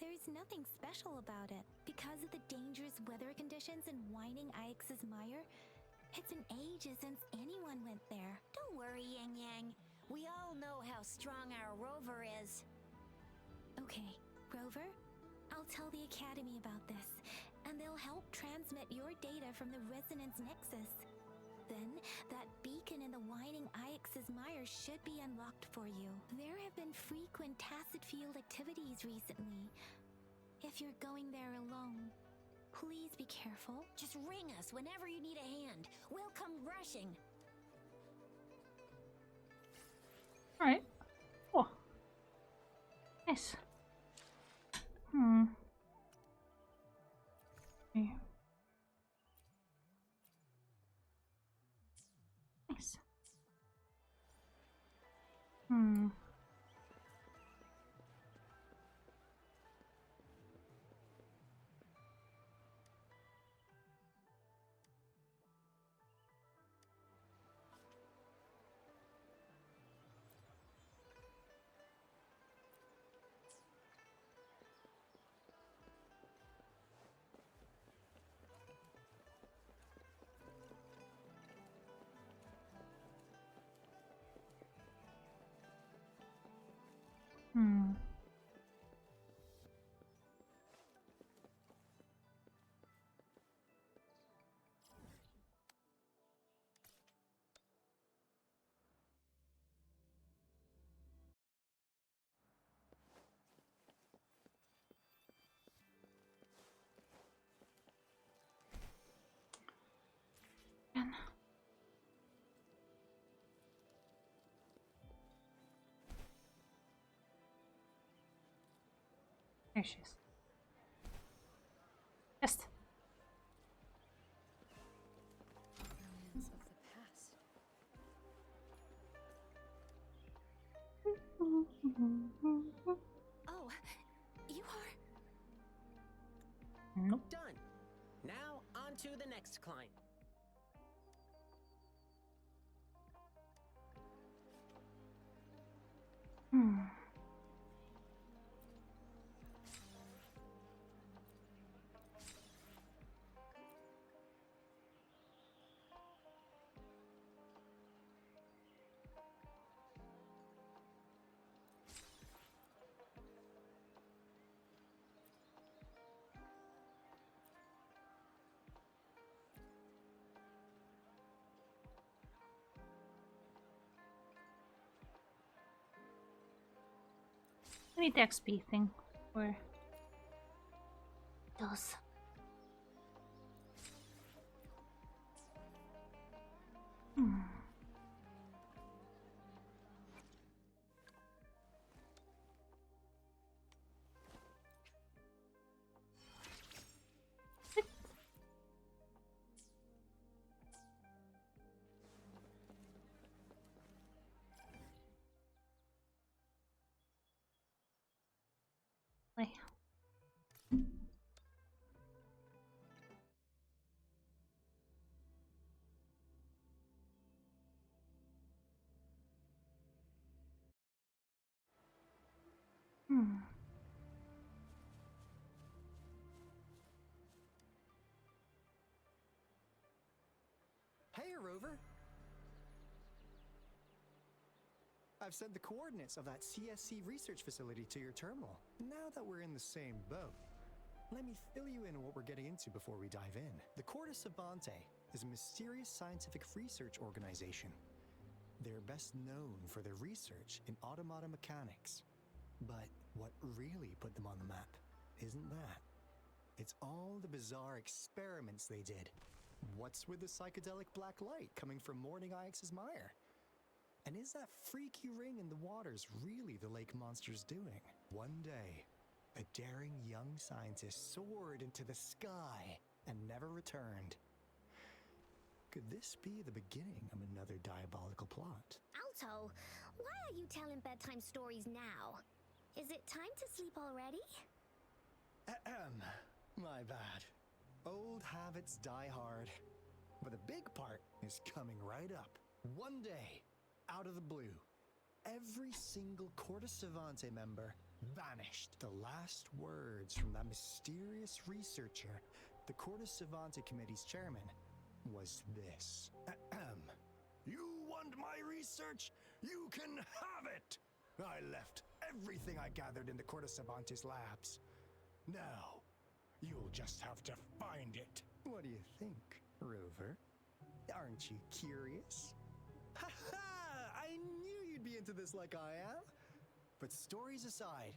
S8: There's nothing special about it. Because of the dangerous weather conditions in Whining Ix's mire, it's been ages since anyone went there.
S9: Don't worry, Yang Yang. We all know how strong our Rover is.
S8: Okay, Rover, I'll tell the Academy about this, and they'll help transmit your data from the Resonance Nexus. Then, that beacon in the Whining Ix's Mire should be unlocked for you. There have been frequent tacit field activities recently. If you're going there alone, please be careful.
S9: Just ring us whenever you need a hand. We'll come rushing.
S3: Alright. Oh. Nice. Hmm. Okay. Nice. Hmm. Hmm. And there she is. Just.
S2: Remnants of the past.
S8: Oh, you are...
S3: Nope.
S10: Done. Now, on to the next climb.
S3: Hmm. Maybe the XP thing. Or those. Hmm. Play. Hmm.
S11: Hey, Rover! I've sent the coordinates of that CSC research facility to your terminal. Now that we're in the same boat, let me fill you in on what we're getting into before we dive in. The Corda Savante is a mysterious scientific research organization. They're best known for their research in automata mechanics. But what really put them on the map isn't that. It's all the bizarre experiments they did. What's with the psychedelic black light coming from Morning Ix's Mire? And is that freaky ring in the waters really the lake monster's doing? One day, a daring young scientist soared into the sky and never returned. Could this be the beginning of another diabolical plot?
S8: Alto, why are you telling bedtime stories now? Is it time to sleep already?
S11: Ahem. My bad. Old habits die hard. But the big part is coming right up. One day, out of the blue, every single Corda Savante member vanished. The last words from that mysterious researcher, the Corda Savante Committee's chairman, was this. Ahem. You want my research? You can have it! I left everything I gathered in the Corda Savante's labs. Now, you'll just have to find it. What do you think, Rover? Aren't you curious? Ha ha! I knew you'd be into this like I am! But stories aside,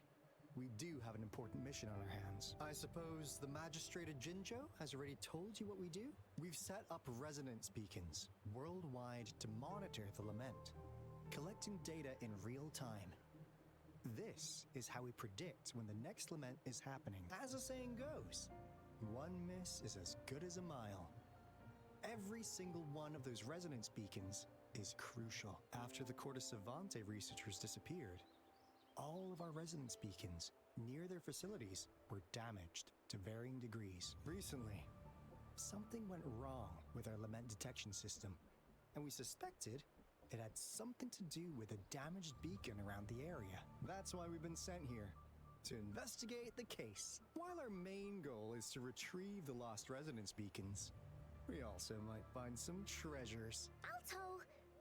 S11: we do have an important mission on our hands. I suppose the Magistrate of Jinzhou has already told you what we do? We've set up resonance beacons worldwide to monitor the lament, collecting data in real time. This is how we predict when the next lament is happening. As the saying goes, one miss is as good as a mile. Every single one of those resonance beacons is crucial. After the Corte Savante researchers disappeared, all of our resonance beacons near their facilities were damaged to varying degrees. Recently, something went wrong with our lament detection system, and we suspected it had something to do with a damaged beacon around the area. That's why we've been sent here, to investigate the case. While our main goal is to retrieve the lost resonance beacons, we also might find some treasures.
S8: Alto,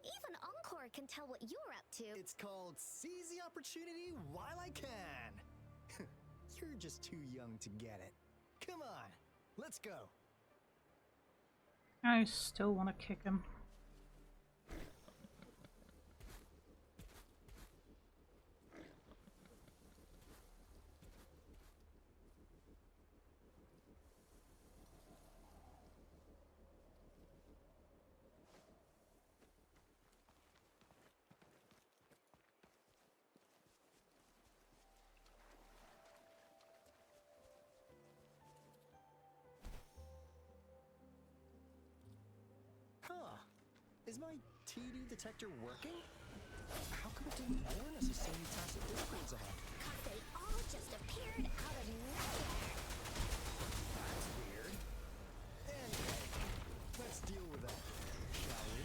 S8: even Encore can tell what you're up to.
S11: It's called Seize the Opportunity While I Can. You're just too young to get it. Come on, let's go.
S1: I still want to kick him.
S11: Huh. Is my TD detector working? How come it didn't warn us of so many tacit discords ahead?
S8: Cause they all just appeared out of nowhere.
S11: That's weird. Anyway, let's deal with that, shall we?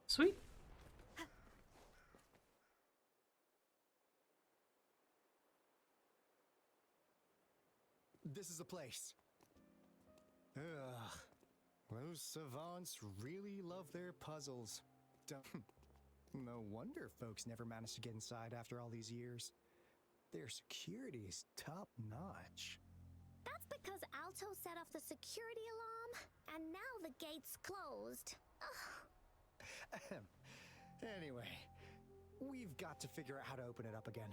S1: Sweet.
S11: This is the place. Ugh. Those savants really love their puzzles. No wonder folks never managed to get inside after all these years. Their security is top notch.
S8: That's because Alto set off the security alarm, and now the gate's closed. Ugh.
S11: Anyway, we've got to figure out how to open it up again.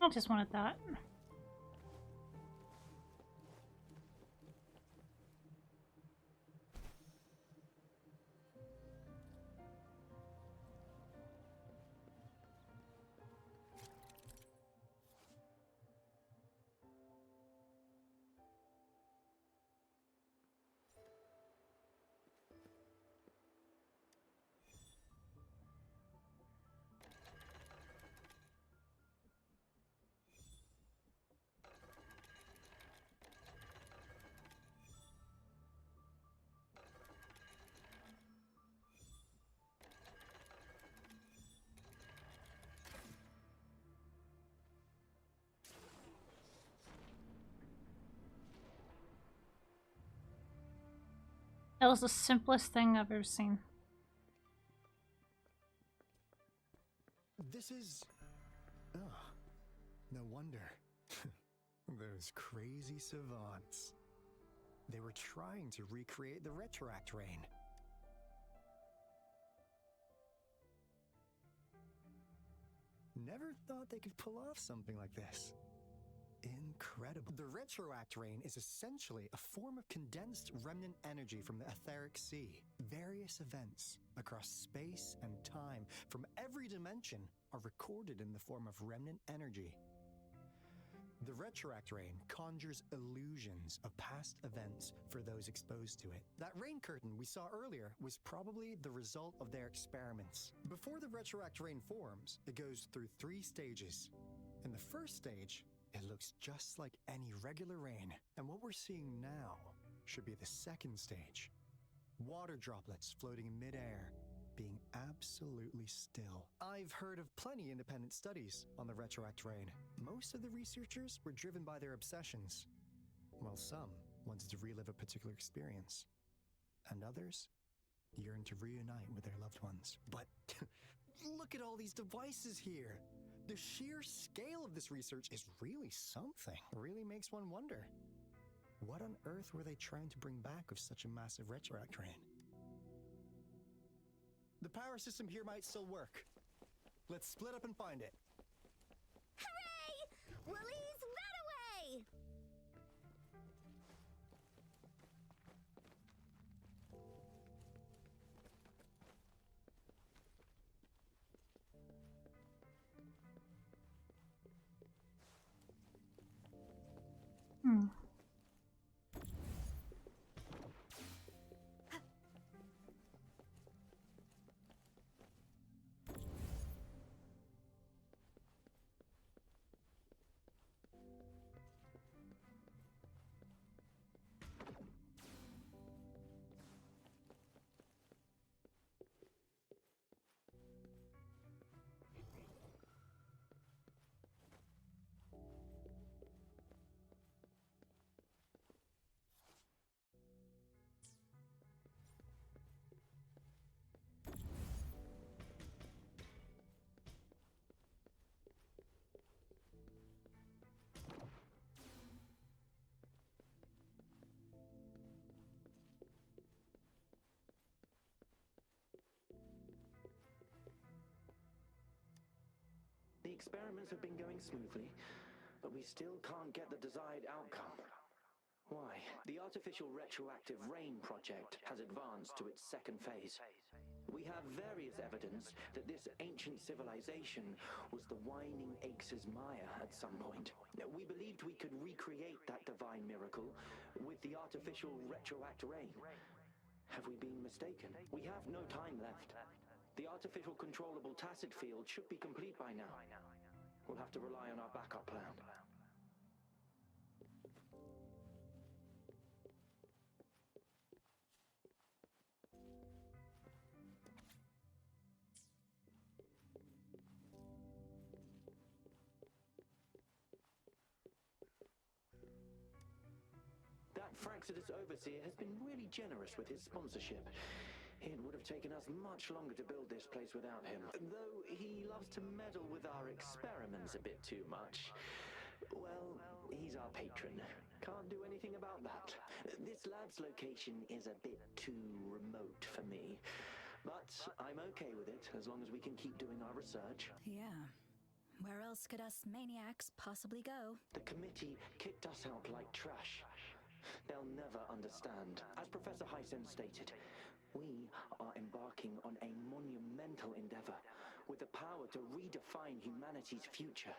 S1: I just wanted that. That was the simplest thing I've ever seen.
S11: This is... Oh, no wonder. Those crazy savants. They were trying to recreate the Retroact Rain. Never thought they could pull off something like this. Incredible. The retroact rain is essentially a form of condensed remnant energy from the etheric sea. Various events across space and time from every dimension are recorded in the form of remnant energy. The retroact rain conjures illusions of past events for those exposed to it. That rain curtain we saw earlier was probably the result of their experiments. Before the retroact rain forms, it goes through 3 stages. In the first stage, it looks just like any regular rain, and what we're seeing now should be the second stage. Water droplets floating in midair, being absolutely still. I've heard of plenty independent studies on the retroact rain. Most of the researchers were driven by their obsessions, while some wanted to relive a particular experience, and others yearned to reunite with their loved ones. But look at all these devices here! The sheer scale of this research is really something. It really makes one wonder. What on earth were they trying to bring back with such a massive retroact rain? The power system here might still work. Let's split up and find it.
S2: Hooray! Woolies, run away!
S3: Hmm.
S12: The experiments have been going smoothly, but we still can't get the desired outcome. Why? The artificial retroactive rain project has advanced to its second phase. We have various evidence that this ancient civilization was the Whining Aches' Maya at some point. We believed we could recreate that divine miracle with the artificial retroact rain. Have we been mistaken? We have no time left. The artificial controllable tacit field should be complete by now. We'll have to rely on our backup plan. That Fraxidus Overseer has been really generous with his sponsorship. It would have taken us much longer to build this place without him. Though he loves to meddle with our experiments a bit too much. Well, he's our patron. Can't do anything about that. This lab's location is a bit too remote for me. But I'm okay with it, as long as we can keep doing our research.
S13: Yeah. Where else could us maniacs possibly go?
S12: The committee kicked us out like trash. They'll never understand. As Professor Hysen stated, we are embarking on a monumental endeavor with the power to redefine humanity's future.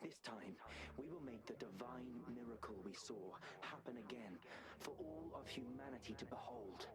S12: This time, we will make the divine miracle we saw happen again for all of humanity to behold.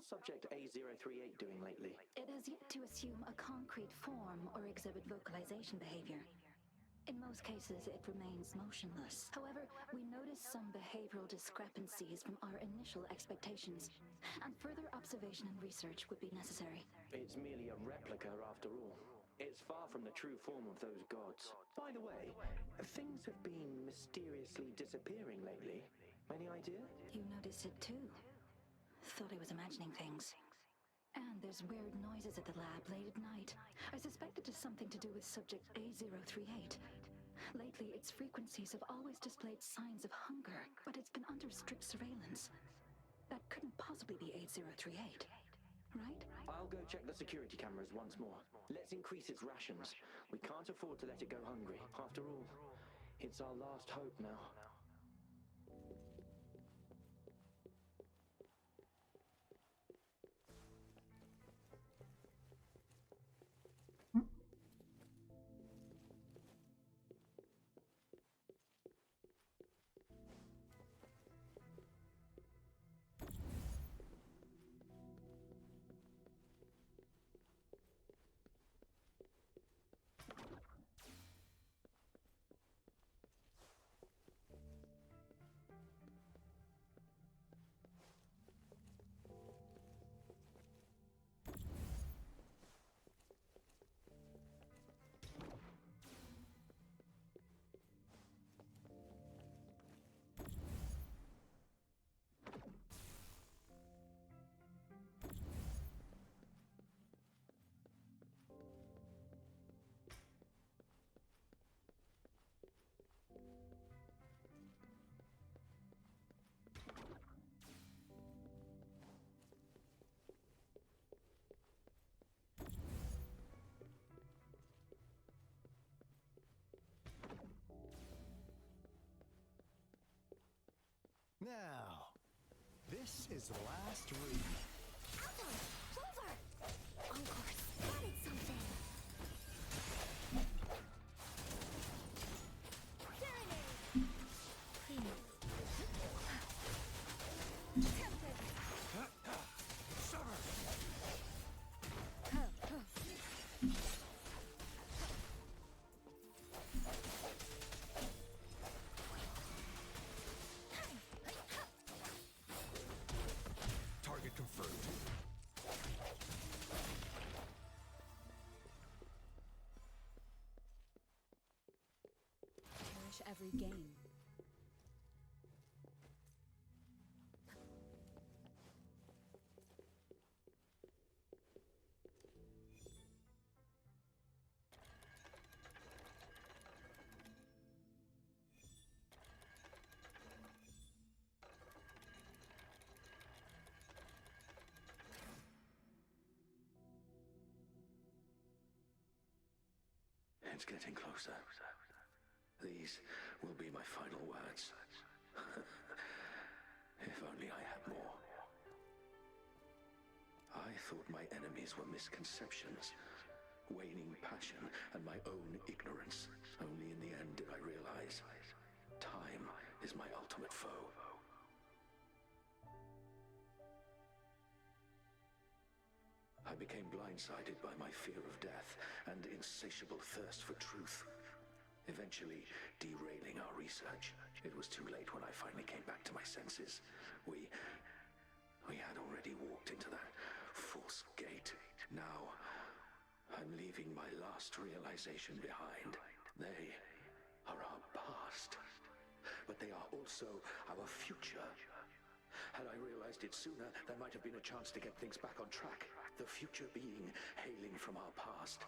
S12: How's subject A038 doing lately?
S13: It has yet to assume a concrete form or exhibit vocalization behavior. In most cases, it remains motionless. However, we noticed some behavioral discrepancies from our initial expectations, and further observation and research would be necessary.
S12: It's merely a replica after all. It's far from the true form of those gods. By the way, things have been mysteriously disappearing lately. Any idea?
S13: You noticed it too. Thought I was imagining things. And there's weird noises at the lab late at night. I suspect it is something to do with subject A038. Lately, its frequencies have always displayed signs of hunger, but it's been under strict surveillance. That couldn't possibly be A038, right?
S12: I'll go check the security cameras once more. Let's increase its rations. We can't afford to let it go hungry. After all, it's our last hope now.
S11: Now, this is the last read.
S8: Alto! Rover! Encore spotted something! Serenade! Please. Tempted!
S4: Target confirmed.
S13: Cherish every game.
S14: It's getting closer. These will be my final words. If only I had more. I thought my enemies were misconceptions, waning passion, and my own ignorance. Only in the end did I realize time is my ultimate foe. I became blindsided by my fear of death and insatiable thirst for truth, eventually derailing our research. It was too late when I finally came back to my senses. We had already walked into that false gate. Now, I'm leaving my last realization behind. They are our past, but they are also our future. Had I realized it sooner, there might have been a chance to get things back on track. The future being hailing from our past.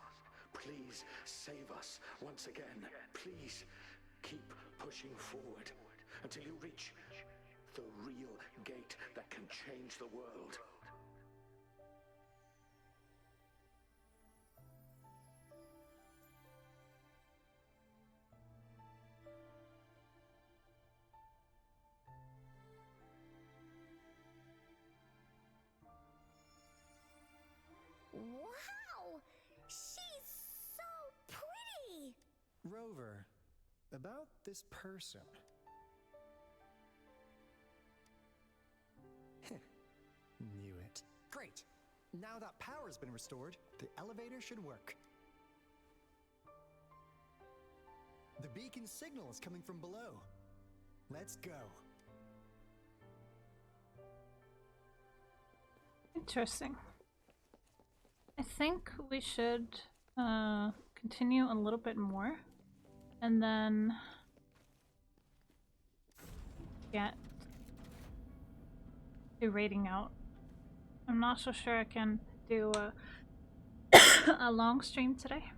S14: Please save us once again. Please keep pushing forward until you reach the real gate that can change the world.
S8: Wow! She's so pretty!
S11: Rover, about this person. Knew it. Great! Now that power's been restored, the elevator should work. The beacon signal is coming from below. Let's go.
S1: Interesting. I think we should continue a little bit more and then get the rating out. I'm not so sure I can do a long stream today.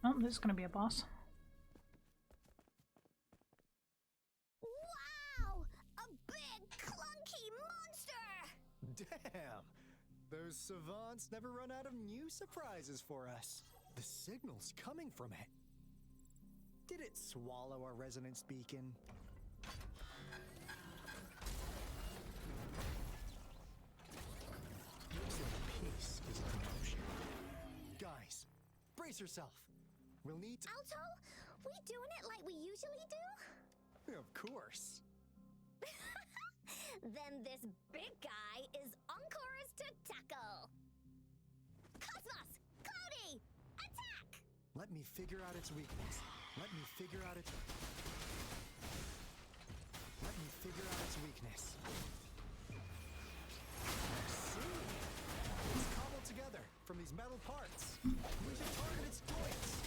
S1: Oh, this is gonna be a boss.
S8: Wow! A big, clunky monster!
S11: Damn! Those savants never run out of new surprises for us. The signal's coming from it. Did it swallow our resonance beacon? Looks like a piece is in motion. Guys, brace yourself. We'll need to—
S8: Alto, we doing it like we usually do?
S11: Of course.
S8: Then this big guy is Encore's to tackle. Cosmos! Cloudy! Attack!
S11: Let me figure out its weakness. Let me figure out its weakness. I see. It's cobbled together from these metal parts. We should target its joints.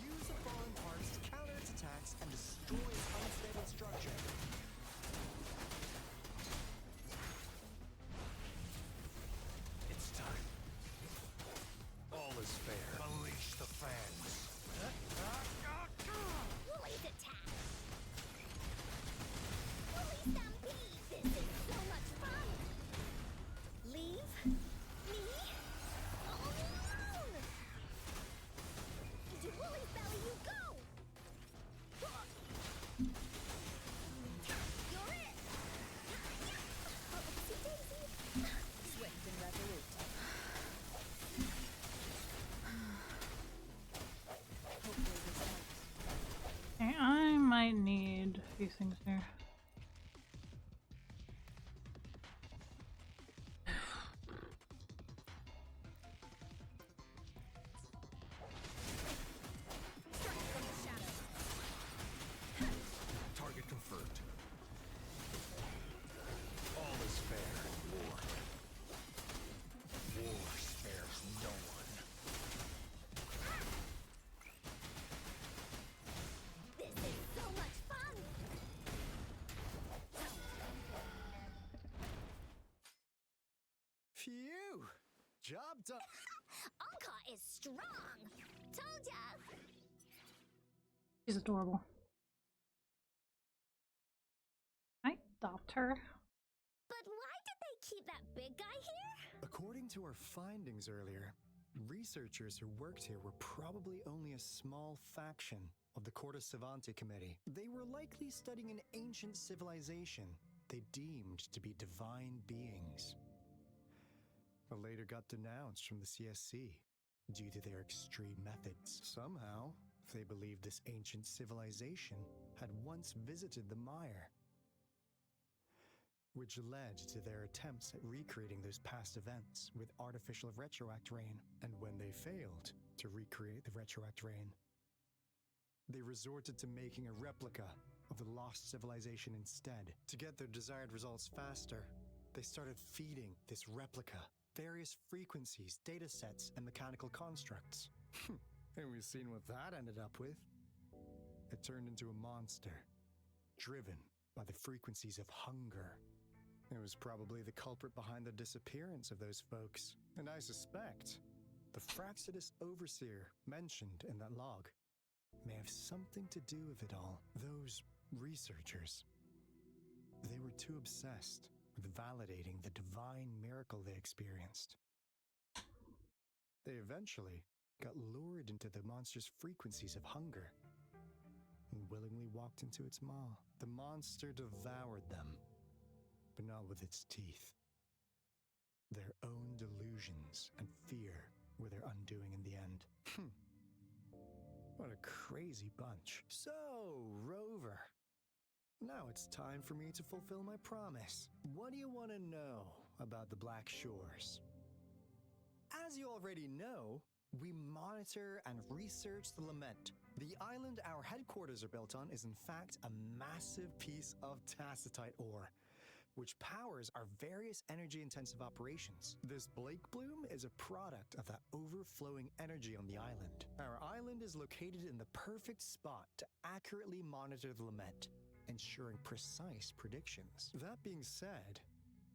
S11: Use the fallen parts to counter its attacks and destroy its unstable structure.
S4: It's time. All is fair. Unleash the fans.
S8: Woolly's attack! Woolly Stampede! This is so much fun! Leave me alone! Into Woolly's belly you go! You're it! Oopsie daisy! Swift and resolute. Hopefully this helps.
S1: Okay, I might need a few things here.
S4: Target confirmed. All is fair in war. War spares no one.
S8: This is so much fun!
S11: Phew! Job done.
S8: Anka is strong! Told ya!
S1: She's adorable. I adopt her.
S8: But why did they keep that big guy here?
S11: According to our findings earlier, researchers who worked here were probably only a small faction of the Corte Savante Committee. They were likely studying an ancient civilization they deemed to be divine beings, but later got denounced from the CSC due to their extreme methods. Somehow, they believed this ancient civilization had once visited the Mire, which led to their attempts at recreating those past events with artificial retroact rain. And when they failed to recreate the retroact rain, they resorted to making a replica of the lost civilization instead. To get their desired results faster, they started feeding this replica various frequencies, data sets, and mechanical constructs. And we've seen what that ended up with. It turned into a monster, driven by the frequencies of hunger. It was probably the culprit behind the disappearance of those folks, and I suspect the Fraxidus Overseer mentioned in that log may have something to do with it all. Those researchers, they were too obsessed with validating the divine miracle they experienced. They eventually got lured into the monster's frequencies of hunger and willingly walked into its maw. The monster devoured them, but not with its teeth. Their own delusions and fear were their undoing in the end. What a crazy bunch. So, Rover. Now it's time for me to fulfill my promise. What do you want to know about the Black Shores? As you already know, we monitor and research the Lament. The island our headquarters are built on is in fact a massive piece of tacitite ore, which powers our various energy-intensive operations. This Blake Bloom is a product of that overflowing energy on the island. Our island is located in the perfect spot to accurately monitor the Lament, ensuring precise predictions. That being said,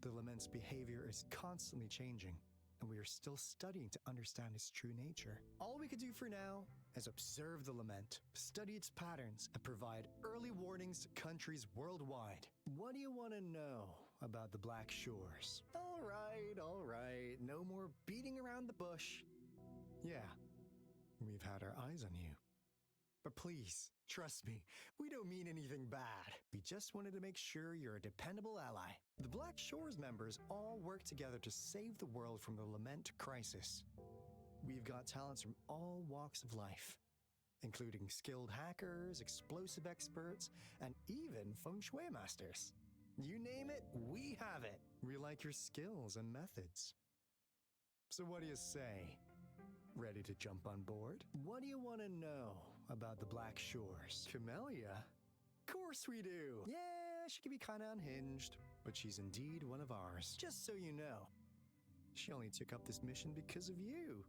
S11: the Lament's behavior is constantly changing, and we are still studying to understand its true nature. All we could do for now is observe the Lament, study its patterns, and provide early warnings to countries worldwide. What do you want to know about the Black Shores? All right, no more beating around the bush. Yeah, we've had our eyes on you. But please, trust me, we don't mean anything bad. We just wanted to make sure you're a dependable ally. The Black Shores members all work together to save the world from the Lament crisis. We've got talents from all walks of life, including skilled hackers, explosive experts, and even feng shui masters. You name it, we have it. We like your skills and methods. So what do you say? Ready to jump on board? What do you want to know about the Black Shores? Camellia? Of course we do! Yeah, she can be kinda unhinged, but she's indeed one of ours. Just so you know, she only took up this mission because of you.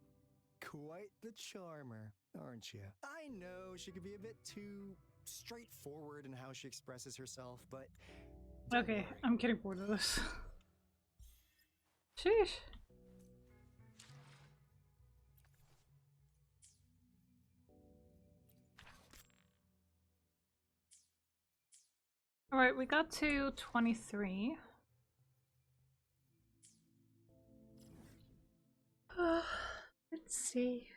S11: Quite the charmer, aren't you? I know she could be a bit too straightforward in how she expresses herself, but...
S1: Okay, I'm getting bored of this. Sheesh. Alright, we got to 23. Let's see.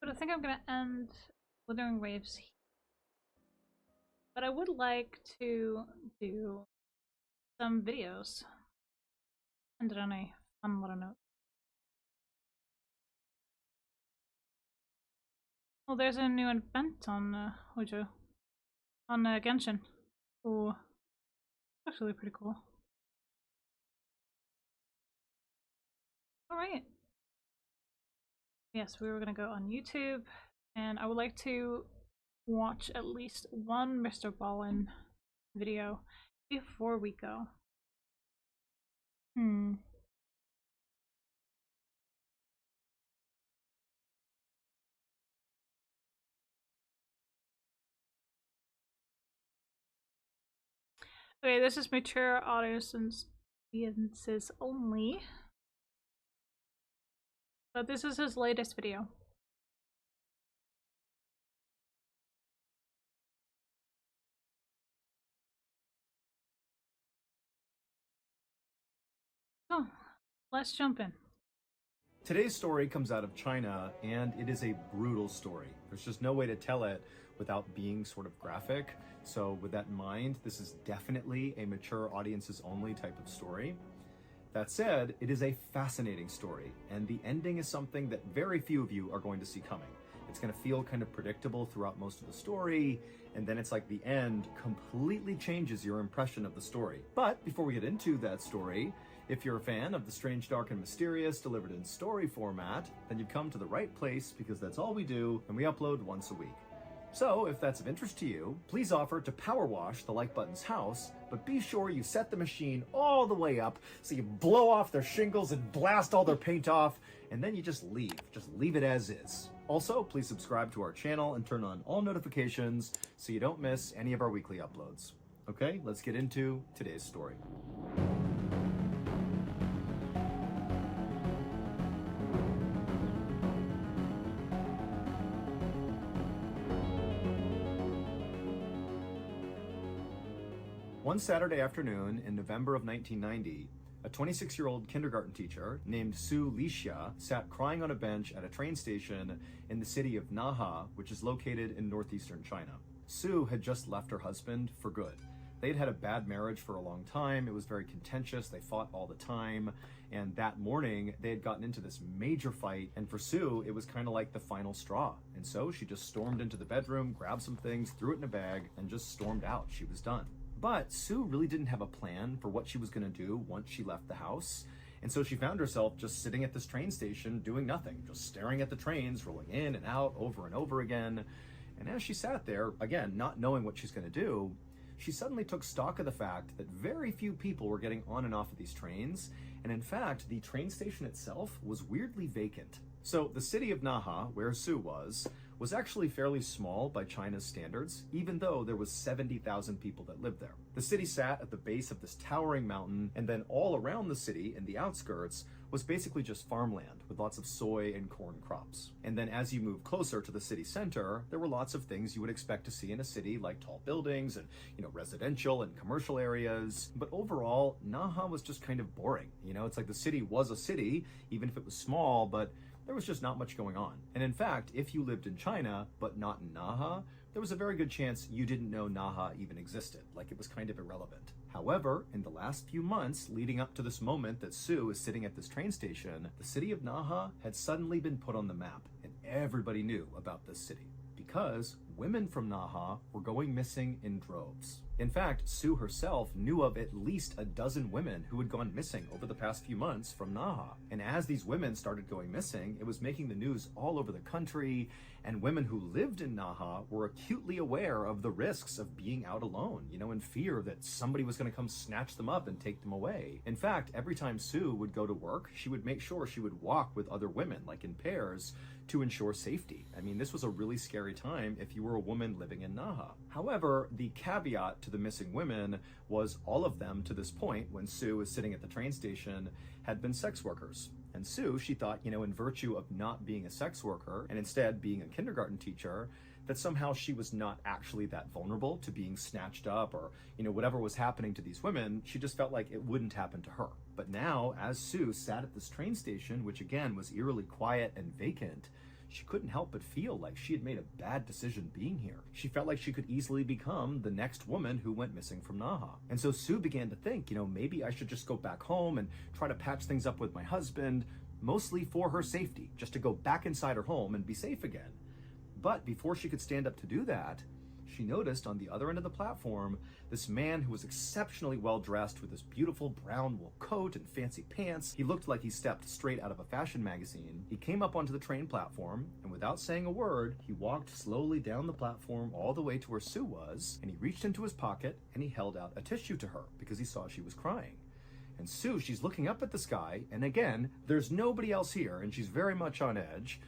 S1: But I think I'm gonna end Withering Waves here. But I would like to do some videos. Ended on a fun little note. Well, there's a new event on Hojo. On Genshin. Ooh. Actually pretty cool. Alright. Yes, we were gonna go on YouTube, and I would like to watch at least one Mr. Ballin video before we go. Okay, this is mature audiences only. But this is his latest video. Oh, let's jump in.
S15: Today's story comes out of China, and it is a brutal story. There's just no way to tell it without being sort of graphic. So with that in mind, this is definitely a mature audiences only type of story. That said, it is a fascinating story, and the ending is something that very few of you are going to see coming. It's going to feel kind of predictable throughout most of the story, and then it's like the end completely changes your impression of the story. But before we get into that story, if you're a fan of the strange, dark, and mysterious delivered in story format, then you've come to the right place, because that's all we do, and we upload once a week. So, if that's of interest to you, please offer to power wash the like button's house, but be sure you set the machine all the way up so you blow off their shingles and blast all their paint off, and then you just leave. Just leave it as is. Also, please subscribe to our channel and turn on all notifications so you don't miss any of our weekly uploads. Okay, let's get into today's story. One Saturday afternoon in November of 1990, a 26-year-old kindergarten teacher named Su Lixia sat crying on a bench at a train station in the city of Naha, which is located in northeastern China. Su had just left her husband for good. They'd had a bad marriage for a long time. It was very contentious. They fought all the time. And that morning, they had gotten into this major fight. And for Sue, it was kind of like the final straw. And so she just stormed into the bedroom, grabbed some things, threw it in a bag, and just stormed out. She was done. But Sue really didn't have a plan for what she was going to do once she left the house. And so she found herself just sitting at this train station doing nothing, just staring at the trains rolling in and out over and over again. And as she sat there, again, not knowing what she's going to do, she suddenly took stock of the fact that very few people were getting on and off of these trains. And in fact, the train station itself was weirdly vacant. So the city of Naha, where Sue was actually fairly small by China's standards, even though there was 70,000 people that lived there. The city sat at the base of this towering mountain, and then all around the city in the outskirts was basically just farmland with lots of soy and corn crops. And then as you move closer to the city center, there were lots of things you would expect to see in a city, like tall buildings and, residential and commercial areas. But overall, Naha was just kind of boring. It's like the city was a city, even if it was small, but there was just not much going on. And in fact, if you lived in China, but not in Naha, there was a very good chance you didn't know Naha even existed, like it was kind of irrelevant. However, in the last few months leading up to this moment that Sue is sitting at this train station, the city of Naha had suddenly been put on the map, and everybody knew about this city because women from Naha were going missing in droves. In fact, Sue herself knew of at least a dozen women who had gone missing over the past few months from Naha. And as these women started going missing, it was making the news all over the country, and women who lived in Naha were acutely aware of the risks of being out alone, in fear that somebody was going to come snatch them up and take them away. In fact, every time Sue would go to work, she would make sure she would walk with other women, like in pairs, to ensure safety. I mean, this was a really scary time if you were a woman living in Naha. However, the caveat to the missing women was all of them to this point, when Sue was sitting at the train station, had been sex workers. And Sue, she thought, in virtue of not being a sex worker and instead being a kindergarten teacher, that somehow she was not actually that vulnerable to being snatched up or, whatever was happening to these women, she just felt like it wouldn't happen to her. But now, as Sue sat at this train station, which again was eerily quiet and vacant, she couldn't help but feel like she had made a bad decision being here. She felt like she could easily become the next woman who went missing from Naha. And so Sue began to think, maybe I should just go back home and try to patch things up with my husband, mostly for her safety, just to go back inside her home and be safe again. But before she could stand up to do that, she noticed on the other end of the platform this man who was exceptionally well dressed with this beautiful brown wool coat and fancy pants. He looked like he stepped straight out of a fashion magazine. He came up onto the train platform, and without saying a word, he walked slowly down the platform all the way to where Sue was, and he reached into his pocket and he held out a tissue to her because he saw she was crying. And Sue, she's looking up at the sky, and again, there's nobody else here, and she's very much on edge.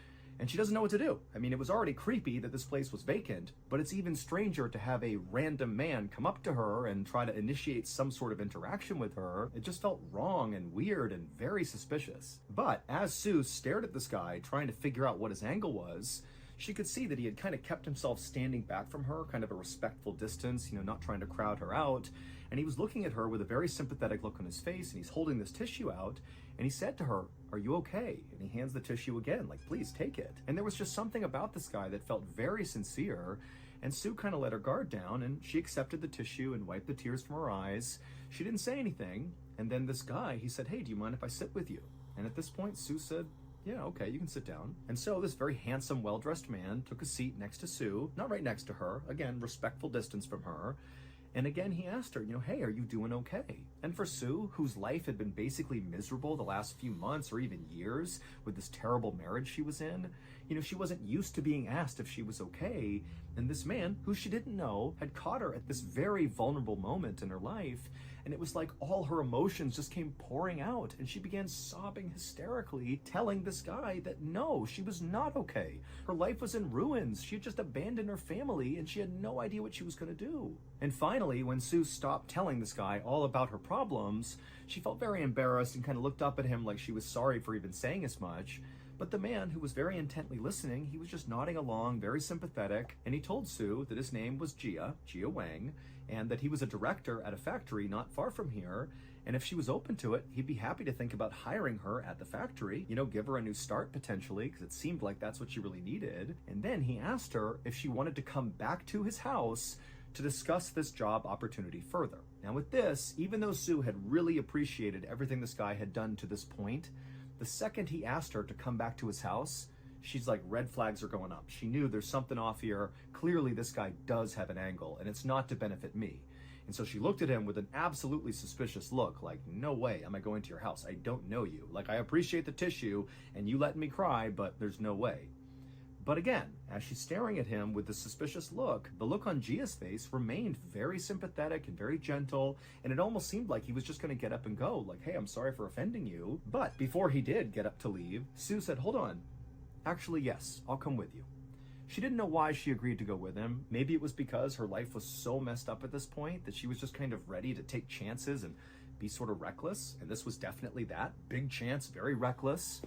S15: And she doesn't know what to do. I mean, it was already creepy that this place was vacant, but it's even stranger to have a random man come up to her and try to initiate some sort of interaction with her. It just felt wrong and weird and very suspicious. But as Sue stared at the sky, trying to figure out what his angle was, she could see that he had kind of kept himself standing back from her, kind of a respectful distance, not trying to crowd her out. And he was looking at her with a very sympathetic look on his face, and he's holding this tissue out, and he said to her, "Are you okay?" And he hands the tissue again, like, "Please take it." And there was just something about this guy that felt very sincere, and Sue kind of let her guard down, and she accepted the tissue and wiped the tears from her eyes. She didn't say anything, and then this guy, he said, "Hey, do you mind if I sit with you?" And at this point, Sue said, "Yeah, okay, you can sit down." And so this very handsome, well-dressed man took a seat next to Sue, not right next to her, again, respectful distance from her. And again, he asked her, "Hey, are you doing okay?" And for Sue, whose life had been basically miserable the last few months or even years with this terrible marriage she was in, she wasn't used to being asked if she was okay. And this man, who she didn't know, had caught her at this very vulnerable moment in her life. And it was like all her emotions just came pouring out, and she began sobbing hysterically, telling this guy that no, she was not okay. Her life was in ruins. She had just abandoned her family, and she had no idea what she was going to do. And finally, when Sue stopped telling this guy all about her problems, she felt very embarrassed and kind of looked up at him like she was sorry for even saying as much. But the man, who was very intently listening, he was just nodding along, very sympathetic, and he told Sue that his name was Jia Wang, and that he was a director at a factory not far from here, and if she was open to it, he'd be happy to think about hiring her at the factory, you know, give her a new start potentially, because it seemed like that's what she really needed. And then he asked her if she wanted to come back to his house to discuss this job opportunity further. Now with this, even though Sue had really appreciated everything this guy had done to this point, the second he asked her to come back to his house, she's like, red flags are going up. She knew there's something off here. Clearly this guy does have an angle, and it's not to benefit me. And so she looked at him with an absolutely suspicious look, like, no way am I going to your house. I don't know you. Like, I appreciate the tissue and you letting me cry, but there's no way. But again, as she's staring at him with the suspicious look, the look on Gia's face remained very sympathetic and very gentle, and it almost seemed like he was just going to get up and go, like, hey, I'm sorry for offending you. But before he did get up to leave, Sue said, hold on. Actually, yes, I'll come with you. She didn't know why she agreed to go with him. Maybe it was because her life was so messed up at this point that she was just kind of ready to take chances and be sort of reckless. And this was definitely that. Big chance, very reckless.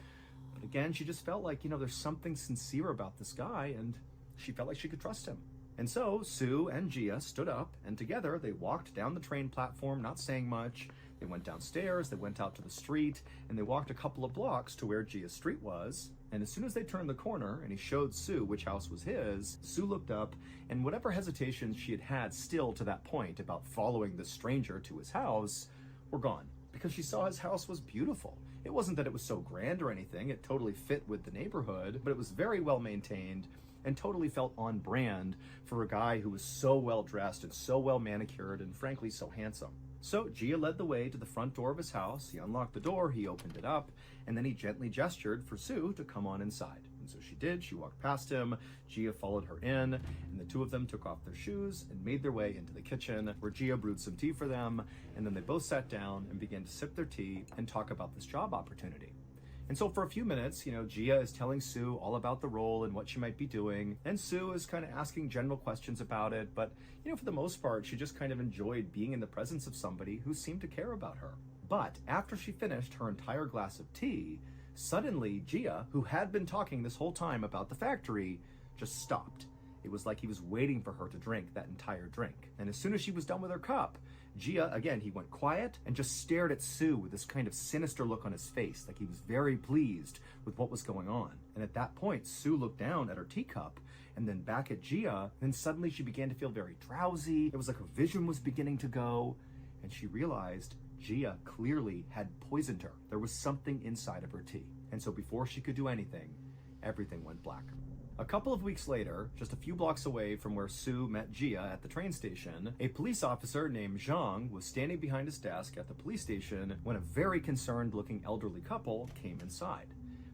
S15: But again, she just felt like, you know, there's something sincere about this guy, and she felt like she could trust him. And so Sue and Gia stood up, and together they walked down the train platform, not saying much. They went downstairs, they went out to the street, and they walked a couple of blocks to where Gia's street was. And as soon as they turned the corner and he showed Sue which house was his, Sue looked up, and whatever hesitations she had had still to that point about following the stranger to his house were gone, because she saw his house was beautiful. It wasn't that it was so grand or anything, it totally fit with the neighborhood, but it was very well maintained and totally felt on brand for a guy who was so well dressed and so well manicured and frankly so handsome. So Gia led the way to the front door of his house. He unlocked the door, he opened it up, and then he gently gestured for Sue to come on inside. And so she did. She walked past him, Gia followed her in, and the two of them took off their shoes and made their way into the kitchen, where Gia brewed some tea for them, and then they both sat down and began to sip their tea and talk about this job opportunity. And so for a few minutes, you know, Gia is telling Sue all about the role and what she might be doing, and Sue is kind of asking general questions about it, but, you know, for the most part, she just kind of enjoyed being in the presence of somebody who seemed to care about her. But after she finished her entire glass of tea, suddenly Gia, who had been talking this whole time about the factory, just stopped. It was like he was waiting for her to drink that entire drink. And as soon as she was done with her cup, Gia, again, he went quiet and just stared at Sue with this kind of sinister look on his face, like he was very pleased with what was going on. And at that point, Sue looked down at her teacup and then back at Gia, and suddenly she began to feel very drowsy. It was like her vision was beginning to go, and she realized Gia clearly had poisoned her. There was something inside of her tea. And so before she could do anything, everything went black. A couple of weeks later, just a few blocks away from where Sue met Gia at the train station, a police officer named Zhang was standing behind his desk at the police station when a very concerned-looking elderly couple came inside.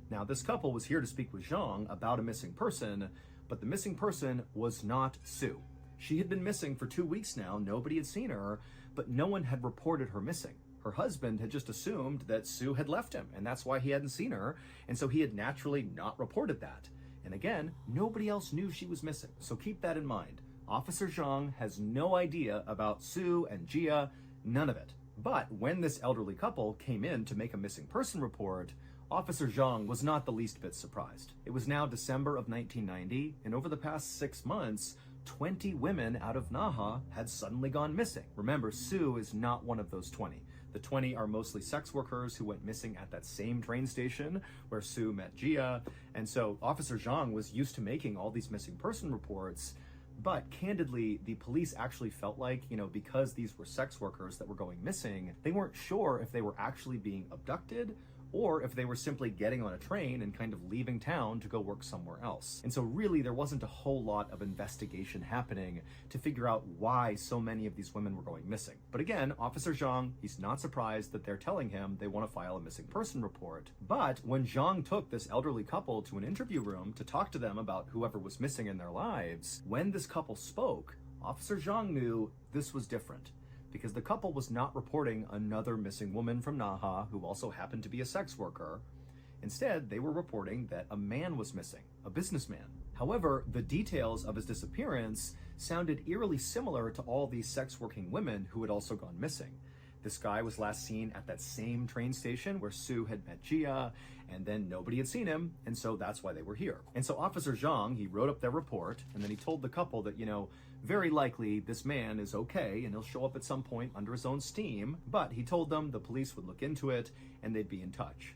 S15: Now, this couple was here to speak with Zhang about a missing person, but the missing person was not Sue. She had been missing for 2 weeks now, nobody had seen her, but no one had reported her missing. Her husband had just assumed that Sue had left him, and that's why he hadn't seen her, and so he had naturally not reported that. And again, nobody else knew she was missing, so keep that in mind. Officer Zhang has no idea about Sue and Gia, none of it. But when this elderly couple came in to make a missing person report, Officer Zhang was not the least bit surprised. It was now December of 1990, and over the past 6 months, 20 women out of Naha had suddenly gone missing. Remember, Sue is not one of those 20. The 20 are mostly sex workers who went missing at that same train station where Sue met Gia. And so Officer Zhang was used to making all these missing person reports, but candidly, the police actually felt like, you know, because these were sex workers that were going missing, they weren't sure if they were actually being abducted or if they were simply getting on a train and kind of leaving town to go work somewhere else. And so really there wasn't a whole lot of investigation happening to figure out why so many of these women were going missing. But again, Officer Zhang, he's not surprised that they're telling him they want to file a missing person report. But when Zhang took this elderly couple to an interview room to talk to them about whoever was missing in their lives, when this couple spoke, Officer Zhang knew this was different, because the couple was not reporting another missing woman from Naha who also happened to be a sex worker. Instead, they were reporting that a man was missing, a businessman. However, the details of his disappearance sounded eerily similar to all these sex working women who had also gone missing. This guy was last seen at that same train station where Sue had met Gia, and then nobody had seen him, and so that's why they were here. And so Officer Zhang, he wrote up their report, and then he told the couple that, you know, very likely this man is okay and he'll show up at some point under his own steam, but he told them the police would look into it and they'd be in touch.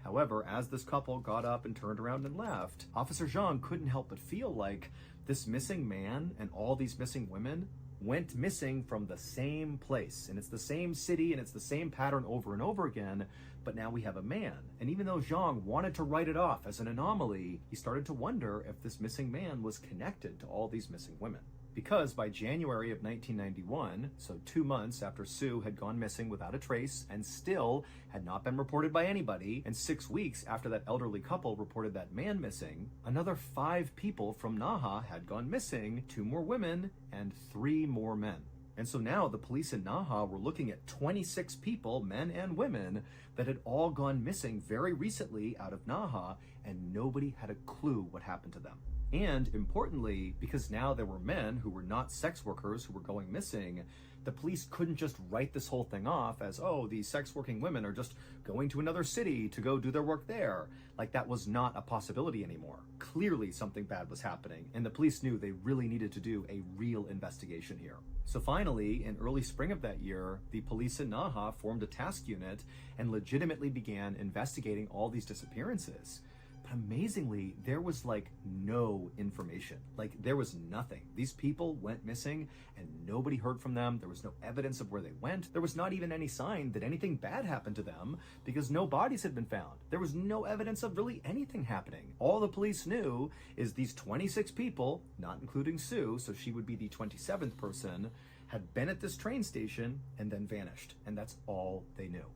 S15: However, as this couple got up and turned around and left, Officer Zhang couldn't help but feel like this missing man and all these missing women went missing from the same place. And it's the same city and it's the same pattern over and over again, but now we have a man. And even though Zhang wanted to write it off as an anomaly, he started to wonder if this missing man was connected to all these missing women. Because by January of 1991, so 2 months after Sue had gone missing without a trace and still had not been reported by anybody, and 6 weeks after that elderly couple reported that man missing, another 5 people from Naha had gone missing, 2 more women and 3 more men. And so now the police in Naha were looking at 26 people, men and women, that had all gone missing very recently out of Naha, and nobody had a clue what happened to them. And importantly, because now there were men who were not sex workers who were going missing, the police couldn't just write this whole thing off as, oh, these sex working women are just going to another city to go do their work there. Like that was not a possibility anymore. Clearly something bad was happening, and the police knew they really needed to do a real investigation here. So finally, in early spring of that year, the police in Naha formed a task unit and legitimately began investigating all these disappearances. But amazingly, there was like no information. Like there was nothing. These people went missing and nobody heard from them. There was no evidence of where they went. There was not even any sign that anything bad happened to them because no bodies had been found. There was no evidence of really anything happening. All the police knew is these 26 people, not including Sue, so she would be the 27th person, had been at this train station and then vanished. And that's all they knew.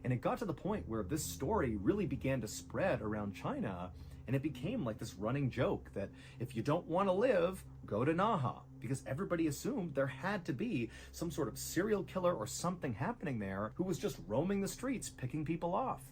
S15: And it got to the point where this story really began to spread around China, and it became like this running joke that if you don't want to live, go to Naha, because everybody assumed there had to be some sort of serial killer or something happening there who was just roaming the streets, picking people off.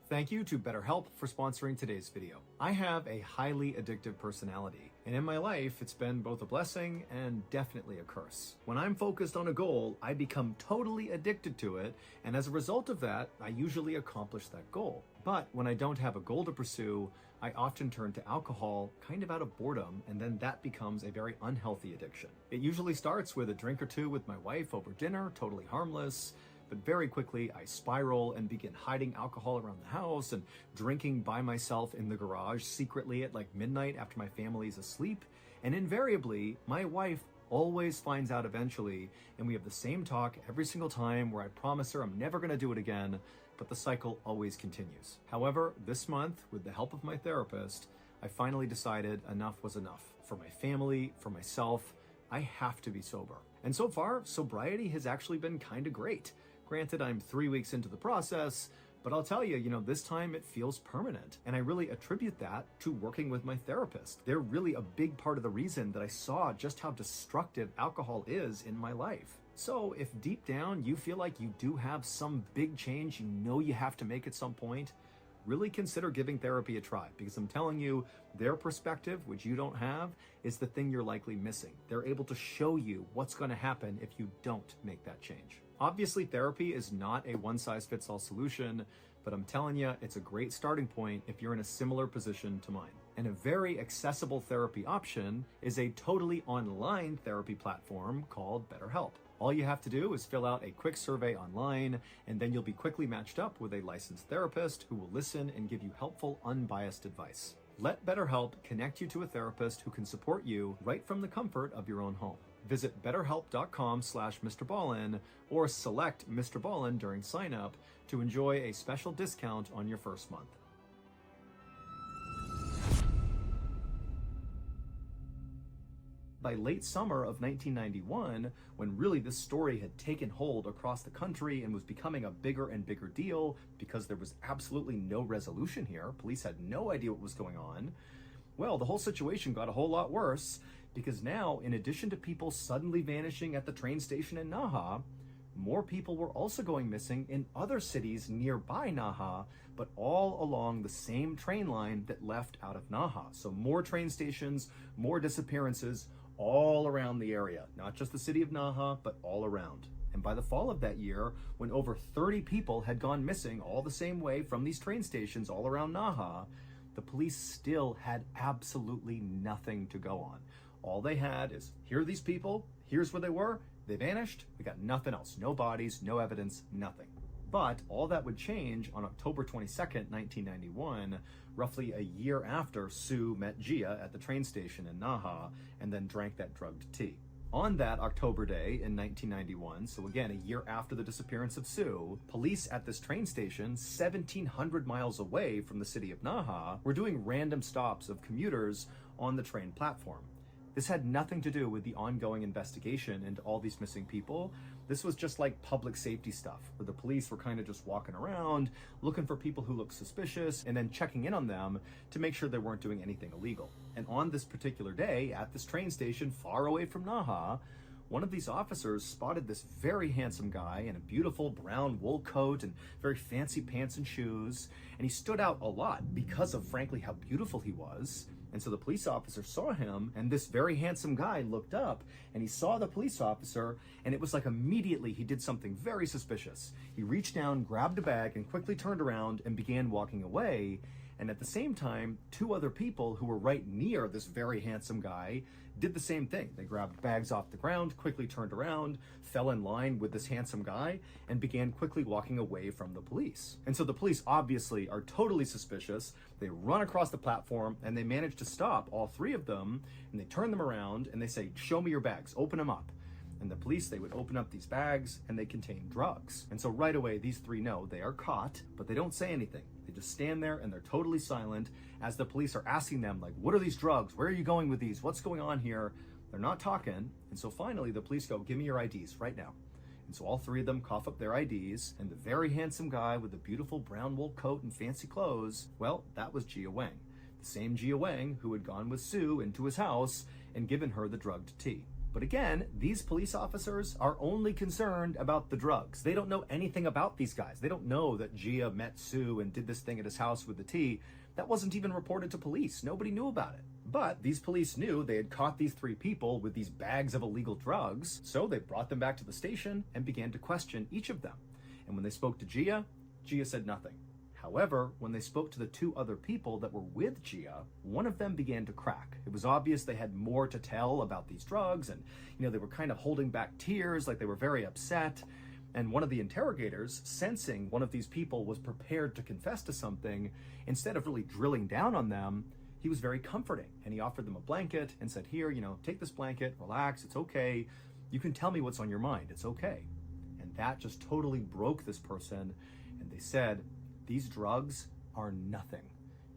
S15: Thank you to BetterHelp for sponsoring today's video. I have a highly addictive personality, and in my life, it's been both a blessing and definitely a curse. When I'm focused on a goal, I become totally addicted to it, and as a result of that, I usually accomplish that goal. But when I don't have a goal to pursue, I often turn to alcohol kind of out of boredom, and then that becomes a very unhealthy addiction. It usually starts with a drink or two with my wife over dinner, totally harmless. But very quickly, I spiral and begin hiding alcohol around the house and drinking by myself in the garage secretly at like midnight after my family's asleep. And invariably, my wife always finds out eventually, and we have the same talk every single time where I promise her I'm never going to do it again, but the cycle always continues. However, this month, with the help of my therapist, I finally decided enough was enough. For my family, for myself, I have to be sober. And so far, sobriety has actually been kind of great. Granted, I'm 3 weeks into the process, but I'll tell you, this time it feels permanent. And I really attribute that to working with my therapist. They're really a big part of the reason that I saw just how destructive alcohol is in my life. So if deep down you feel like you do have some big change you know you have to make at some point, really consider giving therapy a try, because I'm telling you, their perspective, which you don't have, is the thing you're likely missing. They're able to show you what's going to happen if you don't make that change. Obviously, therapy is not a one-size-fits-all solution, but I'm telling you, it's a great starting point if you're in a similar position to mine. And a very accessible therapy option is a totally online therapy platform called BetterHelp. All you have to do is fill out a quick survey online, and then you'll be quickly matched up with a licensed therapist who will listen and give you helpful, unbiased advice. Let BetterHelp connect you to a therapist who can support you right from the comfort of your own home. Visit betterhelp.com/MrBallin or select Mr. Ballin during sign up to enjoy a special discount on your first month. By late summer of 1991, when really this story had taken hold across the country and was becoming a bigger and bigger deal because there was absolutely no resolution here, police had no idea what was going on, well, the whole situation got a whole lot worse, because now, in addition to people suddenly vanishing at the train station in Naha, more people were also going missing in other cities nearby Naha, but all along the same train line that left out of Naha. So more train stations, more disappearances, all around the area, not just the city of Naha, but all around. And by the fall of that year, when over 30 people had gone missing all the same way from these train stations all around Naha, the police still had absolutely nothing to go on. All they had is, here are these people, here's where they were, they vanished, we got nothing else, no bodies, no evidence, nothing. But all that would change on October 22nd, 1991, roughly a year after Sue met Gia at the train station in Naha and then drank that drugged tea. On that October day in 1991, so again a year after the disappearance of Sue, police at this train station 1,700 miles away from the city of Naha were doing random stops of commuters on the train platform. This had nothing to do with the ongoing investigation into all these missing people. This was just like public safety stuff, where the police were kind of just walking around, looking for people who looked suspicious, and then checking in on them to make sure they weren't doing anything illegal. And on this particular day, at this train station far away from Naha, one of these officers spotted this very handsome guy in a beautiful brown wool coat and very fancy pants and shoes, and he stood out a lot because of, frankly, how beautiful he was. And so the police officer saw him, and this very handsome guy looked up, and he saw the police officer, and it was like immediately he did something very suspicious. He reached down, grabbed a bag, and quickly turned around and began walking away. And at the same time, two other people who were right near this very handsome guy did the same thing. They grabbed bags off the ground, quickly turned around, fell in line with this handsome guy, and began quickly walking away from the police. And so the police obviously are totally suspicious. They run across the platform, and they manage to stop all three of them, and they turn them around, and they say, "Show me your bags, open them up." And the police, they would open up these bags, and they contain drugs. And so right away, these three know they are caught, but they don't say anything. They just stand there, and they're totally silent as the police are asking them, like, what are these drugs? Where are you going with these? What's going on here? They're not talking. And so finally, the police go, "Give me your IDs right now." And so all three of them cough up their IDs, and the very handsome guy with the beautiful brown wool coat and fancy clothes, well, that was Gia Wang. The same Gia Wang who had gone with Sue into his house and given her the drugged tea. But again, these police officers are only concerned about the drugs. They don't know anything about these guys. They don't know that Gia met Sue and did this thing at his house with the tea. That wasn't even reported to police. Nobody knew about it. But these police knew they had caught these three people with these bags of illegal drugs, so they brought them back to the station and began to question each of them. And when they spoke to Gia, Gia said nothing. However, when they spoke to the two other people that were with Gia, one of them began to crack. It was obvious they had more to tell about these drugs, and they were kind of holding back tears, like they were very upset. And one of the interrogators, sensing one of these people was prepared to confess to something, instead of really drilling down on them, he was very comforting. And he offered them a blanket and said, "Here, take this blanket, relax, it's okay. You can tell me what's on your mind, it's okay." And that just totally broke this person. And they said, "These drugs are nothing.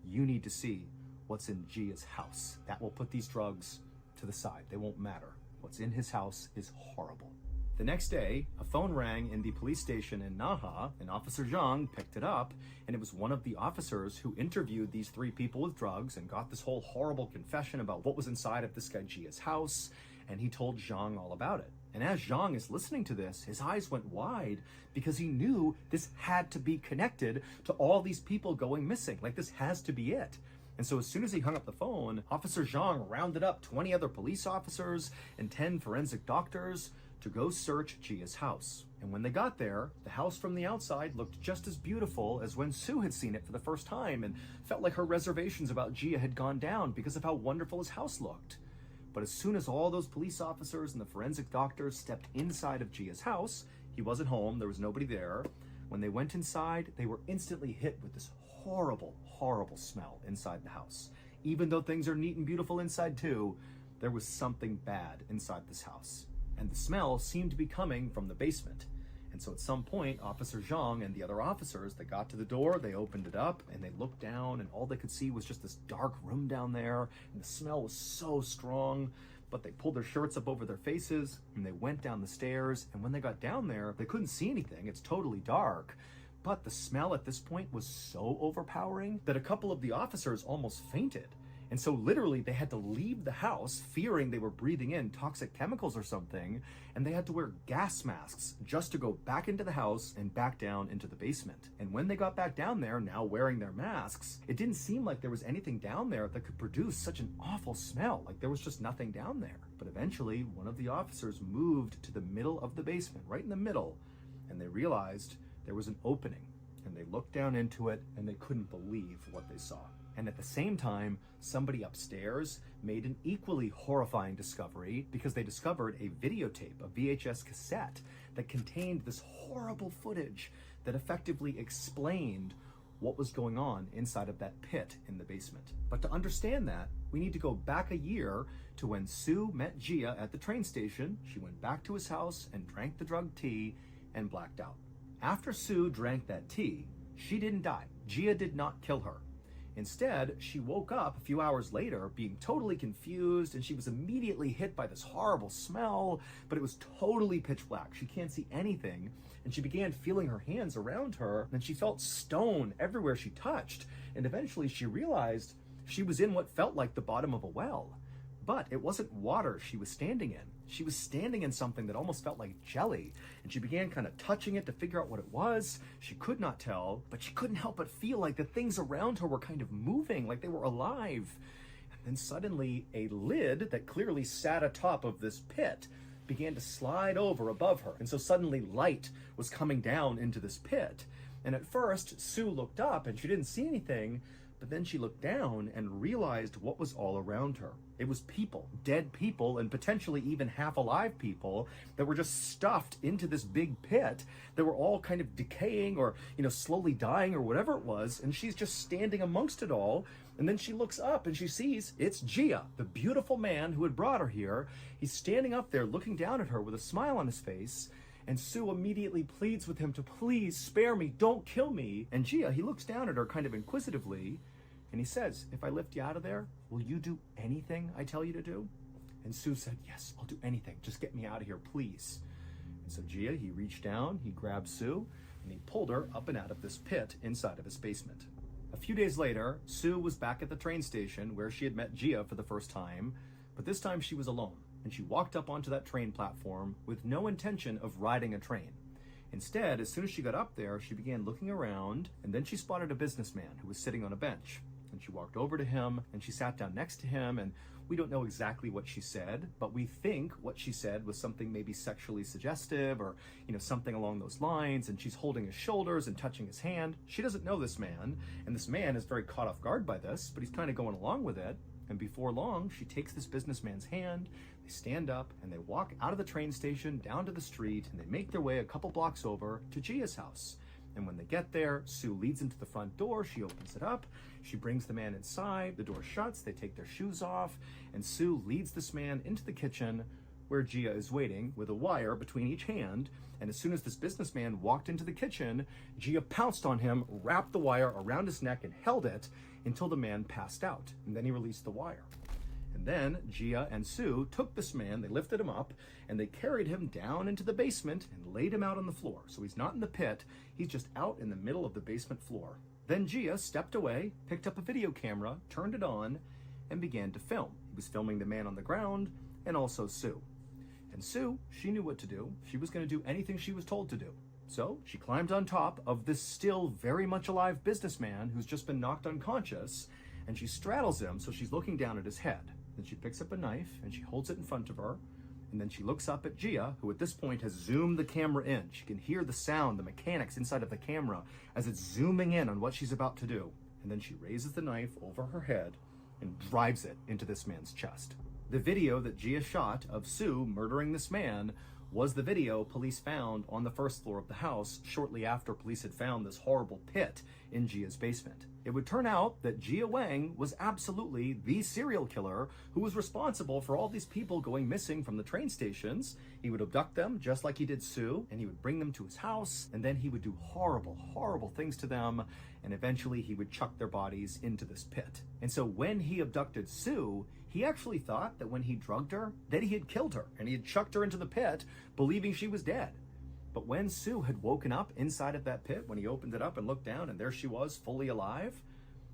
S15: You need to see what's in Gia's house. That will put these drugs to the side. They won't matter. What's in his house is horrible." The next day, a phone rang in the police station in Naha, and Officer Zhang picked it up, and it was one of the officers who interviewed these three people with drugs and got this whole horrible confession about what was inside of this guy Gia's house, and he told Zhang all about it. And as Zhang is listening to this, his eyes went wide because he knew this had to be connected to all these people going missing. Like, this has to be it. And so as soon as he hung up the phone, Officer Zhang rounded up 20 other police officers and 10 forensic doctors to go search Gia's house. And when they got there, the house from the outside looked just as beautiful as when Sue had seen it for the first time, and felt like her reservations about Gia had gone down because of how wonderful his house looked. But as soon as all those police officers and the forensic doctors stepped inside of Gia's house, he wasn't home, there was nobody there. When they went inside, they were instantly hit with this horrible, horrible smell inside the house. Even though things are neat and beautiful inside too, there was something bad inside this house. And the smell seemed to be coming from the basement. And so at some point, Officer Zhang and the other officers, they got to the door, they opened it up, and they looked down, and all they could see was just this dark room down there, and the smell was so strong. But they pulled their shirts up over their faces, and they went down the stairs, and when they got down there, they couldn't see anything, it's totally dark. But the smell at this point was so overpowering that a couple of the officers almost fainted. And so literally they had to leave the house fearing they were breathing in toxic chemicals or something, and they had to wear gas masks just to go back into the house and back down into the basement. And when they got back down there, now wearing their masks, it didn't seem like there was anything down there that could produce such an awful smell. Like there was just nothing down there. But eventually, one of the officers moved to the middle of the basement, right in the middle, and they realized there was an opening. And they looked down into it, and they couldn't believe what they saw. And at the same time, somebody upstairs made an equally horrifying discovery because they discovered a videotape, a VHS cassette, that contained this horrible footage that effectively explained what was going on inside of that pit in the basement. But to understand that, we need to go back a year to when Sue met Gia at the train station. She went back to his house and drank the drug tea and blacked out. After Sue drank that tea, she didn't die. Gia did not kill her. Instead, she woke up a few hours later being totally confused, and she was immediately hit by this horrible smell, but it was totally pitch black. She can't see anything, and she began feeling her hands around her, and she felt stone everywhere she touched, and eventually she realized she was in what felt like the bottom of a well. But it wasn't water she was standing in. She was standing in something that almost felt like jelly, and she began kind of touching it to figure out what it was. She could not tell, but she couldn't help but feel like the things around her were kind of moving, like they were alive. And then suddenly a lid that clearly sat atop of this pit began to slide over above her. And so suddenly light was coming down into this pit. And at first, Sue looked up and she didn't see anything, but then she looked down and realized what was all around her. It was people, dead people, and potentially even half alive people that were just stuffed into this big pit that were all kind of decaying or, slowly dying or whatever it was. And she's just standing amongst it all. And then she looks up and she sees it's Gia, the beautiful man who had brought her here. He's standing up there looking down at her with a smile on his face. And Sue immediately pleads with him to please spare me, don't kill me. And Gia, he looks down at her kind of inquisitively, and he says, if I lift you out of there, will you do anything I tell you to do? And Sue said, yes, I'll do anything. Just get me out of here, please. And so Gia, he reached down, he grabbed Sue, and he pulled her up and out of this pit inside of his basement. A few days later, Sue was back at the train station where she had met Gia for the first time, but this time she was alone. And she walked up onto that train platform with no intention of riding a train. Instead, as soon as she got up there, she began looking around, and then she spotted a businessman who was sitting on a bench. And she walked over to him, and she sat down next to him, and we don't know exactly what she said, but we think what she said was something maybe sexually suggestive or, something along those lines, and she's holding his shoulders and touching his hand. She doesn't know this man, and this man is very caught off guard by this, but he's kind of going along with it. And before long, she takes this businessman's hand, they stand up, and they walk out of the train station down to the street, and they make their way a couple blocks over to Gia's house. And when they get there, Sue leads into the front door, she opens it up, she brings the man inside, the door shuts, they take their shoes off, and Sue leads this man into the kitchen where Gia is waiting with a wire between each hand. And as soon as this businessman walked into the kitchen, Gia pounced on him, wrapped the wire around his neck and held it until the man passed out, and then he released the wire. And then Gia and Sue took this man, they lifted him up, and they carried him down into the basement and laid him out on the floor. So he's not in the pit, he's just out in the middle of the basement floor. Then Gia stepped away, picked up a video camera, turned it on, and began to film. He was filming the man on the ground and also Sue. And Sue, she knew what to do. She was going to do anything she was told to do. So she climbed on top of this still very much alive businessman who's just been knocked unconscious, and she straddles him so she's looking down at his head. Then she picks up a knife and she holds it in front of her, and then she looks up at Gia, who at this point has zoomed the camera in. She can hear the sound, the mechanics inside of the camera as it's zooming in on what she's about to do. And then she raises the knife over her head and drives it into this man's chest. The video that Gia shot of Sue murdering this man was the video police found on the first floor of the house shortly after police had found this horrible pit in Gia's basement. It would turn out that Gia Wang was absolutely the serial killer who was responsible for all these people going missing from the train stations. He would abduct them just like he did Sue, and he would bring them to his house, and then he would do horrible, horrible things to them, and eventually he would chuck their bodies into this pit. And so when he abducted Sue, he actually thought that when he drugged her, that he had killed her, and he had chucked her into the pit, believing she was dead. But when Sue had woken up inside of that pit, when he opened it up and looked down, and there she was, fully alive,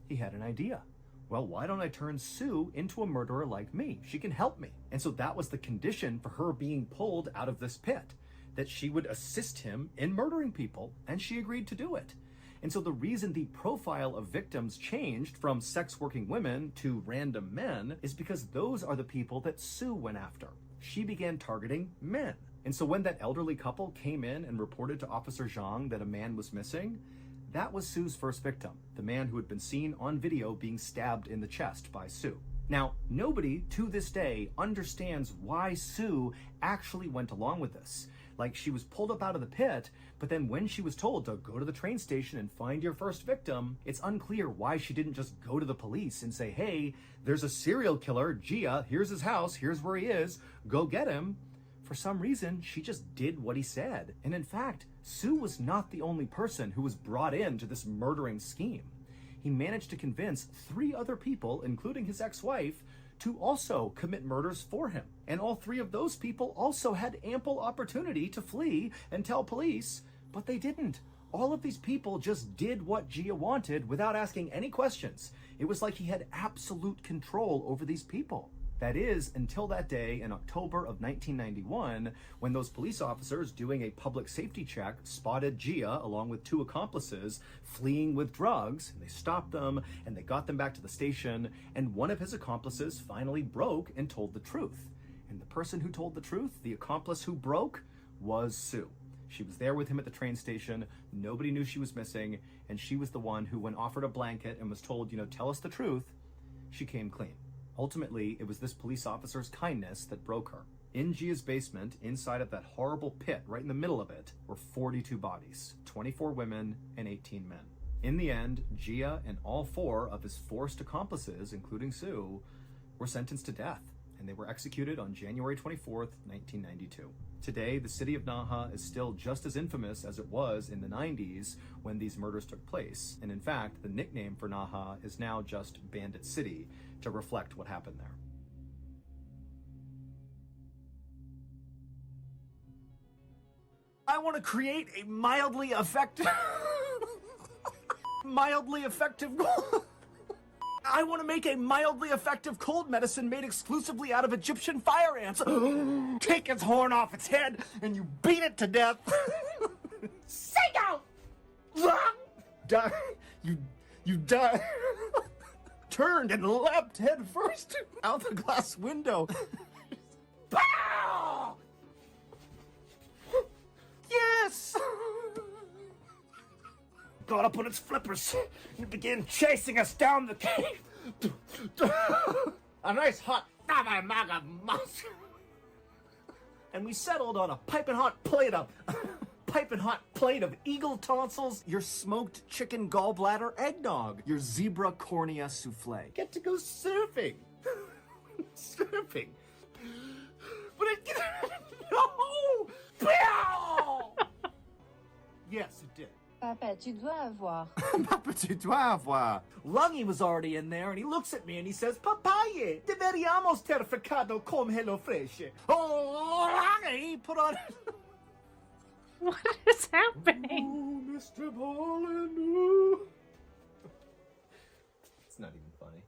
S15: he had an idea. Well, why don't I turn Sue into a murderer like me? She can help me. And so that was the condition for her being pulled out of this pit, that she would assist him in murdering people, and she agreed to do it. And so the reason the profile of victims changed from sex-working women to random men is because those are the people that Sue went after. She began targeting men. And so when that elderly couple came in and reported to Officer Zhang that a man was missing, that was Sue's first victim, the man who had been seen on video being stabbed in the chest by Sue. Now, nobody to this day understands why Sue actually went along with this. Like, she was pulled up out of the pit, but then when she was told to go to the train station and find your first victim, it's unclear why she didn't just go to the police and say, hey, there's a serial killer, Gia, here's his house, here's where he is, go get him. For some reason, she just did what he said. And in fact, Sue was not the only person who was brought into this murdering scheme. He managed to convince 3 other people, including his ex-wife, to also commit murders for him. And all 3 of those people also had ample opportunity to flee and tell police, but they didn't. All of these people just did what Gia wanted without asking any questions. It was like he had absolute control over these people. That is, until that day in October of 1991, when those police officers doing a public safety check spotted Gia along with 2 accomplices fleeing with drugs, and they stopped them and they got them back to the station, and one of his accomplices finally broke and told the truth. And the person who told the truth, the accomplice who broke, was Sue. She was there with him at the train station, nobody knew she was missing, and she was the one who, when offered a blanket and was told, tell us the truth, she came clean. Ultimately, it was this police officer's kindness that broke her. In Gia's basement, inside of that horrible pit, right in the middle of it, were 42 bodies, 24 women and 18 men. In the end, Gia and all 4 of his forced accomplices, including Sue, were sentenced to death, and they were executed on January 24th, 1992. Today, the city of Naha is still just as infamous as it was in the 90s when these murders took place. And in fact, the nickname for Naha is now just Bandit City, to reflect what happened there. I want to create a mildly effective I want to make a mildly effective cold medicine made exclusively out of Egyptian fire ants. Take its horn off its head and you beat it to death. Singo! Die. You die. Turned and leapt head first out the glass window. Pow! Yes! Got up on its flippers and began chasing us down the cave. A nice hot maga musk. And we settled on a piping hot plate of eagle tonsils, your smoked chicken gallbladder eggnog, your zebra cornea souffle. Get to go surfing. Surfing. But no! Yes, it did.
S16: Papa, tu dois avoir.
S15: Papa, tu dois avoir. Lungy was already in there, and he looks at me and he says, Papaye, deveríamos ter ficado con Hello Fresh. Oh, Lungy, put on...
S1: What is happening?
S15: Oh, Mr. Ballin. It's not even funny.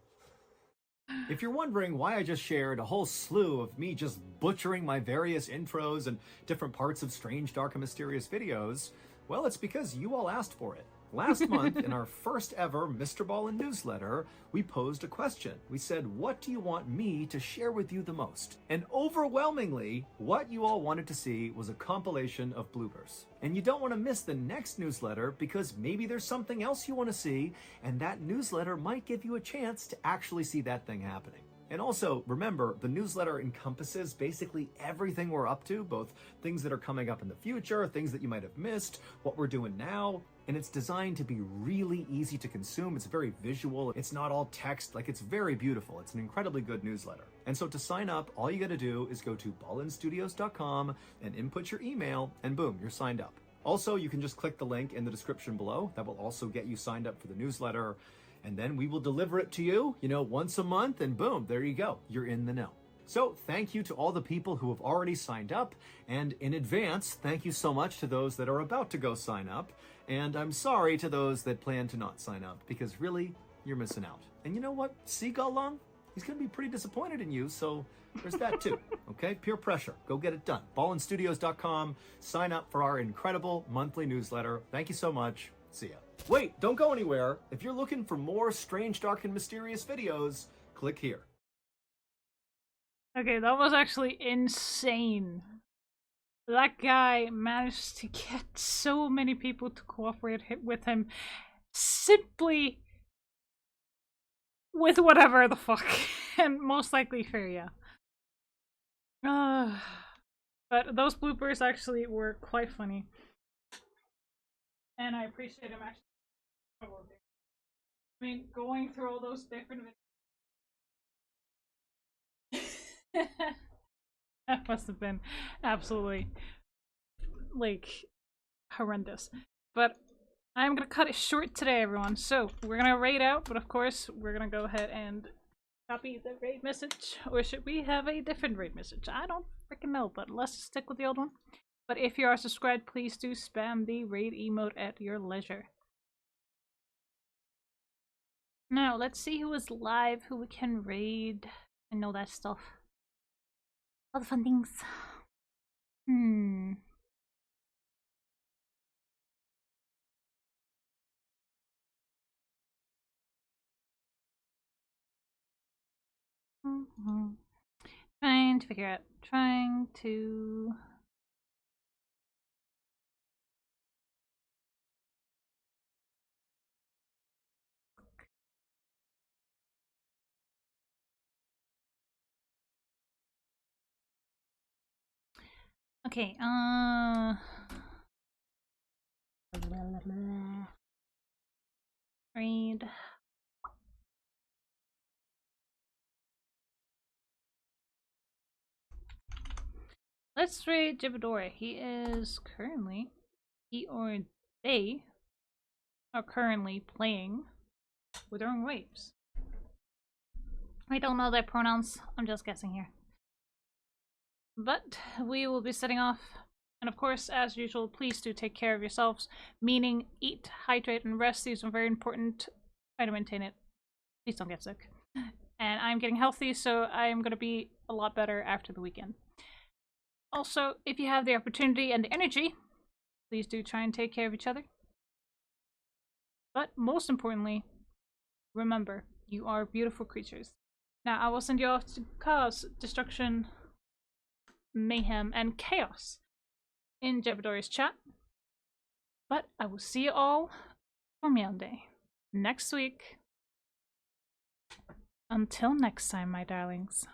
S15: If you're wondering why I just shared a whole slew of me just butchering my various intros and different parts of strange, dark, and mysterious videos, well, it's because you all asked for it. Last month, in our first ever Mr. Ballin newsletter, we posed a question. We said, what do you want me to share with you the most? And overwhelmingly, what you all wanted to see was a compilation of bloopers. And you don't want to miss the next newsletter because maybe there's something else you want to see, and that newsletter might give you a chance to actually see that thing happening. And also, remember, the newsletter encompasses basically everything we're up to, both things that are coming up in the future, things that you might have missed, what we're doing now, and it's designed to be really easy to consume. It's very visual. It's not all text. Like, it's very beautiful. It's an incredibly good newsletter. And so to sign up, all you got to do is go to ballinstudios.com and input your email, and boom, you're signed up. Also, you can just click the link in the description below. That will also get you signed up for the newsletter. And then we will deliver it to you, once a month, and boom, there you go. You're in the know. So thank you to all the people who have already signed up. And in advance, thank you so much to those that are about to go sign up. And I'm sorry to those that plan to not sign up, because really, you're missing out. And you know what? Seagull Long, he's going to be pretty disappointed in you, so there's that too. Okay? Peer pressure. Go get it done. ballinstudios.com. Sign up for our incredible monthly newsletter. Thank you so much. See ya. Wait, don't go anywhere. If you're looking for more strange, dark, and mysterious videos, click here.
S1: Okay, that was actually insane. That guy managed to get so many people to cooperate with him simply with whatever the fuck. And most likely fair, yeah. But those bloopers actually were quite funny. And I appreciate him actually. I mean, going through all those different that must have been absolutely, like, horrendous. But I'm gonna cut it short today, everyone. So, we're gonna raid out, but of course, we're gonna go ahead and copy the raid message. Or should we have a different raid message? I don't freaking know, but let's stick with the old one. But if you are subscribed, please do spam the raid emote at your leisure. Now, let's see who is live, who we can raid, and know that stuff. All the fun things. Trying to figure out. Trying to... Okay, Read. Let's raid Jibadora. He is currently, he or they are currently playing Withering Waves. I don't know their pronouns, I'm just guessing here. But we will be setting off. And of course, as usual, please do take care of yourselves. Meaning, eat, hydrate, and rest. These are very important. Try to maintain it. Please don't get sick. And I'm getting healthy, so I'm going to be a lot better after the weekend. Also, if you have the opportunity and the energy, please do try and take care of each other. But most importantly, remember, you are beautiful creatures. Now, I will send you off to cause destruction, mayhem, and chaos in Jebadora's chat. But I will see you all for Monday next week. Until next time, my darlings.